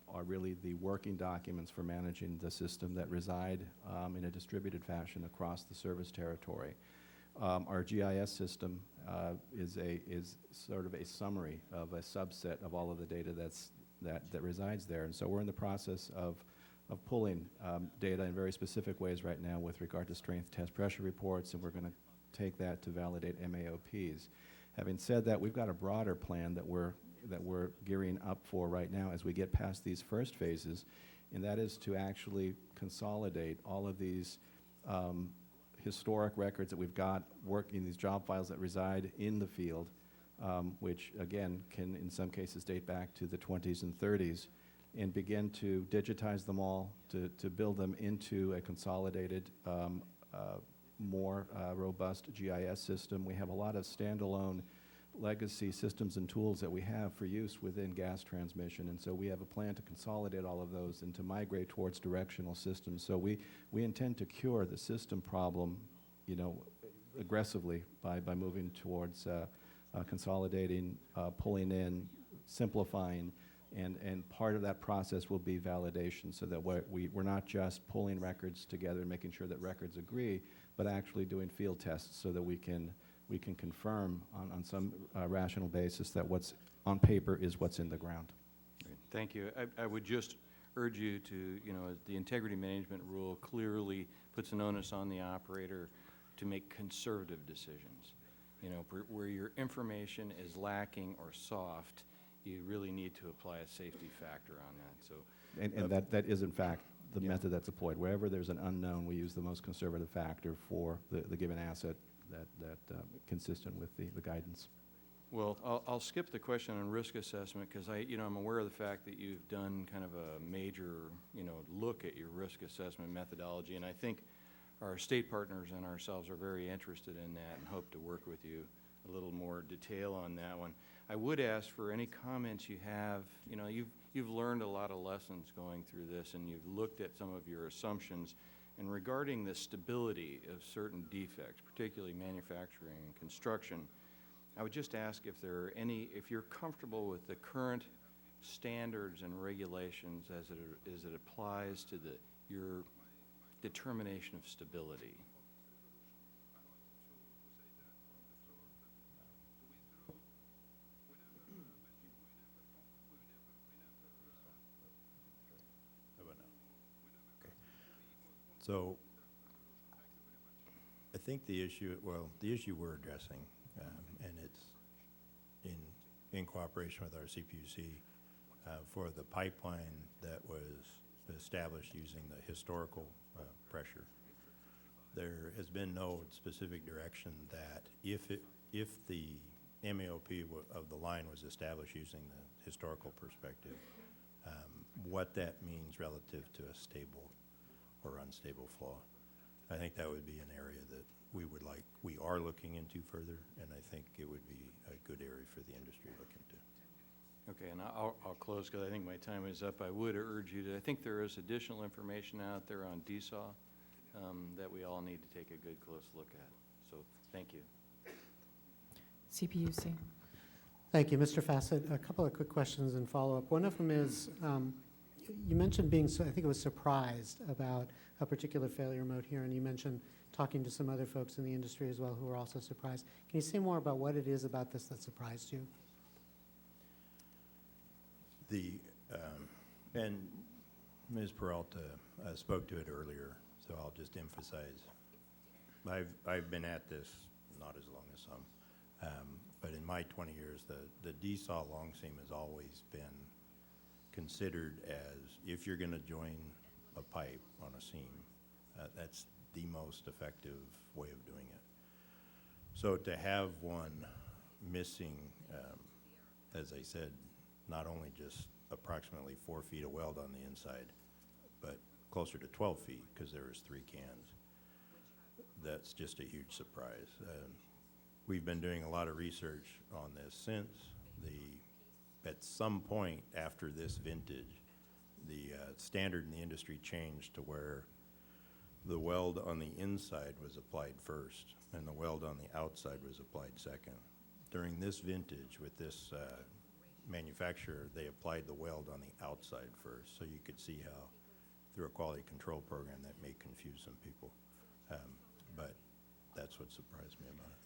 are really the working documents for managing the system that reside in a distributed fashion across the service territory. Our GIS system is sort of a summary of a subset of all of the data that resides there. And so we're in the process of pulling data in very specific ways right now with regard to strength test pressure reports, and we're going to take that to validate MAOPs. Having said that, we've got a broader plan that we're gearing up for right now as we get past these first phases, and that is to actually consolidate all of these historic records that we've got working, these job files that reside in the field, which again can in some cases date back to the 20s and 30s, and begin to digitize them all, to build them into a consolidated, more robust GIS system. We have a lot of standalone legacy systems and tools that we have for use within gas transmission, and so we have a plan to consolidate all of those and to migrate towards directional systems. So we intend to cure the system problem, you know, aggressively by moving towards consolidating, pulling in, simplifying, and part of that process will be validation, so that we're not just pulling records together and making sure that records agree, but actually doing field tests so that we can confirm on some rational basis that what's on paper is what's in the ground. Great. Thank you. I would just urge you to, you know, the integrity management rule clearly puts an onus on the operator to make conservative decisions. You know, where your information is lacking or soft, you really need to apply a safety factor on that. So, And that is in fact the method that's deployed. Wherever there's an unknown, we use the most conservative factor for the given asset that consistent with the guidance. Well, I'll skip the question on risk assessment because I'm aware of the fact that you've done kind of a major, look at your risk assessment methodology, and I think our state partners and ourselves are very interested in that and hope to work with you a little more detail on that one. I would ask for any comments you have. You've learned a lot of lessons going through this, and you've looked at some of your assumptions. And regarding the stability of certain defects, particularly manufacturing and construction, I would just ask if if you're comfortable with the current standards and regulations as it applies to your determination of stability. So I think the issue we're addressing, and it's in cooperation with our CPUC, for the pipeline that was established using the historical pressure, there has been no specific direction that if the MAOP of the line was established using the historical perspective, what that means relative to a stable or unstable flaw. I think that would be an area that we are looking into further, and I think it would be a good area for the industry to look into. Okay, and I'll close because I think my time is up. I would urge you I think there is additional information out there on DSAW that we all need to take a good close look at. So thank you. CPUC. Thank you, Mr. Fassett. A couple of quick questions and follow-up. One of them is, you mentioned being, I think it was surprised about a particular failure mode here, and you mentioned talking to some other folks in the industry as well who were also surprised. Can you say more about what it is about this that surprised you? And Ms. Peralta spoke to it earlier, so I'll just emphasize. I've been at this not as long as some. But in my 20 years, the D-saw long seam has always been considered as, if you're going to join a pipe on a seam, that's the most effective way of doing it. So to have one missing, as I said, not only just approximately 4 feet of weld on the inside, but closer to 12 feet because there was 3 cans, that's just a huge surprise. We've been doing a lot of research on this since. At some point after this vintage, the standard in the industry changed to where the weld on the inside was applied first and the weld on the outside was applied second. During this vintage with this manufacturer, they applied the weld on the outside first, so you could see how through a quality control program that may confuse some people. But that's what surprised me about it.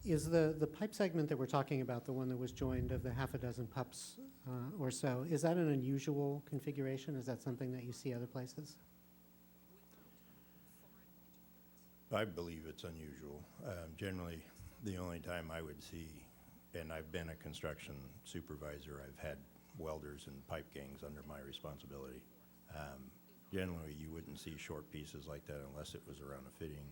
Is the pipe segment that we're talking about, the one that was joined of the half a dozen pups or so, is that an unusual configuration? Is that something that you see other places? I believe it's unusual. Generally, the only time I would see, and I've been a construction supervisor, I've had welders and pipe gangs under my responsibility. Generally, you wouldn't see short pieces like that unless it was around a fitting.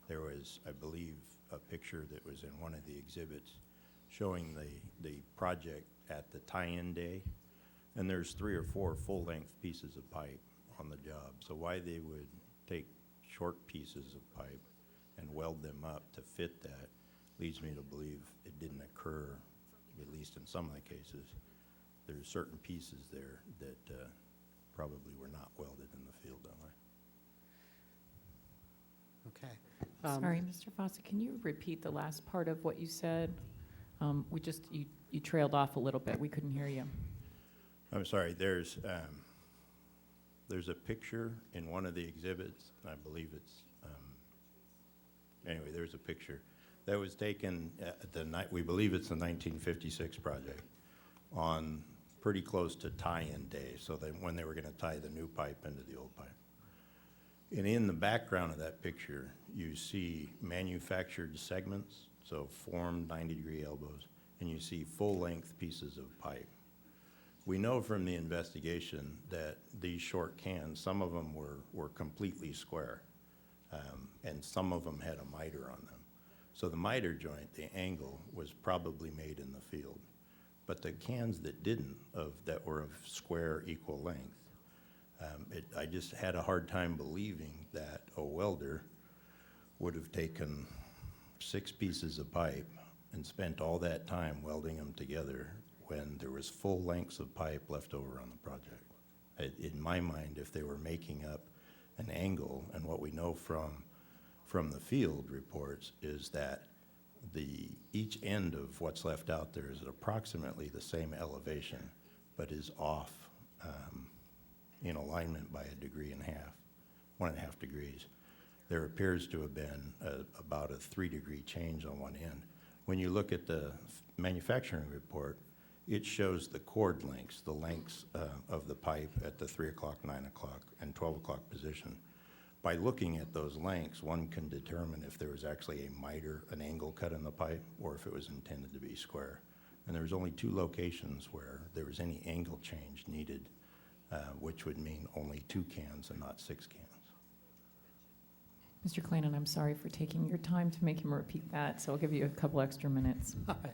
There was, I believe, a picture that was in one of the exhibits showing the project at the tie-in day, and there's 3 or 4 full-length pieces of pipe on the job. So why they would take short pieces of pipe and weld them up to fit that leads me to believe it didn't occur, at least in some of the cases. There's certain pieces there that probably were not welded in the field that way. Okay. Sorry, Mr. Fassett, can you repeat the last part of what you said? You trailed off a little bit. We couldn't hear you. I'm sorry, there's a picture in one of the exhibits, I believe it's, anyway, there's a picture that was taken at the night, we believe it's the 1956 project, on pretty close to tie-in day, so that when they were gonna tie the new pipe into the old pipe. And in the background of that picture, you see manufactured segments, so formed 90-degree elbows, and you see full-length pieces of pipe. We know from the investigation that these short cans, some of them were completely square, and some of them had a miter on them. So the miter joint, the angle, was probably made in the field. But the cans that didn't, that were of square equal length, I just had a hard time believing that a welder would have taken 6 pieces of pipe and spent all that time welding them together when there was full lengths of pipe left over on the project. In my mind, if they were making up an angle, and what we know from the field reports is that each end of what's left out there is approximately the same elevation, but is off in alignment by 1.5 degrees, 1.5 degrees. There appears to have been about a 3-degree change on one end. When you look at the manufacturing report, it shows the chord lengths, the lengths of the pipe at the 3 o'clock, 9 o'clock, and 12 o'clock position. By looking at those lengths, one can determine if there was actually a miter, an angle cut in the pipe, or if it was intended to be square. And there was only 2 locations where there was any angle change needed, which would mean only 2 cans and not 6 cans. Mr. Clannon, I'm sorry for taking your time to make him repeat that, so I'll give you a couple extra minutes. All right.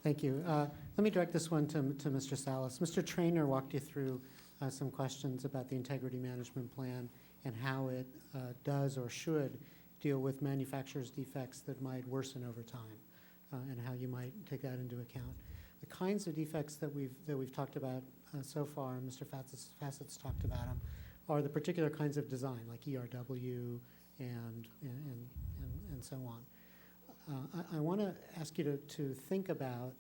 Thank you. Let me direct this one to Mr. Salas. Mr. Traynor walked you through some questions about the integrity management plan and how it does or should deal with manufacturer's defects that might worsen over time, and how you might take that into account. The kinds of defects that we've talked about so far, and Mr. Fassett's talked about them, are the particular kinds of design, like ERW and so on. I want to ask you to think about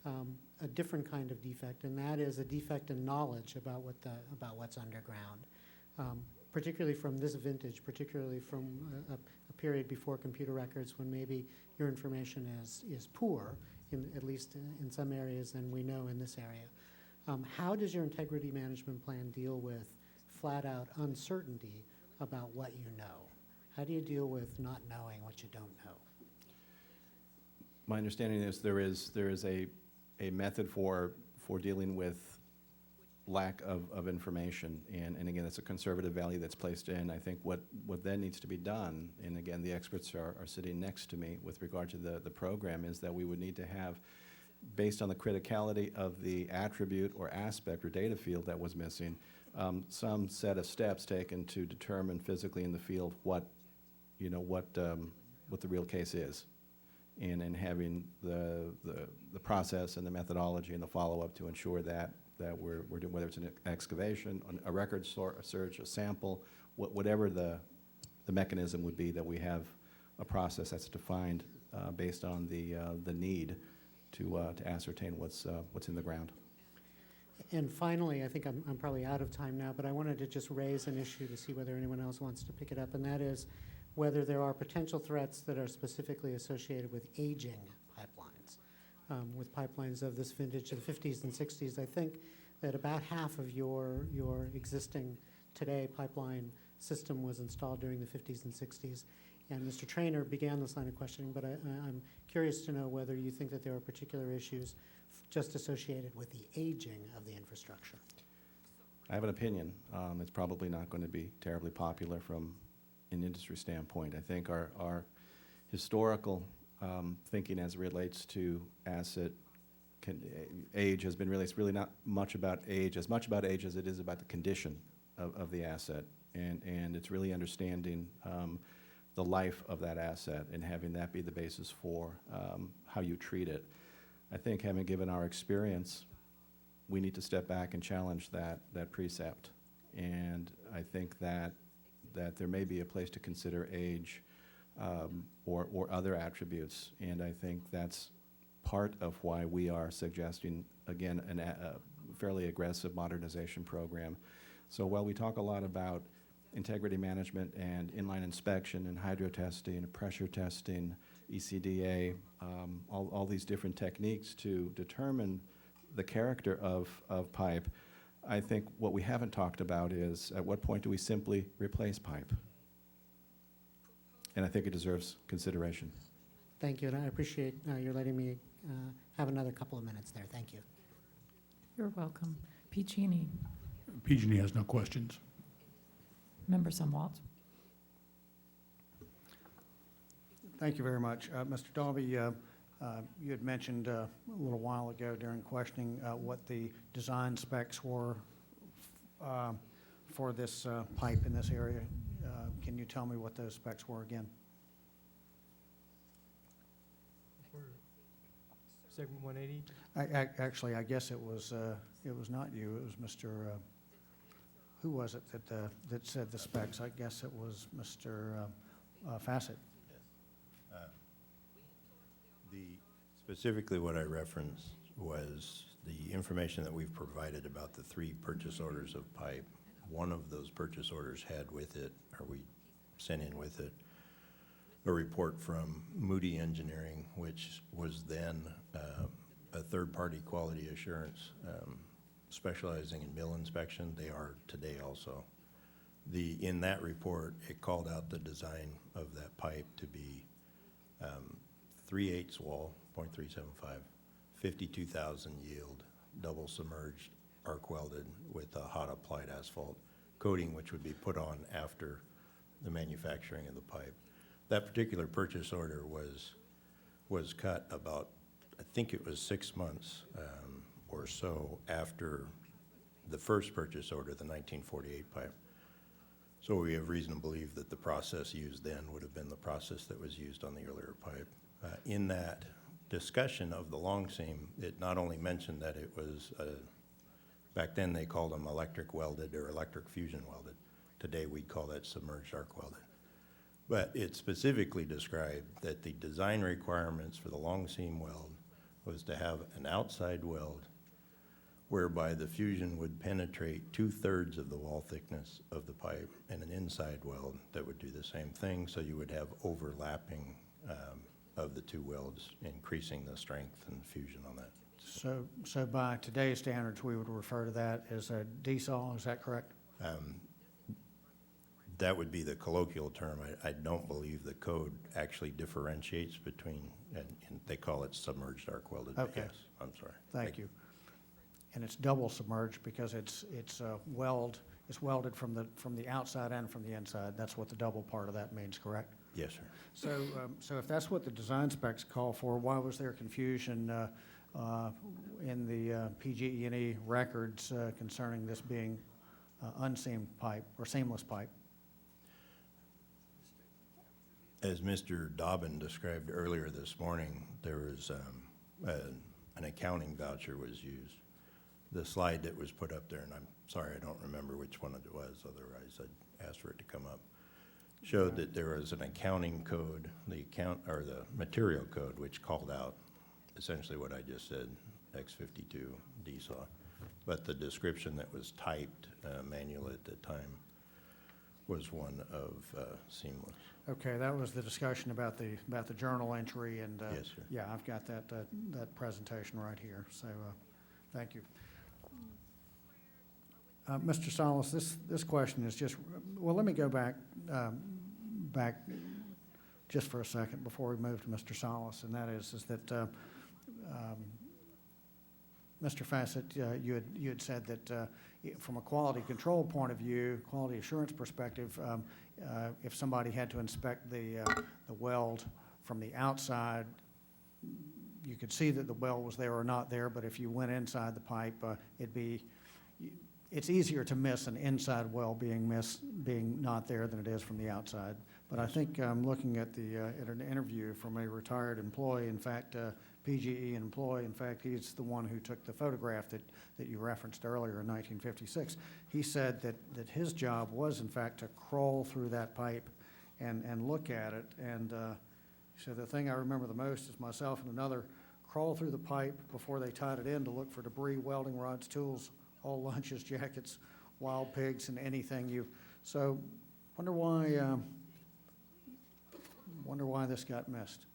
a different kind of defect, and that is a defect in knowledge about what's underground. Particularly from this vintage, particularly from a period before computer records, when maybe your information is poor, at least in some areas, and we know in this area. How does your integrity management plan deal with flat-out uncertainty about what you know? How do you deal with not knowing what you don't know? My understanding is there is a method for dealing with lack of information, and again, it's a conservative value that's placed in. I think what then needs to be done, and again, the experts are sitting next to me with regard to the program, is that we would need to have, based on the criticality of the attribute or aspect or data field that was missing, some set of steps taken to determine physically in the field what the real case is, and having the process and the methodology and the follow-up to ensure that we're doing, whether it's an excavation, a record search, a sample, whatever the mechanism would be, that we have a process that's defined based on the need to ascertain what's in the ground. And finally, I think I'm probably out of time now, but I wanted to just raise an issue to see whether anyone else wants to pick it up, and that is whether there are potential threats that are specifically associated with aging pipelines. With pipelines of this vintage of the 50s and 60s, I think that about half of your existing today pipeline system was installed during the 50s and 60s. And Mr. Traynor began this line of questioning, but I'm curious to know whether you think that there are particular issues just associated with the aging of the infrastructure. I have an opinion. It's probably not going to be terribly popular from an industry standpoint. I think our historical thinking as it relates to asset age has been it's really not much about age, as much about age as it is about the condition of the asset, and it's really understanding the life of that asset and having that be the basis for how you treat it. I think, having given our experience, we need to step back and challenge that precept, and I think that there may be a place to consider age or other attributes, and I think that's part of why we are suggesting, again, a fairly aggressive modernization program. So while we talk a lot about integrity management and inline inspection and hydro testing and pressure testing, ECDA, all these different techniques to determine the character of pipe, I think what we haven't talked about is at what point do we simply replace pipe? And I think it deserves consideration. Thank you, and I appreciate your letting me have another couple of minutes there. Thank you. You're welcome. PG&E. PG&E has no questions. Member Sumwalt. Thank you very much. Mr. Dalby, you had mentioned a little while ago during questioning what the design specs were for this pipe in this area. Can you tell me what those specs were again? Segment 180? Actually, I guess it was not you. It was Mr. Who was it that said the specs? I guess it was Mr. Fassett. Specifically what I referenced was the information that we've provided about the 3 purchase orders of pipe. One of those purchase orders had with it, or we sent in with it, a report from Moody Engineering, which was then a third-party quality assurance specializing in mill inspection. They are today also. In that report, it called out the design of that pipe to be 3/8 wall, 0.375, 52,000 yield, double submerged, arc welded with a hot applied asphalt coating, which would be put on after the manufacturing of the pipe. That particular purchase order was cut about, I think it was 6 months or so after the first purchase order, the 1948 pipe. So we have reason to believe that the process used then would have been the process that was used on the earlier pipe. In that discussion of the long seam, it not only mentioned that it was, back then they called them electric welded or electric fusion welded. Today we'd call that submerged arc welded. But it specifically described that the design requirements for the long seam weld was to have an outside weld whereby the fusion would penetrate 2/3 of the wall thickness of the pipe, and an inside weld that would do the same thing, so you would have overlapping of the 2 welds, increasing the strength and fusion on that. So by today's standards, we would refer to that as a DSAW, is that correct? That would be the colloquial term. I don't believe the code actually differentiates between, and they call it submerged arc welded. but Okay. Yes, I'm sorry. Thank you. And it's double submerged because it's welded from the outside and from the inside. That's what the double part of that means, correct? Yes, sir. So if that's what the design specs call for, why was there confusion in the PG&E records concerning this being unseamed pipe or seamless pipe? As Mr. Dobbin described earlier this morning, there was an accounting voucher was used. The slide that was put up there, and I'm sorry, I don't remember which one it was, otherwise I'd ask for it to come up, showed that there was an accounting code, the material code, which called out essentially what I just said, X52 DSAW. But the description that was typed manual at the time was one of seamless. Okay, that was the discussion about the journal entry, and Yes, sir. yeah, I've got that presentation right here. So, thank you, Mr. Salas. This question is just well. Let me go back just for a second before we move to Mr. Salas, and that is that Mr. Fassett, you had said that from a quality control point of view, quality assurance perspective, if somebody had to inspect the weld from the outside, you could see that the weld was there or not there, but if you went inside the pipe, it's easier to miss an inside weld being not there than it is from the outside. But I think I'm looking at an interview from a retired employee, in fact, PGE employee. In fact, he's the one who took the photograph that you referenced earlier in 1956. He said that his job was, in fact, to crawl through that pipe and look at it. And so the thing I remember the most is myself and another crawl through the pipe before they tied it in to look for debris, welding rods, tools, all lunches, jackets, wild pigs, and anything you. So wonder why this got missed.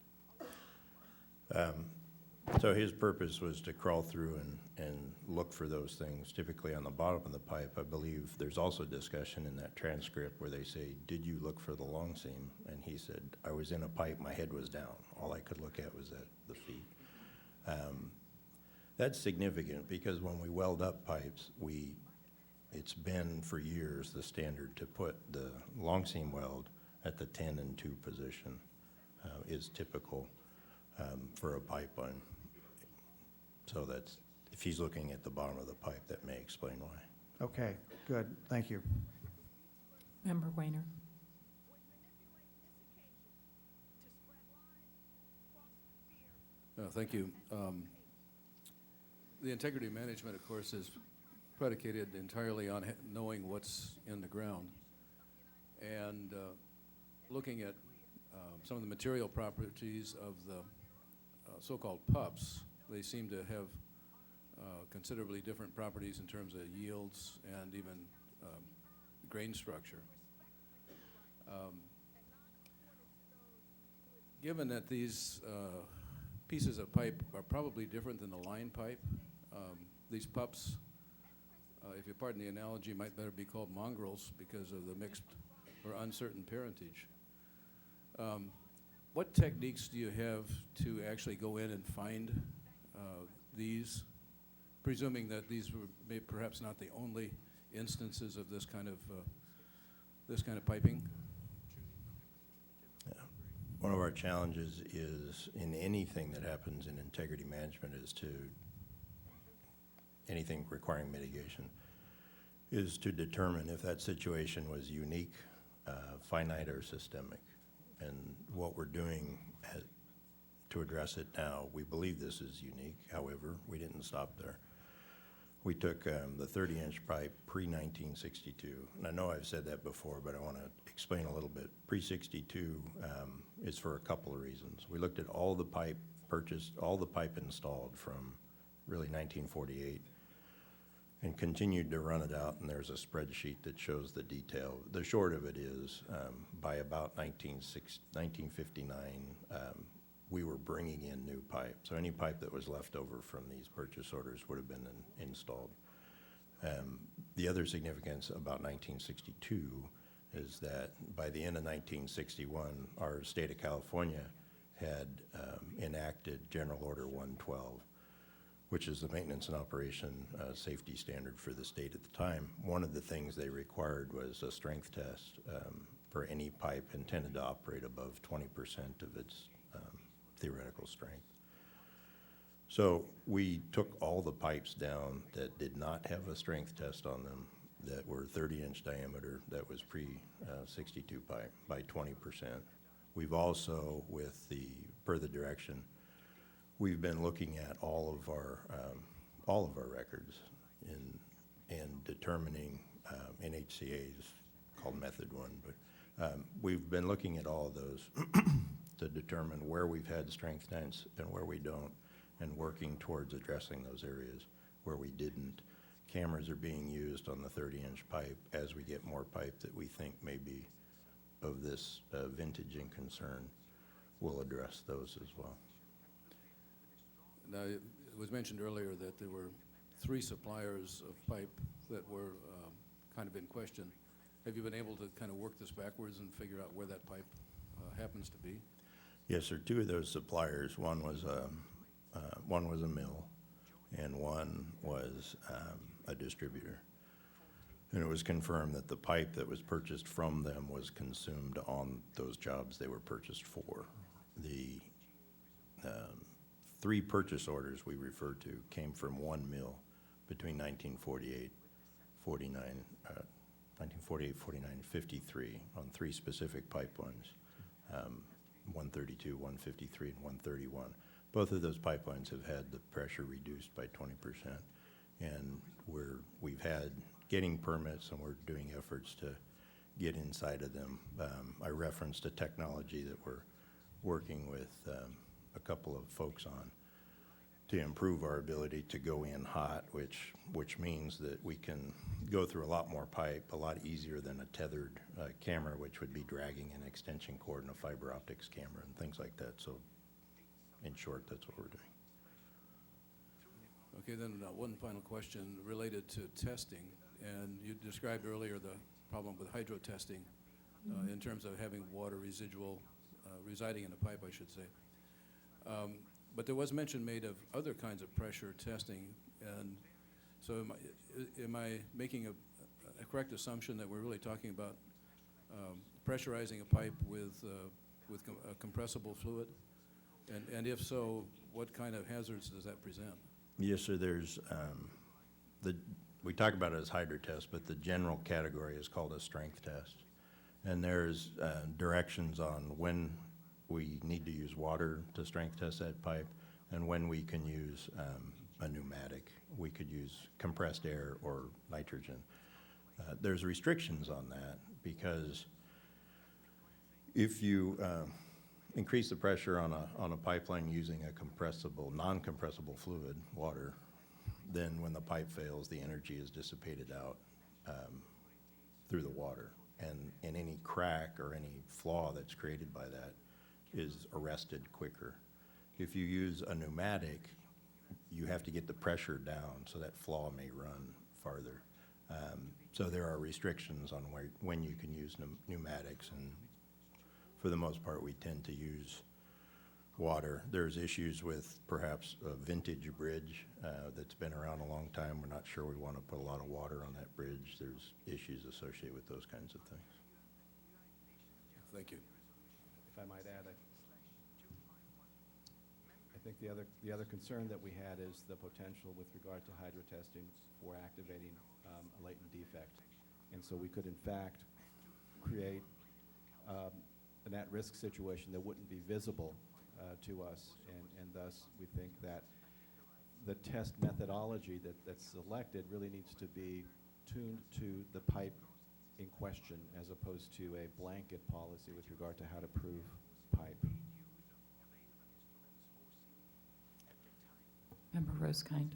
So his purpose was to crawl through and look for those things, typically on the bottom of the pipe. I believe there's also discussion in that transcript where they say, did you look for the long seam? And he said, I was in a pipe, my head was down. All I could look at was at the feet. That's significant because when we weld up pipes, it's been for years the standard to put the long seam weld at the 10 and 2 position is typical for a pipeline. So that's, if he's looking at the bottom of the pipe, that may explain why. Okay, good. Thank you. Member Weiner. Thank you. The integrity management, of course, is predicated entirely on knowing what's in the ground. And looking at some of the material properties of the so-called pups, they seem to have considerably different properties in terms of yields and even grain structure. Given that these pieces of pipe are probably different than the line pipe, these pups, if you pardon the analogy, might better be called mongrels because of the mixed or uncertain parentage. What techniques do you have to actually go in and find these, presuming that these were perhaps not the only instances of this kind of piping? Yeah. One of our challenges is in anything that happens in integrity management anything requiring mitigation, is to determine if that situation was unique, finite, or systemic. And what we're doing to address it now, we believe this is unique. However, we didn't stop there. We took the 30-inch pipe pre-1962, and I know I've said that before, but I want to explain a little bit. Pre-62 is for a couple of reasons. We looked at all the pipe purchased, all the pipe installed from really 1948, and continued to run it out, and there's a spreadsheet that shows the detail. The short of it is, by about 1959, we were bringing in new pipe. So any pipe that was left over from these purchase orders would have been installed. The other significance about 1962 is that by the end of 1961, our state of California had enacted General Order 112, which is the maintenance and operation safety standard for the state at the time. One of the things they required was a strength test for any pipe intended to operate above 20% of its theoretical strength. So we took all the pipes down that did not have a strength test on them, that were 30-inch diameter, that was pre-62 pipe, by 20%. We've also, with the further direction, we've been looking at all of our records and determining NHCA's called Method 1, but we've been looking at all of those to determine where we've had strength tests and where we don't, and working towards addressing those areas where we didn't. Cameras are being used on the 30-inch pipe. As we get more pipe that we think may be of this vintage and concern, we'll address those as well. Now, it was mentioned earlier that there were 3 suppliers of pipe that were kind of in question. Have you been able to kind of work this backwards and figure out where that pipe happens to be? Yes, sir. 2 of those suppliers, one was a mill, and one was a distributor. And it was confirmed that the pipe that was purchased from them was consumed on those jobs they were purchased for. The 3 purchase orders we referred to came from one mill between 1948, 49, and 53 on 3 specific pipelines, 132, 153, and 131. Both of those pipelines have had the pressure reduced by 20%, and we've had getting permits, and we're doing efforts to get inside of them. I referenced a technology that we're working with a couple of folks on to improve our ability to go in hot, which means that we can go through a lot more pipe a lot easier than a tethered camera, which would be dragging an extension cord and a fiber optics camera and things like that. So in short, that's what we're doing. Okay, then one final question related to testing. And you described earlier the problem with hydro testing in terms of having water residual residing in a pipe, I should say. But there was mention made of other kinds of pressure testing. And so am I making a correct assumption that we're really talking about pressurizing a pipe with a compressible fluid? And if so, what kind of hazards does that present? Yes, sir. There's we talk about it as hydro test, but the general category is called a strength test. And there's directions on when we need to use water to strength test that pipe, and when we can use a pneumatic. We could use compressed air or nitrogen. There's restrictions on that because if you increase the pressure on a pipeline using a non-compressible fluid, water, then when the pipe fails, the energy is dissipated out through the water. And any crack or any flaw that's created by that is arrested quicker. If you use a pneumatic, you have to get the pressure down so that flaw may run farther. So there are restrictions on when you can use pneumatics, and for the most part, we tend to use water. There's issues with perhaps a vintage bridge that's been around a long time. We're not sure we want to put a lot of water on that bridge. There's issues associated with those kinds of things. Thank you. If I might add, I think the other concern that we had is the potential with regard to hydro testing for activating a latent defect. And so we could, in fact, create an at-risk situation that wouldn't be visible to us, and thus we think that the test methodology that's selected really needs to be tuned to the pipe in question as opposed to a blanket policy with regard to how to prove pipe. Member Rosekind.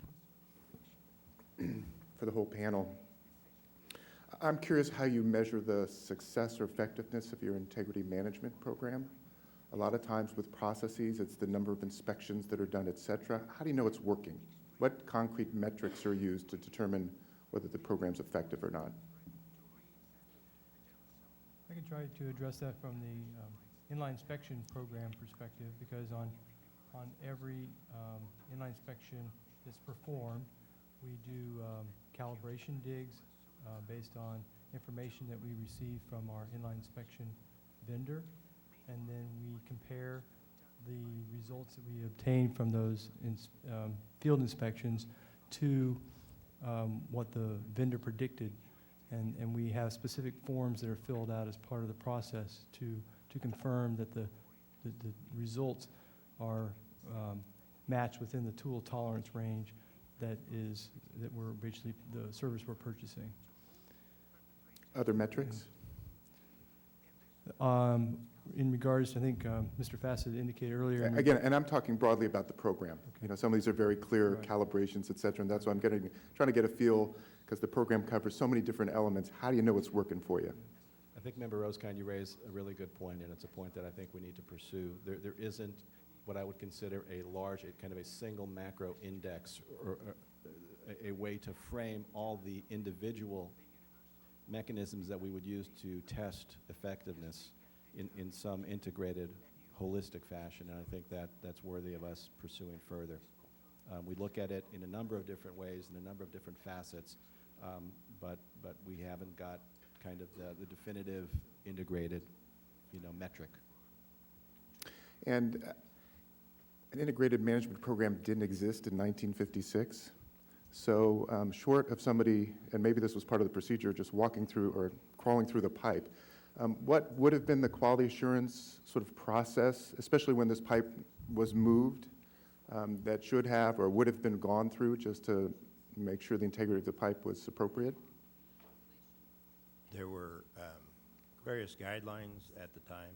For the whole panel, I'm curious how you measure the success or effectiveness of your integrity management program. A lot of times with processes, it's the number of inspections that are done, et cetera. How do you know it's working? What concrete metrics are used to determine whether the program's effective or not? I could try to address that from the inline inspection program perspective, because on every inline inspection that's performed, we do calibration digs based on information that we receive from our inline inspection vendor, and then we compare the results that we obtain from those field inspections to what the vendor predicted, and we have specific forms that are filled out as part of the process to confirm that the results are matched within the tool tolerance range that we're basically the service we're purchasing. Other metrics? In regards, I think Mr. Fassett indicated earlier. Again, and I'm talking broadly about the program. You know, some of these are very clear Right. calibrations, et cetera, and that's why I'm trying to get a feel, because the program covers so many different elements. How do you know what's working for you? I think Member Rosekind, you raised a really good point, and it's a point that I think we need to pursue. There isn't what I would consider a large, kind of a single macro index or a way to frame all the individual mechanisms that we would use to test effectiveness in some integrated, holistic fashion, and I think that's worthy of us pursuing further. We look at it in a number of different ways, in a number of different facets, but we haven't got kind of the definitive, integrated, metric. And an integrated management program didn't exist in 1956. So short of somebody, and maybe this was part of the procedure, just walking through or crawling through the pipe, what would have been the quality assurance sort of process, especially when this pipe was moved, that should have or would have been gone through just to make sure the integrity of the pipe was appropriate? There were various guidelines at the time.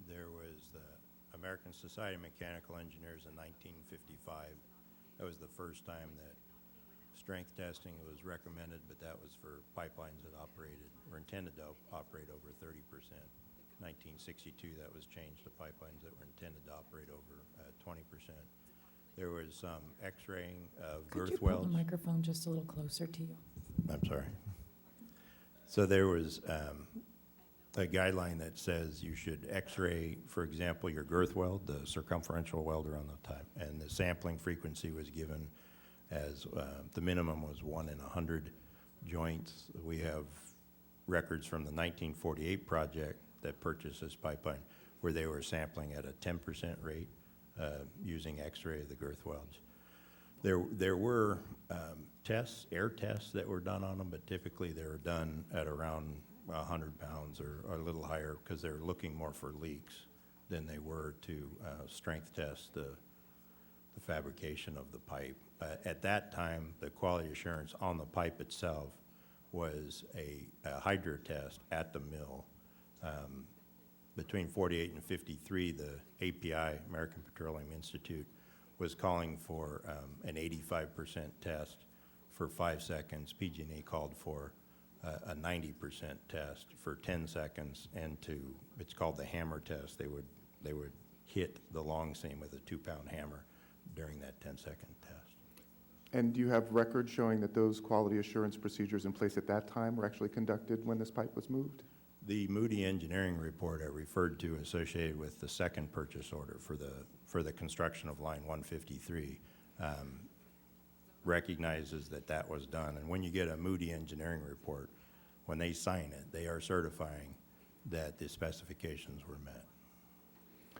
There was the American Society of Mechanical Engineers in 1955. That was the first time that strength testing was recommended, but that was for pipelines that were intended to operate over 30%. 1962, that was changed to pipelines that were intended to operate over 20%. There was some x-raying of girth welds. Could you pull the microphone just a little closer to you? I'm sorry. So there was a guideline that says you should x-ray, for example, your girth weld, the circumferential welder on the top, and the sampling frequency was given as the minimum was 1 in 100 joints. We have records from the 1948 project that purchased this pipeline where they were sampling at a 10% rate using x-ray of the girth welds. There were tests, air tests that were done on them, but typically they were done at around 100 pounds or a little higher because they were looking more for leaks than they were to strength test the fabrication of the pipe. At that time, the quality assurance on the pipe itself was a hydro test at the mill. Between 48 and 53, the API, American Petroleum Institute, was calling for an 85% test for 5 seconds. PG&E called for a 90% test for 10 seconds, and it's called the hammer test. They would hit the long seam with a 2-pound hammer during that 10-second test. And do you have records showing that those quality assurance procedures in place at that time were actually conducted when this pipe was moved? The Moody engineering report I referred to associated with the second purchase order for the construction of line 153 recognizes that was done. And when you get a Moody engineering report, when they sign it, they are certifying that the specifications were met.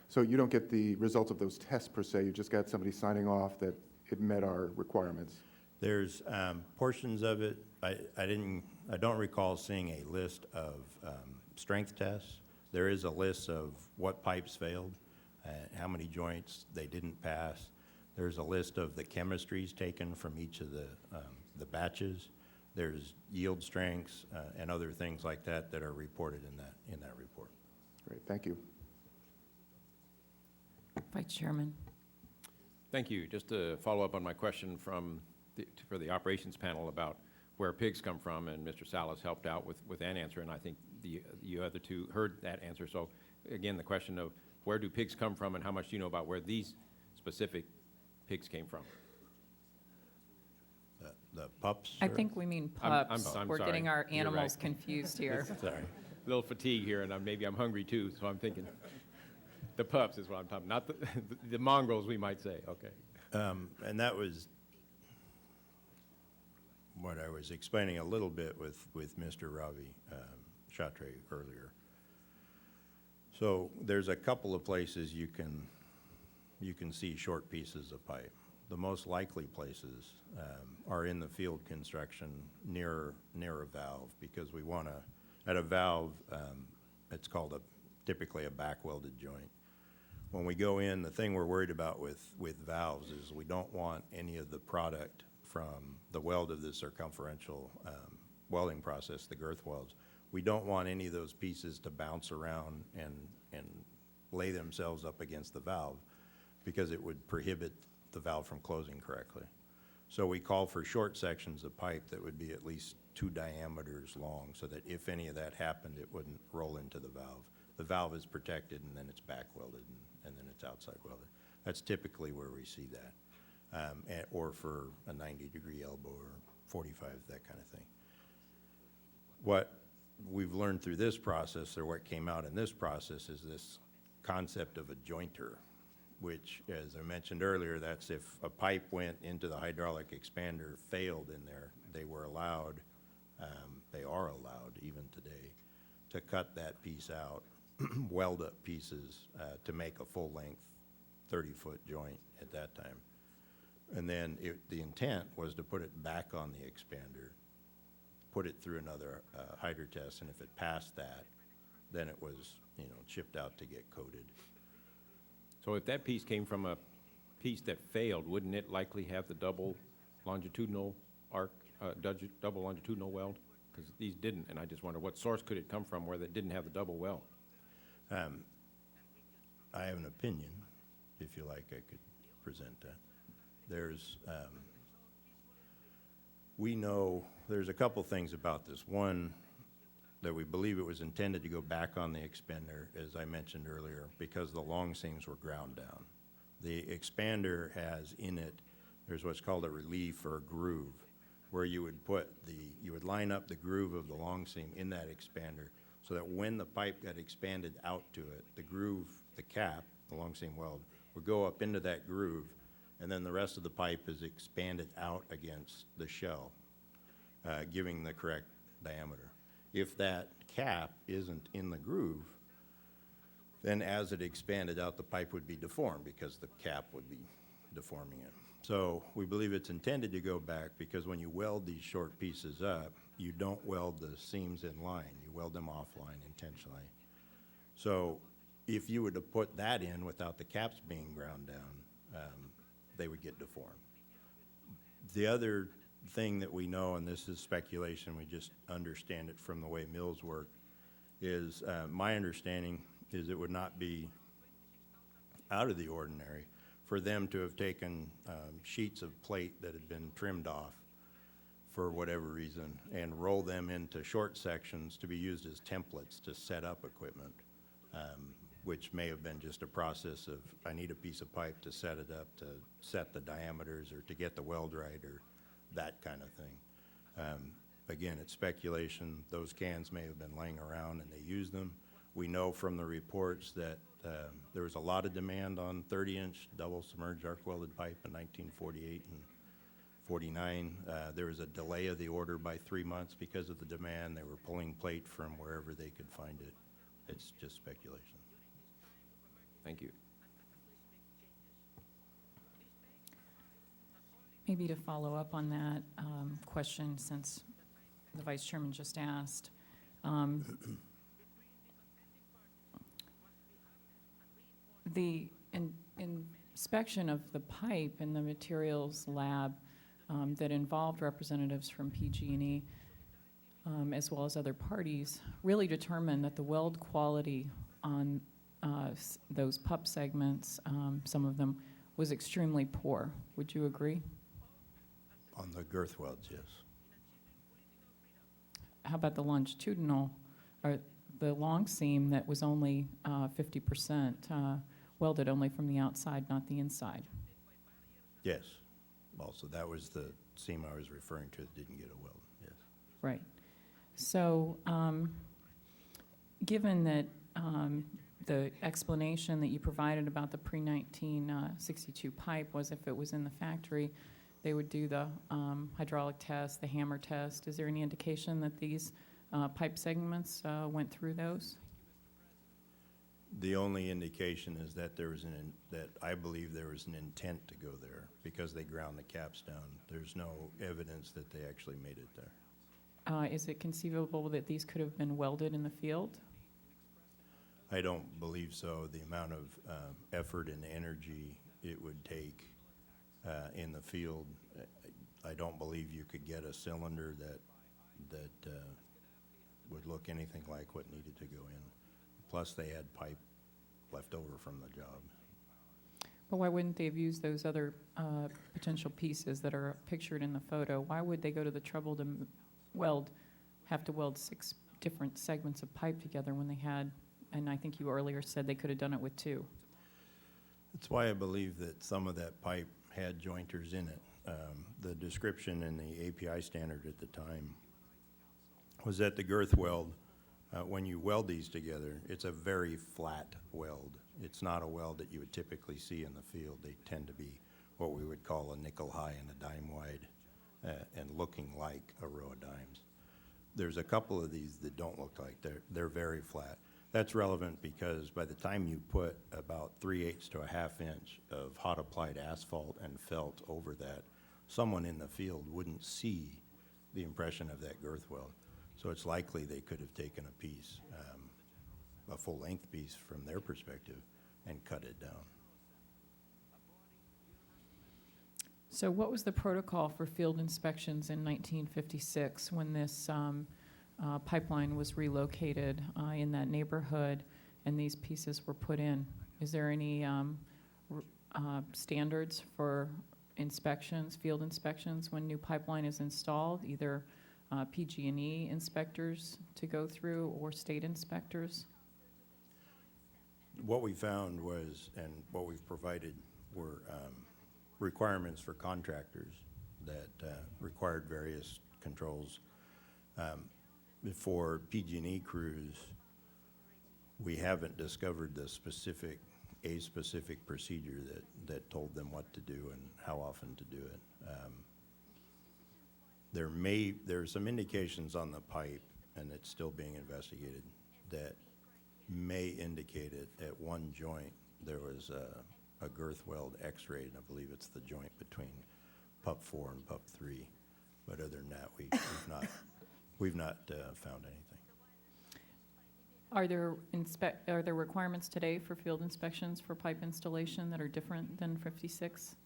So you don't get the results of those tests per se, you just got somebody signing off that it met our requirements? There's portions of it. I don't recall seeing a list of strength tests. There is a list of what pipes failed, how many joints they didn't pass. There's a list of the chemistries taken from each of the batches. There's yield strengths and other things like that that are reported in that report. Great, thank you. Vice Chairman. Thank you. Just to follow up on my question for the operations panel about where pigs come from, and Mr. Salas helped out with that answer, and I think you other two heard that answer. So again, the question of where do pigs come from, and how much do you know about where these specific pigs came from? the pups? I or- think we mean I'm pups. sorry. We're getting our You're animals right. confused here. Sorry. A little fatigue here, and maybe I'm hungry too, so I'm thinking the pups is what I'm talking, not the mongrels, we might say, okay. And that was what I was explaining a little bit with Mr. Ravi Chatre earlier. So there's a couple of places you can see short pieces of pipe. The most likely places are in the field construction near a valve, because we want to, at a valve, it's called typically a back welded joint. When we go in, the thing we're worried about with valves is we don't want any of the product from the weld of the circumferential welding process, the girth welds. We don't want any of those pieces to bounce around and lay themselves up against the valve, because it would prohibit the valve from closing correctly. So we call for short sections of pipe that would be at least 2 diameters long, so that if any of that happened, it wouldn't roll into the valve. The valve is protected, and then it's back welded, and then it's outside welded. That's typically where we see that, or for a 90-degree elbow or 45, that kind of thing. What we've learned through this process, or what came out in this process, is this concept of a jointer, which, as I mentioned earlier, that's if a pipe went into the hydraulic expander, failed in there, they were allowed, they are allowed even today, to cut that piece out, weld up pieces to make a full-length 30-foot joint at that time. And then the intent was to put it back on the expander, put it through another hydro test, and if it passed that, then it was, chipped out to get coated. So if that piece came from a piece that failed, wouldn't it likely have the double longitudinal arc, double longitudinal weld? Because these didn't, and I just wonder what source could it come from where that didn't have the double weld? I have an opinion, if you like, I could present that. We know there's a couple things about this. One, that we believe it was intended to go back on the expander, as I mentioned earlier, because the long seams were ground down. The expander has in it, there's what's called a relief or a groove, where you would line up the groove of the long seam in that expander, so that when the pipe got expanded out to it, the groove, the cap, the long seam weld, would go up into that groove, and then the rest of the pipe is expanded out against the shell, giving the correct diameter. If that cap isn't in the groove, then as it expanded out, the pipe would be deformed, because the cap would be deforming it. So we believe it's intended to go back, because when you weld these short pieces up, you don't weld the seams in line, you weld them offline intentionally. So if you were to put that in without the caps being ground down, they would get deformed. The other thing that we know, and this is speculation, we just understand it from the way mills work, is my understanding is it would not be out of the ordinary for them to have taken sheets of plate that had been trimmed off for whatever reason and roll them into short sections to be used as templates to set up equipment, which may have been just a process of, I need a piece of pipe to set it up, to set the diameters, or to get the weld right, or that kind of thing. Again, it's speculation. Those cans may have been laying around and they used them. We know from the reports that there was a lot of demand on 30-inch double submerged arc welded pipe in 1948 and 49. There was a delay of the order by 3 months because of the demand. They were pulling plate from wherever they could find it. It's just speculation. Thank you. Maybe to follow up on that question, since the Vice Chairman just asked, the inspection of the pipe in the materials lab that involved representatives from PG&E as well as other parties really determined that the weld quality on those pup segments, some of them, was extremely poor. Would you agree? On the girth welds, yes. How about the longitudinal, or the long seam that was only 50% welded only from the outside, not the inside? Yes. Also, that was the seam I was referring to that didn't get a weld, yes. Right. So, given that the explanation that you provided about the pre-1962 pipe was if it was in the factory, they would do the hydraulic test, the hammer test. Is there any indication that these pipe segments went through those? The only indication is that that I believe there was an intent to go there because they ground the caps down. There's no evidence that they actually made it there. Is it conceivable that these could have been welded in the field? I don't believe so. The amount of effort and energy it would take in the field, I don't believe you could get a cylinder that would look anything like what needed to go in. Plus, they had pipe left over from the job. But why wouldn't they have used those other potential pieces that are pictured in the photo? Why would they go to the trouble to have to weld 6 different segments of pipe together when they had, and I think you earlier said they could have done it with 2? That's why I believe that some of that pipe had jointers in it. The description in the API standard at the time was that the girth weld, when you weld these together, it's a very flat weld. It's not a weld that you would typically see in the field. They tend to be what we would call a nickel high and a dime wide, and looking like a row of dimes. There's a couple of these that don't look like they're very flat. That's relevant because by the time you put about 3/8 to a ½ inch of hot applied asphalt and felt over that, someone in the field wouldn't see the impression of that girth weld. So it's likely they could have taken a piece, a full-length piece from their perspective, and cut it down. So what was the protocol for field inspections in 1956 when this pipeline was relocated in that neighborhood and these pieces were put in? Is there any standards for inspections, field inspections, when new pipeline is installed, either PG&E inspectors to go through or state inspectors? What we found was, and what we've provided were requirements for contractors that required various controls. For PG&E crews, we haven't discovered the specific procedure that told them what to do and how often to do it. There are some indications on the pipe, and it's still being investigated, that may indicate it at one joint there was a girth weld x-rayed, and I believe it's the joint between pup 4 and pup 3. But other than that, we've not found anything. Are there requirements today for field inspections for pipe installation that are different than 56?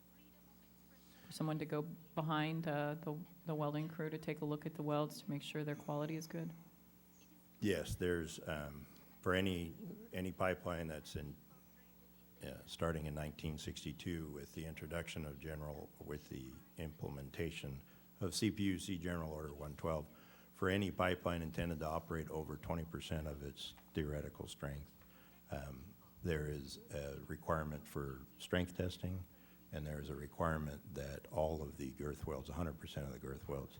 For someone to go behind the welding crew to take a look at the welds to make sure their quality is good? Yes, there's, for any pipeline that's starting in 1962 with the introduction of with the implementation of CPUC General Order 112, for any pipeline intended to operate over 20% of its theoretical strength, there is a requirement for strength testing, and there is a requirement that all of the girth welds, 100% of the girth welds,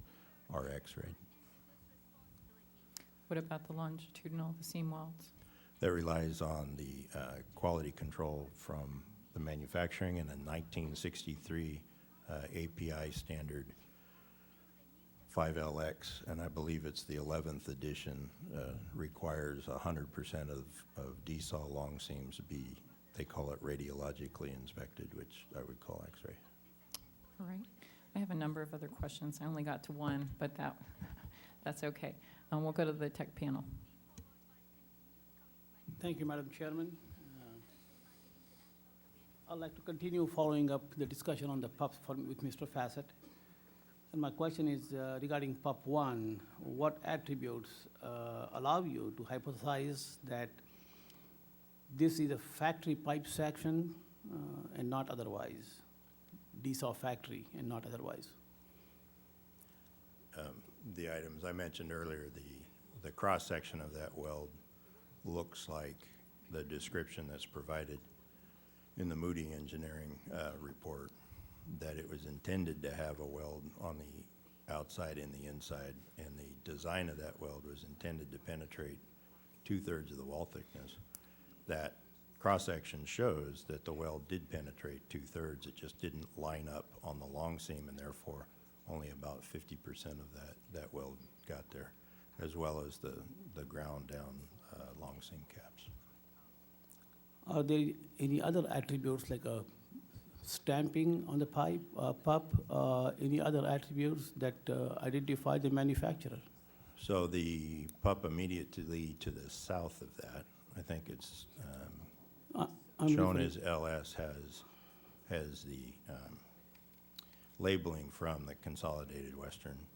are x-rayed. What about the longitudinal, the seam welds? That relies on the quality control from the manufacturing, and a 1963 API standard 5LX, and I believe it's the 11th edition, requires 100% of DSAW long seams be, they call it radiologically inspected, which I would call X-ray. All right. I have a number of other questions. I only got to one, but that's okay. We'll go to the tech panel. Thank you, Madam Chairman. I'd like to continue following up the discussion on the PUPs with Mr. Fassett. And my question is regarding PUP 1, what attributes allow you to hypothesize that this is a factory pipe section and not otherwise? DSAW factory and not otherwise? The items I mentioned earlier, the cross-section of that weld looks like the description that's provided in the Moody Engineering report. that it was intended to have a weld on the outside and the inside, and the design of that weld was intended to penetrate 2/3 of the wall thickness. That cross-section shows that the weld did penetrate 2/3. It just didn't line up on the long seam, and therefore only about 50% of that weld got there, as well as the ground down long seam caps. Are there any other attributes like a stamping on the pipe, pup, any other attributes that identify the manufacturer? So the pup immediately to the south of that, I think it's I'm shown referring- as LS, has the labeling from the Consolidated Western.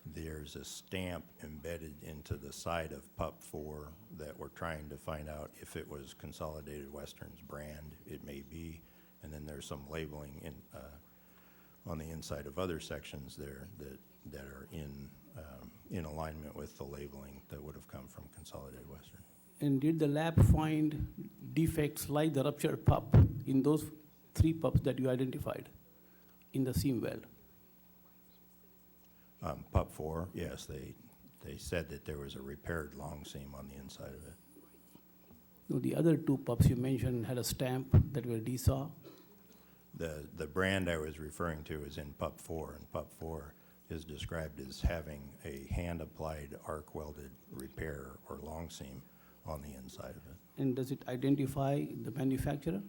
There's a stamp embedded into the side of PUP 4 that we're trying to find out if it was Consolidated Western's brand. It may be. And then there's some labeling on the inside of other sections there that are in alignment with the labeling that would have come from Consolidated Western. And did the lab find defects like the ruptured pup in those 3 pups that you identified in the seam weld? PUP 4, yes, they said that there was a repaired long seam on the inside of it. No, the other 2 pups you mentioned had a stamp that were DSAW. The brand I was referring to is in PUP 4, and PUP 4 is described as having a hand-applied arc welded repair or long seam on the inside of it. And does it identify the manufacturer?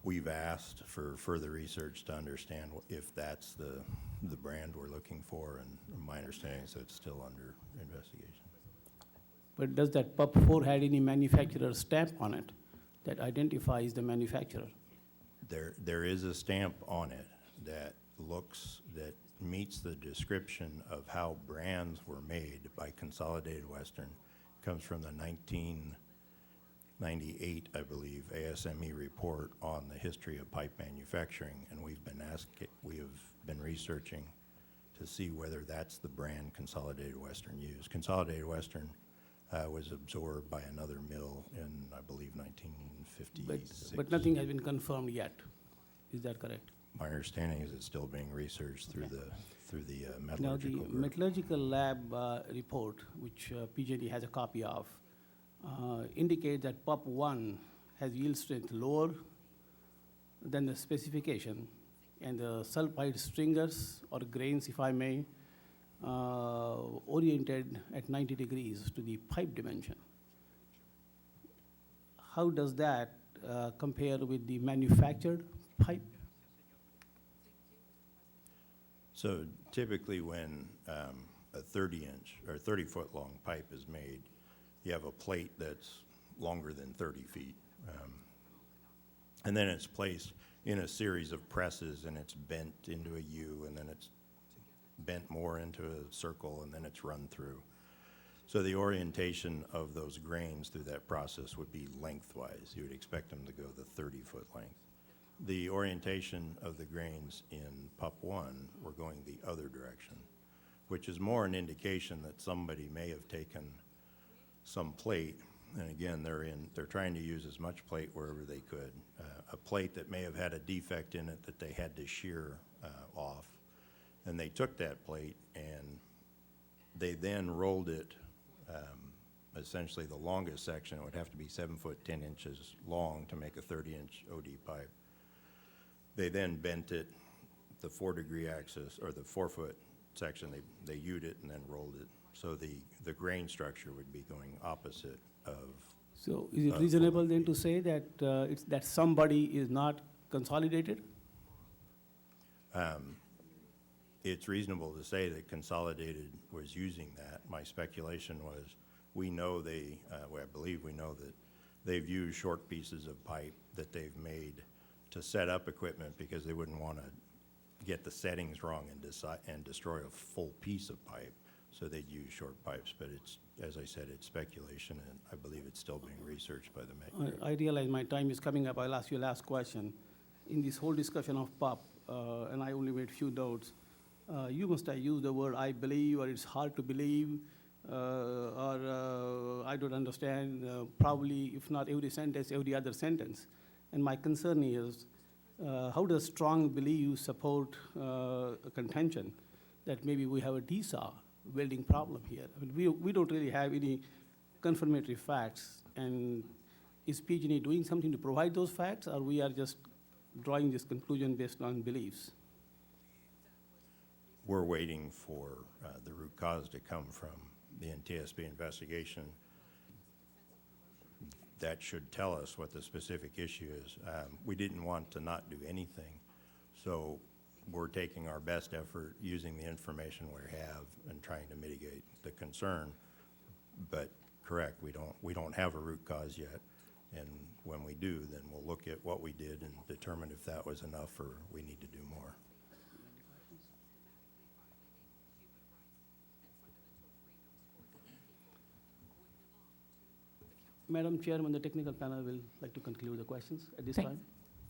We've asked for further research to understand if that's the brand we're looking for, and my understanding is it's still under investigation. But does that PUP 4 had any manufacturer stamp on it that identifies the manufacturer? There is a stamp on it that meets the description of how brands were made by Consolidated Western. Comes from the 1998, I believe, ASME report on the history of pipe manufacturing, and we have been researching to see whether that's the brand Consolidated Western used. Consolidated Western was absorbed by another mill in, I believe, 1956. But nothing has been confirmed yet. Is that correct? My understanding is it's still being researched through the metallurgical Now, the group. metallurgical lab report, which PG&E has a copy of, indicates that PUP 1 has yield strength lower than the specification, and the sulfide stringers or grains, if I may, oriented at 90 degrees to the pipe dimension. How does that compare with the manufactured pipe? So typically when a 30-inch or 30-foot long pipe is made, you have a plate that's longer than 30 feet. And then it's placed in a series of presses, and it's bent into a U, and then it's bent more into a circle, and then it's run through. So the orientation of those grains through that process would be lengthwise. You would expect them to go the 30-foot length. The orientation of the grains in PUP 1 were going the other direction, which is more an indication that somebody may have taken some plate, and again, they're trying to use as much plate wherever they could. A plate that may have had a defect in it that they had to shear off, and they took that plate and they then rolled it. Essentially, the longest section would have to be 7 foot 10 inches long to make a 30-inch OD pipe. They then bent it, the 4-degree axis, or the 4-foot section, they U'd it and then rolled it. So the grain structure would be going opposite of. So is it reasonable then to say that that somebody is not consolidated? It's reasonable to say that Consolidated was using that. My speculation was, I believe we know that they've used short pieces of pipe that they've made to set up equipment because they wouldn't want to get the settings wrong and destroy a full piece of pipe. So they'd use short pipes, but it's, as I said, it's speculation, and I believe it's still being researched by the maker. I realize my time is coming up. I'll ask you a last question. In this whole discussion of PUP, and I only made few notes, you must have used the word "I believe" or "it's hard to believe," or "I don't understand." Probably, if not every sentence, every other sentence. And my concern is, how does strong belief support contention that maybe we have a DSAW welding problem here? I mean, we don't really have any confirmatory facts, and is PG&E doing something to provide those facts, or we are just drawing this conclusion based on beliefs? We're waiting for the root cause to come from the NTSB investigation. That should tell us what the specific issue is. We didn't want to not do anything, so we're taking our best effort using the information we have and trying to mitigate the concern. But correct, we don't have a root cause yet, and when we do, then we'll look at what we did and determine if that was enough or we need to do more. Madam Chairman, the technical panel will like to conclude the questions at this time.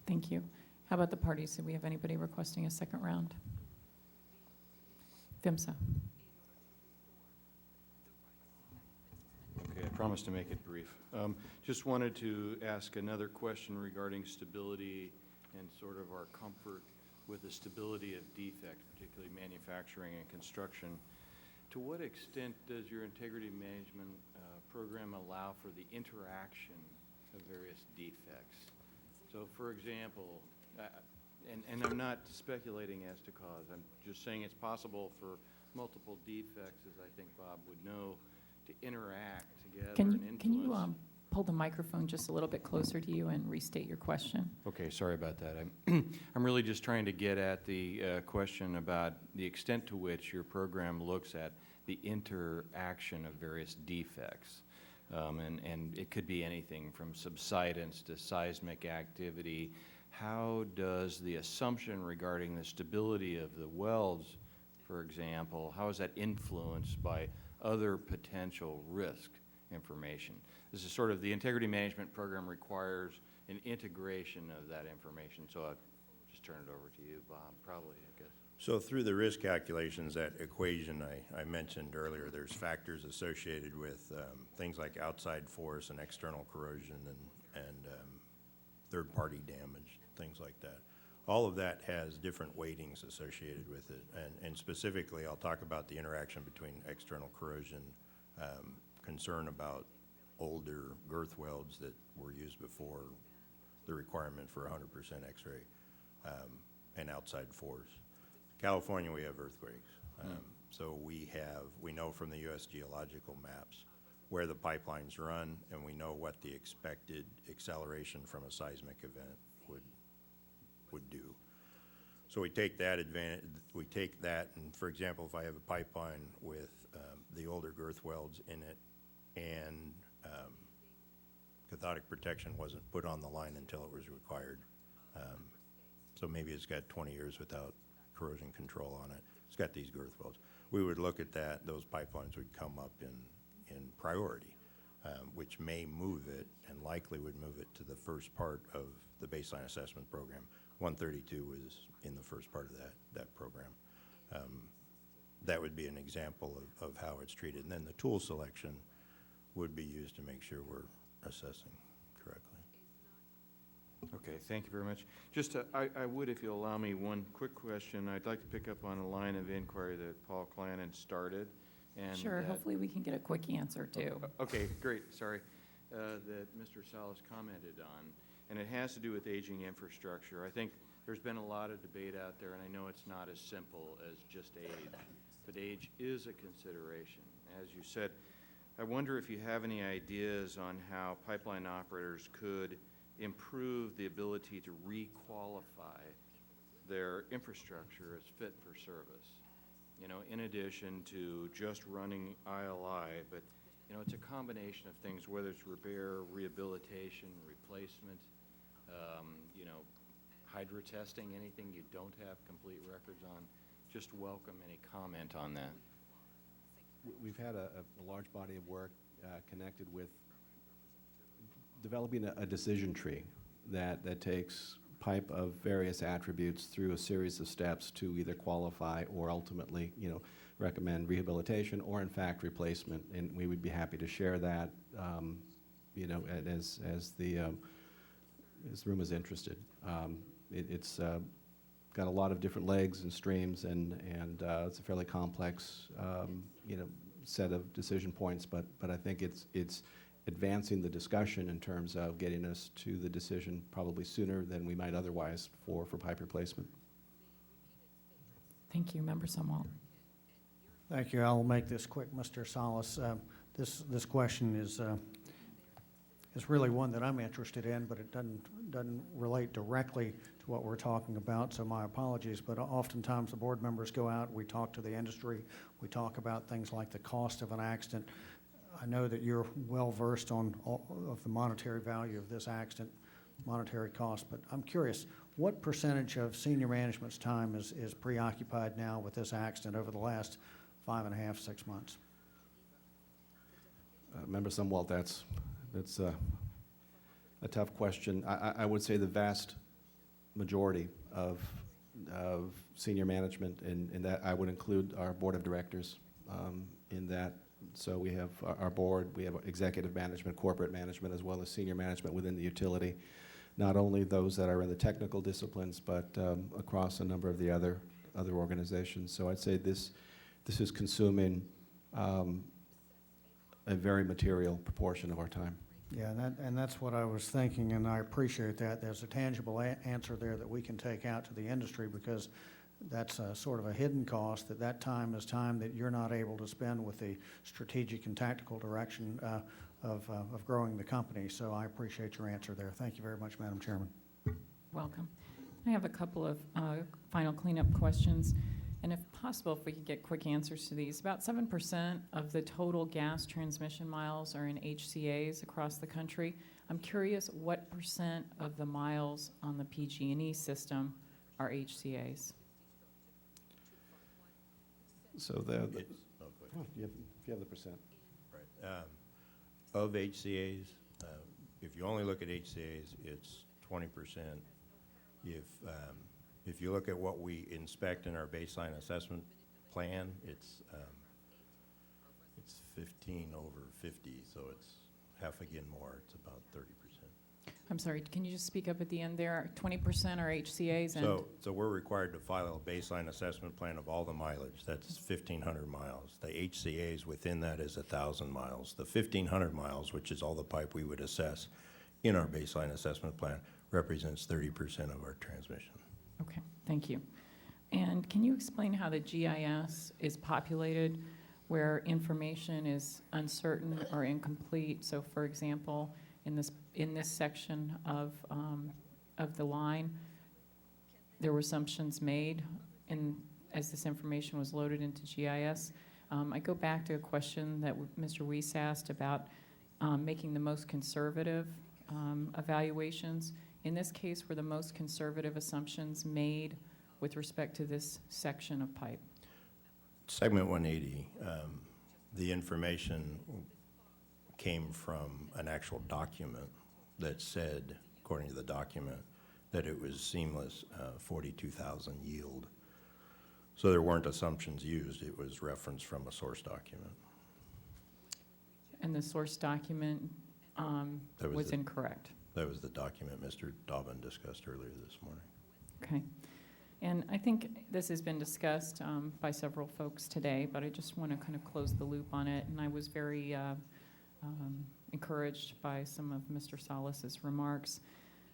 Thank you. How about the parties? Do we have anybody requesting a second round? PHMSA. Okay, I promise to make it brief. Just wanted to ask another question regarding stability and sort of our comfort with the stability of defects, particularly manufacturing and construction. To what extent does your integrity management program allow for the interaction of various defects? So, for example, and I'm not speculating as to cause, I'm just saying it's possible for multiple defects, as I think Bob would know, to interact together and influence. Can you pull the microphone just a little bit closer to you and restate your question? Okay, sorry about that. I'm really just trying to get at the question about the extent to which your program looks at the interaction of various defects. And it could be anything from subsidence to seismic activity. How does the assumption regarding the stability of the welds, for example, how is that influenced by other potential risk information? This is sort of the integrity management program requires an integration of that information. So I'll just turn it over to you, Bob, probably, I guess. So through the risk calculations, that equation I mentioned earlier, there's factors associated with things like outside force and external corrosion and third-party damage, things like that. All of that has different weightings associated with it. And specifically, I'll talk about the interaction between external corrosion, concern about older girth welds that were used before the requirement for 100% X-ray, and outside force. California, we have earthquakes. So we know from the U.S. geological maps where the pipelines run, and we know what the expected acceleration from a seismic event would do. So we take that and, for example, if I have a pipeline with the older girth welds in it and cathodic protection wasn't put on the line until it was required, so maybe it's got 20 years without corrosion control on it. It's got these girth welds. We would look at that. Those pipelines would come up in priority, which may move it and likely would move it to the first part of the baseline assessment program. 132 is in the first part of that program. That would be an example of how it's treated. And then the tool selection would be used to make sure we're assessing correctly. Okay, thank you very much. Just, I would, if you'll allow me, one quick question. I'd like to pick up on a line of inquiry that Paul Clannon started. And Sure, hopefully we can get a quick answer, too. Okay, great, sorry. That Mr. Salas commented on, and it has to do with aging infrastructure. I think there's been a lot of debate out there, and I know it's not as simple as just age, but age is a consideration. As you said, I wonder if you have any ideas on how pipeline operators could improve the ability to re-qualify their infrastructure as fit for service. You know, in addition to just running ILI, but you know, it's a combination of things, whether it's repair, rehabilitation, replacement, you know, hydro testing, anything you don't have complete records on. Just welcome any comment on that. We've had a large body of work connected with developing a decision tree that takes pipe of various attributes through a series of steps to either qualify or ultimately, you know, recommend rehabilitation or in fact replacement. And we would be happy to share that, you know, as the room is interested. It's got a lot of different legs and streams, and it's a fairly complex, set of decision points, but I think it's advancing the discussion in terms of getting us to the decision probably sooner than we might otherwise for pipe replacement. Thank you, Member Sumwalt. Thank you. I'll make this quick, Mr. Salas. This question is really one that I'm interested in, but it doesn't relate directly to what we're talking about, so my apologies. But oftentimes the board members go out, we talk to the industry, we talk about things like the cost of an accident. I know that you're well versed on all of the monetary value of this accident, monetary cost, but I'm curious, what percentage of senior management's time is preoccupied now with this accident over the last 5.5, 6 months? Member Sumwalt, that's a tough question. I would say the vast majority of senior management, and that I would include our board of directors in that. So we have our board, we have executive management, corporate management, as well as senior management within the utility. Not only those that are in the technical disciplines, but across a number of the other organizations. So I'd say this is consuming a very material proportion of our time. Yeah, and that's what I was thinking, and I appreciate that. There's a tangible answer there that we can take out to the industry, because that's sort of a hidden cost, that time is time that you're not able to spend with the strategic and tactical direction of growing the company. So I appreciate your answer there. Thank you very much, Madam Chairman. Welcome. I have a couple of final cleanup questions. And if possible, if we could get quick answers to these. About 7% of the total gas transmission miles are in HCAs across the country. I'm curious what percent of the miles on the PG&E system are HCAs? So do you have the percent? Right. Of HCAs, if you only look at HCAs, it's 20%. If you look at what we inspect in our baseline assessment plan, it's 15 over 50, so it's half again more. It's about 30%. I'm sorry, can you just speak up at the end there? 20% are HCAs and? So we're required to file a baseline assessment plan of all the mileage. That's 1,500 miles. The HCAs within that is 1,000 miles. The 1,500 miles, which is all the pipe we would assess in our baseline assessment plan, represents 30% of our transmission. Okay, thank you. And can you explain how the GIS is populated where information is uncertain or incomplete? So for example, in this section of the line, there were assumptions made as this information was loaded into GIS. I go back to a question that Mr. Weiss asked about making the most conservative evaluations. In this case, were the most conservative assumptions made with respect to this section of pipe? Segment 180, the information came from an actual document that said, according to the document, that it was seamless 42,000 yield. So there weren't assumptions used. It was referenced from a source document. And the source document was incorrect? That was the document Mr. Dobbin discussed earlier this morning. Okay. And I think this has been discussed by several folks today, but I just want to kind of close the loop on it. And I was very encouraged by some of Mr. Salas's remarks.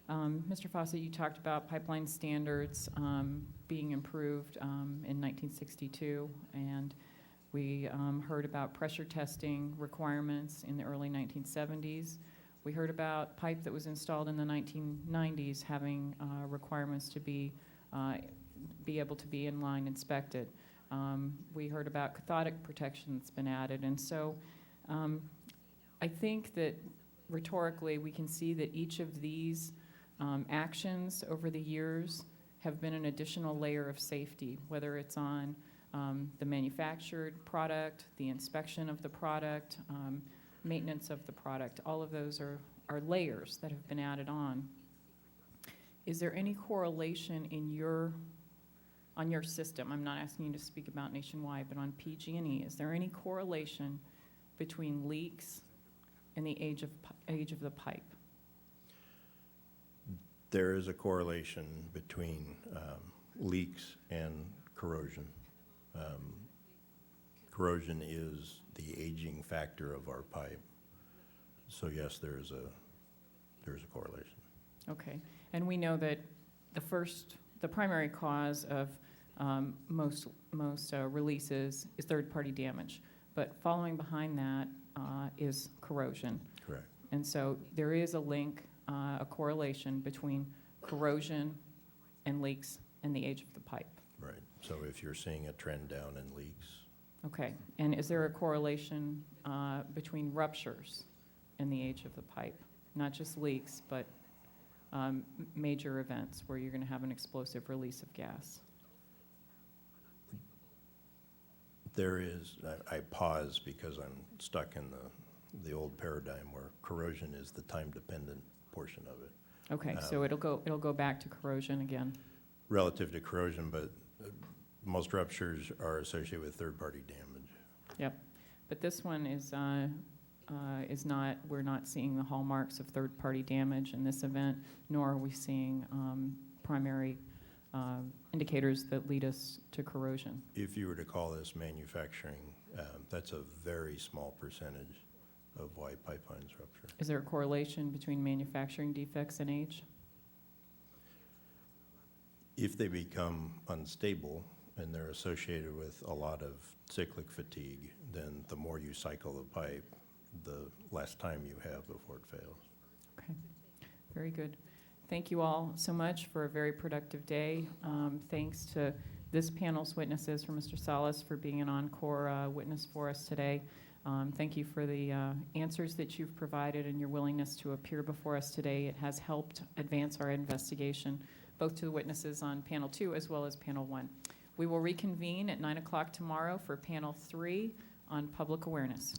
Mr. Fassett, you talked about pipeline standards being improved in 1962, and we heard about pressure testing requirements in the early 1970s. We heard about pipe that was installed in the 1990s having requirements to be able to be inline inspected. We heard about cathodic protection that's been added. And so I think that rhetorically we can see that each of these actions over the years have been an additional layer of safety, whether it's on the manufactured product, the inspection of the product, maintenance of the product. All of those are layers that have been added on. Is there any correlation on your system? I'm not asking you to speak about nationwide, but on PG&E, is there any correlation between leaks and the age of the pipe? There is a correlation between leaks and corrosion. Corrosion is the aging factor of our pipe. So yes, there is a correlation. Okay. And we know that the primary cause of most releases is third-party damage. But following behind that is corrosion. Correct. And so there is a link, a correlation between corrosion and leaks and the age of the pipe. Right. So if you're seeing a trend down in leaks, Okay. And is there a correlation between ruptures and the age of the pipe? Not just leaks, but major events where you're going to have an explosive release of gas? there is, I pause because I'm stuck in the old paradigm where corrosion is the time-dependent portion of it. Okay, so it'll go back to corrosion again. Relative to corrosion, but most ruptures are associated with third-party damage. Yep, but this one is not, we're not seeing the hallmarks of third-party damage in this event, nor are we seeing primary indicators that lead us to corrosion. If you were to call this manufacturing, that's a very small percentage of why pipelines rupture. Is there a correlation between manufacturing defects and age? If they become unstable and they're associated with a lot of cyclic fatigue, then the more you cycle the pipe, the less time you have before it fails. Okay, very good. Thank you all so much for a very productive day. Thanks to this panel's witnesses, for Mr. Salas for being an encore witness for us today. Thank you for the answers that you've provided and your willingness to appear before us today. It has helped advance our investigation, both to the witnesses on panel 2 as well as panel 1. We will reconvene at 9 o'clock tomorrow for panel 3 on public awareness.